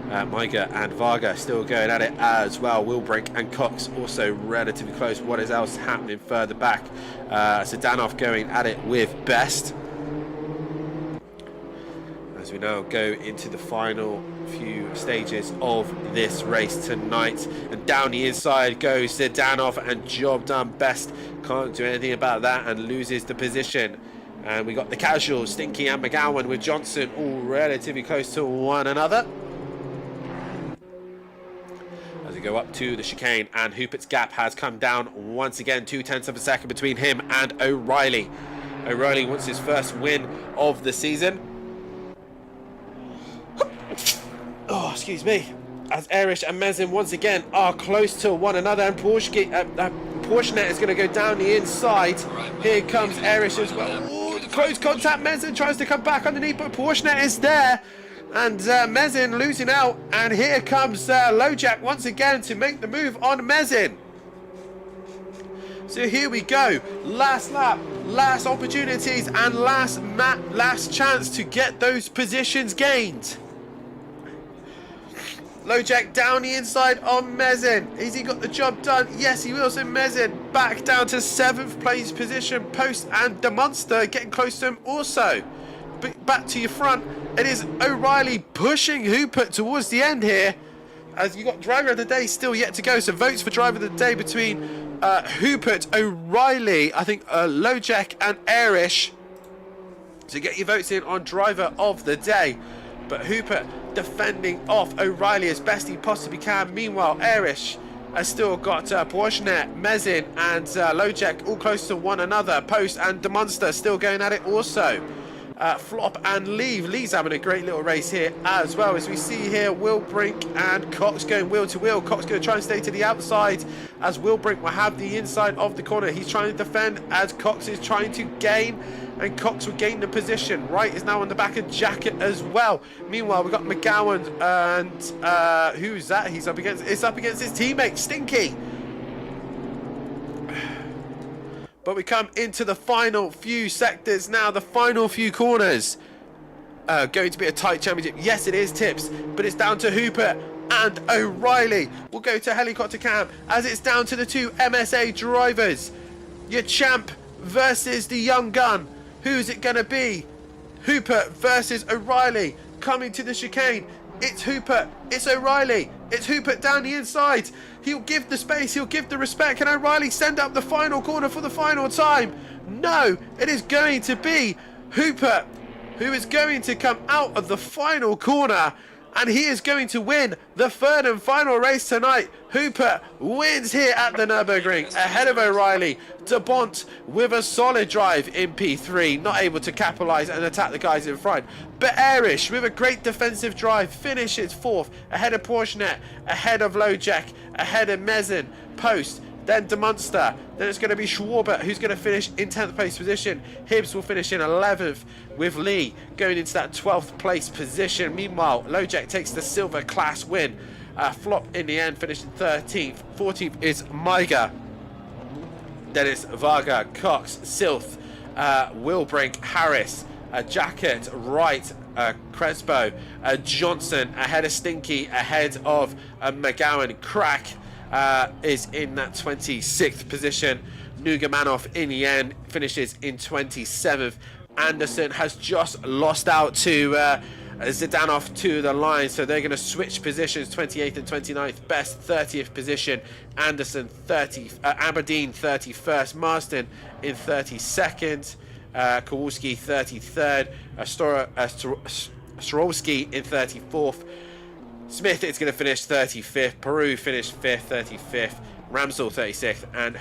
Maiga and Varga still going at it as well. Wilbrink and Cox also relatively close. What is else happening further back? Sedanov going at it with Best. As we now go into the final few stages of this race tonight, and down the inside goes Sedanov, and job done. Best can't do anything about that and loses the position. And we got the casuals, Stinky and McGowan, with Johnson all relatively close to one another as we go up to the chicane, and Hupert's gap has come down once again. 0.2 of a second between him and O'Reilly. O'Reilly wants his first win of the season. Oh, excuse me. As Erish and Mezin once again are close to one another, and Porschenet is going to go down the inside. Here comes Erish as well. Ooh, close contact. Mezin tries to come back underneath, but Porschenet is there, and Mezin losing out. And here comes Lojak once again to make the move on Mezin. So here we go. Last lap, last opportunities, and last chance to get those positions gained. Lojak down the inside on Mezin. Has he got the job done? Yes, he will. So Mezin back down to 7th place position. Post and the Monster getting close to him also. But back to your front. It is O'Reilly pushing Hupert towards the end here, as you got driver of the day still yet to go. So votes for driver of the day between Hupert, O'Reilly, I think Lojak and Erish. So get your votes in on driver of the day. But Hupert defending off O'Reilly as best he possibly can. Meanwhile, Erish has still got Porschenet, Mezin and Lojek all close to one another. Post and the Monster still going at it also. Flop and Leave. Lee's having a great little race here as well, as we see here Wilbrink and Cox going wheel to wheel. Cox going to try and stay to the outside, as Wilbrink will have the inside of the corner. He's trying to defend as Cox is trying to gain, and Cox will gain the position. Wright is now on the back of Jacket as well. Meanwhile, we've got McGowan, and who's that he's up against? It's up against his teammate, Stinky. But we come into the final few sectors now, the final few corners. Going to be a tight championship. Yes, it is, Tips, but it's down to Hooper and O'Reilly. We'll go to helicopter cam as it's down to the two MSA drivers. Your champ versus the young gun. Who's it going to be? Hooper versus O'Reilly. Coming to the chicane. It's Hooper. It's O'Reilly. It's Hooper down the inside. He'll give the space. He'll give the respect. Can O'Reilly send up the final corner for the final time? No, it is going to be Hooper who is going to come out of the final corner, and he is going to win the third and final race tonight. Hooper wins here at the Nurburgring ahead of O'Reilly. De Bont with a solid drive in P3, not able to capitalise and attack the guys in front. But Airish with a great defensive drive finishes fourth ahead of Portionet, ahead of Lojek, ahead of Mezin, Post, then De Munster. Then it's going to be Schwarber who's going to finish in 10th place position. Hibbs will finish in 11th with Lee going into that 12th place position. Meanwhile, Lojek takes the silver class win. Flop in the end, finished 13th. 14th is Maiga. Then it's Varga, Cox, Silth, Wilbrink, Harris, Jacket, Wright, Crespo, Johnson ahead of Stinky, ahead of McGowan. Crack is in that 26th position. Nugamanov in the end finishes in 27th. Anderson has just lost out to Zdanov to the line, so they're going to switch positions. 28th and 29th best, 30th position Anderson, 30th Aberdeen 31st, Marston in 32nd, Kowalski 33rd, Storowski in 34th. Smith is going to finish 35th, Peru finished 5th, 35th, Ramsdell 36th, and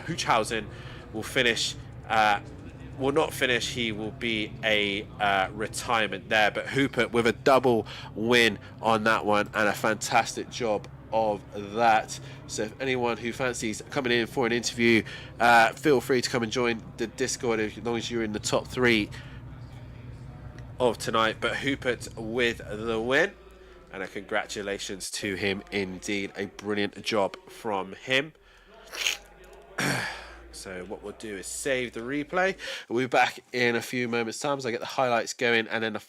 Huchhausen will finish will not finish. He will be a retirement there. But Hooper with a double win on that one, and a fantastic job of that. So if anyone who fancies coming in for an interview, feel free to come and join the Discord as long as you're in the top 3 of tonight. But Hooper with the win, and a congratulations to him indeed. A brilliant job from him. So what we'll do is save the replay. We'll be back in a few moments' time as I get the highlights going, and then the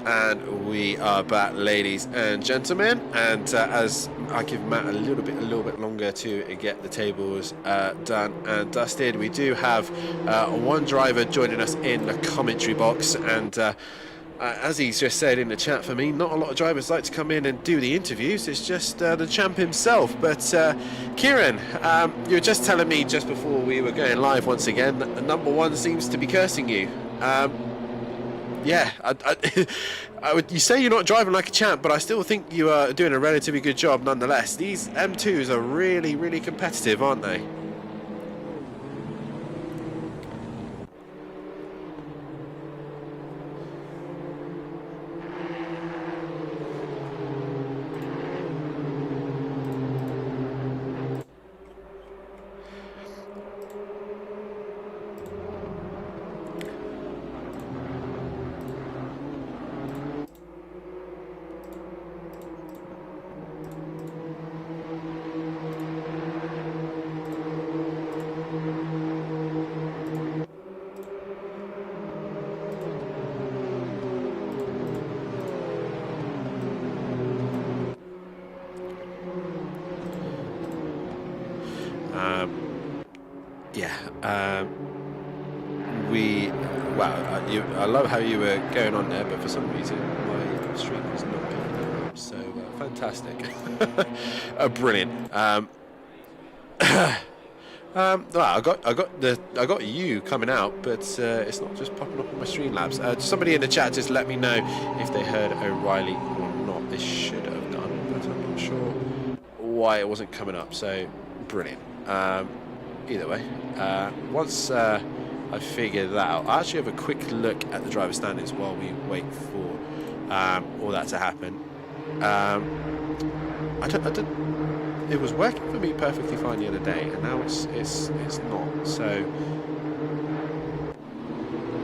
And we are back, ladies and gentlemen, and as I give Matt a little bit longer to get the tables done and dusted, we do have one driver joining us in the commentary box, and as he's just said in the chat for me, not a lot of drivers like to come in and do the interviews. It's just the champ himself. But Kieran, you were just telling me just before we were going live once again that the number one seems to be cursing you. Yeah, you say you're not driving like a champ, but I still think you are doing a relatively good job nonetheless. These M2s are really, really competitive, aren't they? I love how you were going on there, but for some reason my stream is not picking it up. So fantastic, brilliant. Well, I got you coming out, but it's not just popping up on my Streamlabs. Somebody in the chat just let me know if they heard O'Reilly or not. They should have done, but I'm not sure why it wasn't coming up. So brilliant. Either way, once I figured that out, I actually have a quick look at the driver standings while we wait for all that to happen. It was working for me perfectly fine the other day, and now it's not. So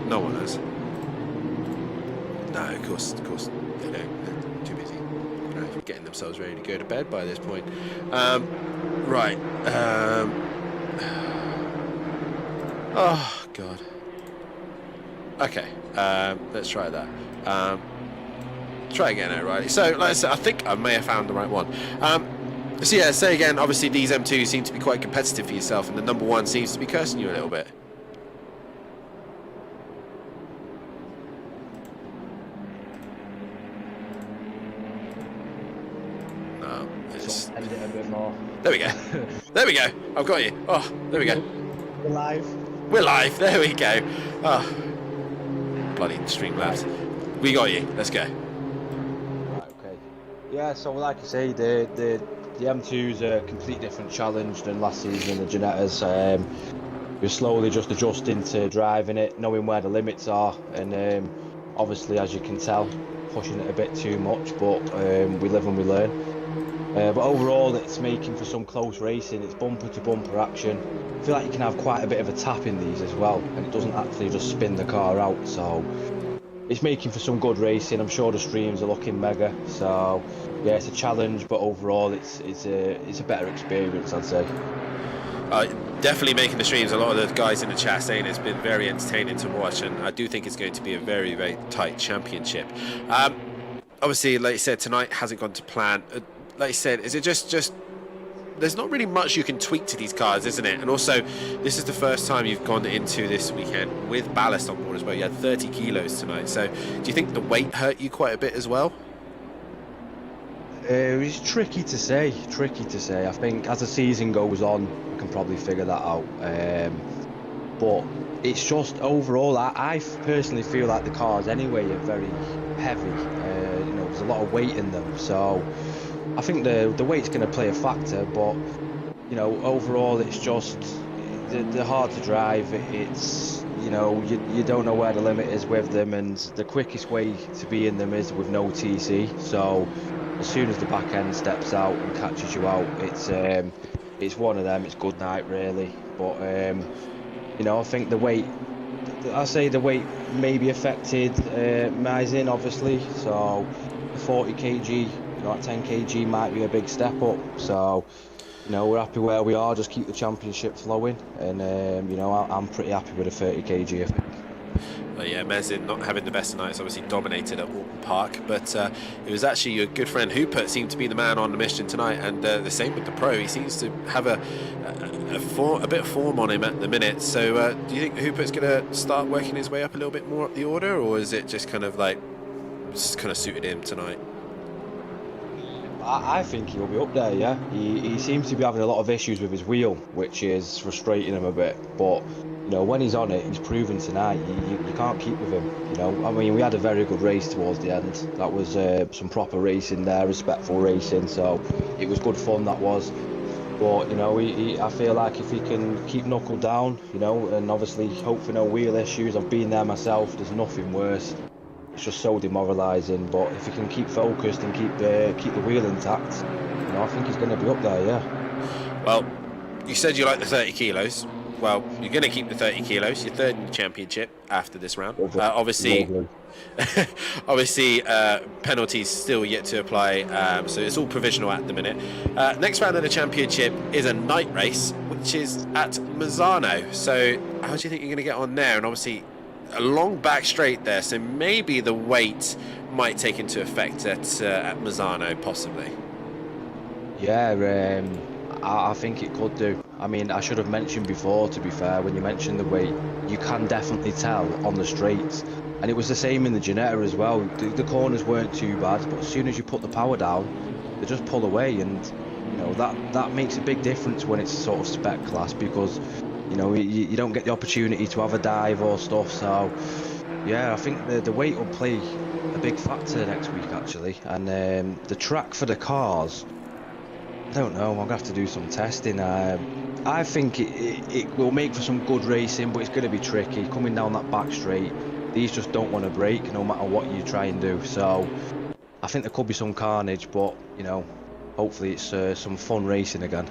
no one has. No, of course they don't. They're too busy, getting themselves ready to go to bed by this point. Right. Oh God. Okay. Let's try that. Try again, O'Reilly. So, like I said, I think I may have found the right one. So yeah, say again. Obviously, these M2s seem to be quite competitive for yourself, and the number one seems to be cursing you a little bit. No, it's... Edit it a bit more. There we go. There we go. I've got you. Oh, there we go. We're live. We're live. There we go. Oh, bloody Streamlabs. We got you. Let's go. Right, okay. Yeah, so like I say, the M2's a completely different challenge than last season, the Ginettas. We're slowly just adjusting to driving it, knowing where the limits are, and obviously, as you can tell, pushing it a bit too much, but we live and we learn. But overall, it's making for some close racing. It's bumper to bumper action. I feel like you can have quite a bit of a tap in these as well, and it doesn't actually just spin the car out. So it's making for some good racing. I'm sure the streams are looking mega. So yeah, it's a challenge, but overall, it's a better experience, I'd say. Definitely making the streams. A lot of the guys in the chat saying it's been very entertaining to watch, and I do think it's going to be a very, very tight championship. Obviously, like you said, tonight hasn't gone to plan. Like you said, is it just there's not really much you can tweak to these cars, isn't it? And also, this is the first time you've gone into this weekend with ballast on board as well. You had 30 kilos tonight. So do you think the weight hurt you quite a bit as well? It's tricky to say. I think as the season goes on, we can probably figure that out. But it's just overall, I personally feel like the cars anyway are very heavy. There's a lot of weight in them. So I think the weight's going to play a factor, but overall it's just they're hard to drive. It's you don't know where the limit is with them, and the quickest way to be in them is with no TC. So as soon as the back end steps out and catches you out, it's one of them. It's good night really. But I think the weight. I say the weight maybe affected Maisin obviously. So 40 kg. At 10 kg might be a big step up, so we're happy where we are. Just keep the championship flowing, and I'm pretty happy with a 30 kg. I think. Well, yeah, Mezin not having the best of nights, obviously dominated at Walton Park, but it was actually your good friend Hooper seemed to be the man on the mission tonight, and the same with the pro. He seems to have a bit of form on him at the minute. So do you think Hooper's going to start working his way up a little bit more up the order, or is it just kind of like kind of suited him tonight? I think he'll be up there, yeah. He seems to be having a lot of issues with his wheel, which is frustrating him a bit. But, you know, when he's on it, he's proven tonight, you can't keep with him, you know. I mean, we had a very good race towards the end. That was some proper racing there, respectful racing, so it was good fun, that was. But, you know, I feel like if he can keep knuckled down, you know, and obviously hope for no wheel issues. I've been there myself, there's nothing worse. It's just so demoralising, but if he can keep focused and keep the wheel intact, you know, I think he's going to be up there, yeah. Well, you said you like the 30 kilos. Well, you're going to keep the 30 kilos. You're third in the championship after this round. Obviously, penalties still yet to apply, so it's all provisional at the minute. Next round of the championship is a night race, which is at Misano. So how do you think you're going to get on there? And obviously, a long back straight there, so maybe the weight might take into effect at Misano, possibly. Yeah, I think it could do. I mean, I should have mentioned before, to be fair, when you mentioned the weight, you can definitely tell on the straights. And it was the same in the Ginetta as well. The corners weren't too bad, but as soon as you put the power down, they just pull away, and you know that makes a big difference when it's sort of spec class, because you know you don't get the opportunity to have a dive or stuff. So yeah, I think the weight will play a big factor next week actually, and the track for the cars, I don't know, I'm gonna have to do some testing. I think it will make for some good racing, but it's going to be tricky coming down that back straight. These just don't want to break no matter what you try and do, so I think there could be some carnage, but you know, hopefully it's some fun racing again.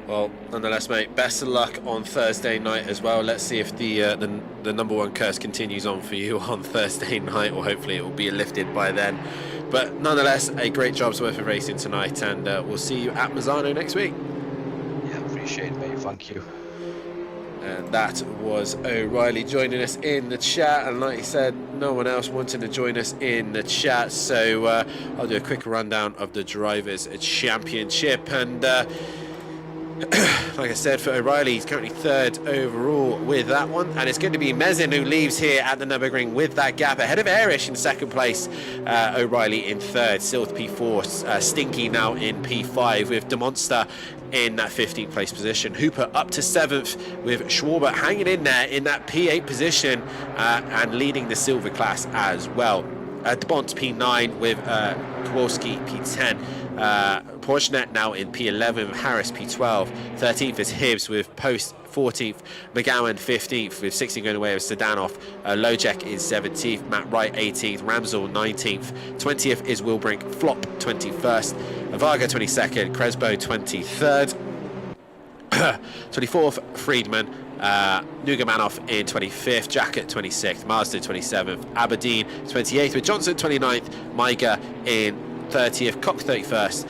Well, nonetheless, mate, best of luck on Thursday night as well. Let's see if the number one curse continues on for you on Thursday night, or hopefully it will be lifted by then. But nonetheless, a great job's worth of racing tonight, and we'll see you at Misano next week. Yeah, appreciate it, mate. Thank you. And that was O'Reilly joining us in the chat, and like he said, no one else wanting to join us in the chat, so I'll do a quick rundown of the Drivers' Championship. And like I said, for O'Reilly, he's currently third overall with that one, and it's going to be Mezin who leaves here at the Nurburgring with that gap, ahead of Erish in second place, O'Reilly in third, Silth P4, Stinky now in P5 with De Monster in that 15th place position. Hooper up to 7th with Schwarber hanging in there in that P8 position and leading the silver class as well. DeBont P9 with Kowalski P10. Porschnet now in P11, Harris P12. 13th is Hibbs with Post 14th, McGowan 15th with 16 going away with Sedanov. Lojek is 17th, Matt Wright 18th, Ramsell 19th, 20th is Wilbrink, Flop 21st, Varga 22nd, Crespo 23rd, 24th Friedman, Nugamanov in 25th, Jacket 26th, Marsden 27th, Aberdeen 28th with Johnson 29th, Maiga in 30th, Cock 31st,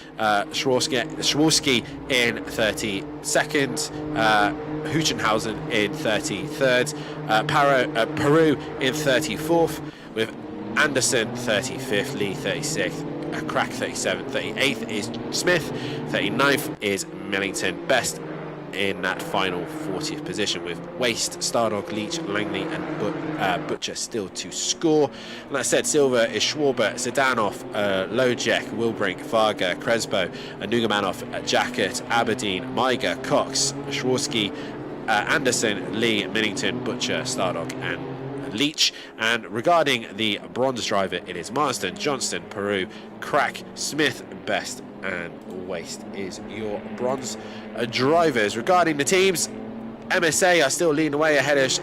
Schwarski in 32nd, Huchenhausen in 33rd, Peru in 34th with Anderson 35th, Lee 36th, Crack 37th, 38th is Smith, 39th is Millington. Best in that final 40th position with Waste, Stardog, Leach, Langley and Butcher still to score. And like I said, silver is Schwarber, Sedanov, Lojek, Wilbrink, Varga, Crespo, Nugamanov, Jacket, Aberdeen, Maiga, Cox, Schwarski, Anderson, Lee, Millington, Butcher, Stardog and Leach. And regarding the bronze driver, it is Marsden, Johnston, Peru, Crack, Smith, Best and Waste is your bronze drivers. Regarding the teams, MSA are still leading away ahead of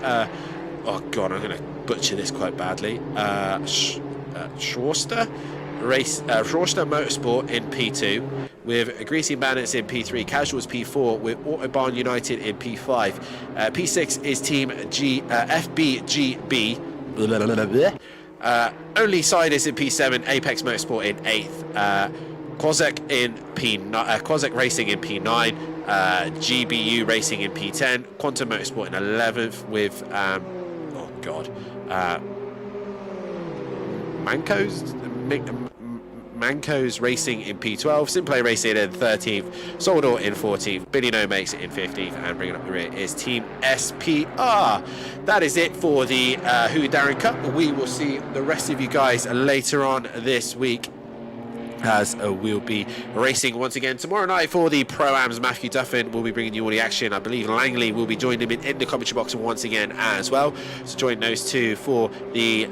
oh god, I'm going to butcher this quite badly, Schwarster Motorsport in P2 with Greasy Bandits in P3, Casuals P4 with Autobahn United in P5. P6 is Team FBGB. Only Side is in P7, Apex Motorsport in 8th, Kozek Racing in P9, GBU Racing in P10, Quantum Motorsport in 11th with Mancos Racing in P12, SimPlay Racing in 13th, Soldor in 14th, Billy No makes it in 15th, and bringing up the rear is Team SPR. That is it for the Whodarron Cup. We will see the rest of you guys later on this week, as we'll be racing once again tomorrow night for the Pro-Ams. Matthew Duffin will be bringing you all the action. I believe Langley will be joining him in the commentary box once again as well. So join those two for the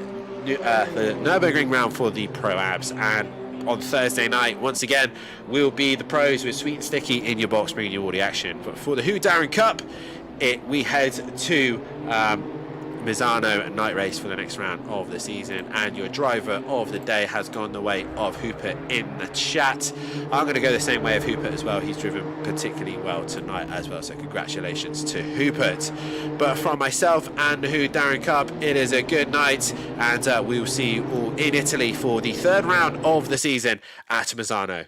Nurburgring round for the Pro-Ams. And on Thursday night, once again, will be the pros with Sweet and Sticky in your box, bringing you all the action. But for the Whodarron Cup, we head to Misano night race for the next round of the season, and your driver of the day has gone the way of Hooper in the chat. I'm going to go the same way of Hooper as well. He's driven particularly well tonight as well, so congratulations to Hooper. But from myself and the Whodarron Cup, it is a good night, and we will see you all in Italy for the third round of the season at Misano.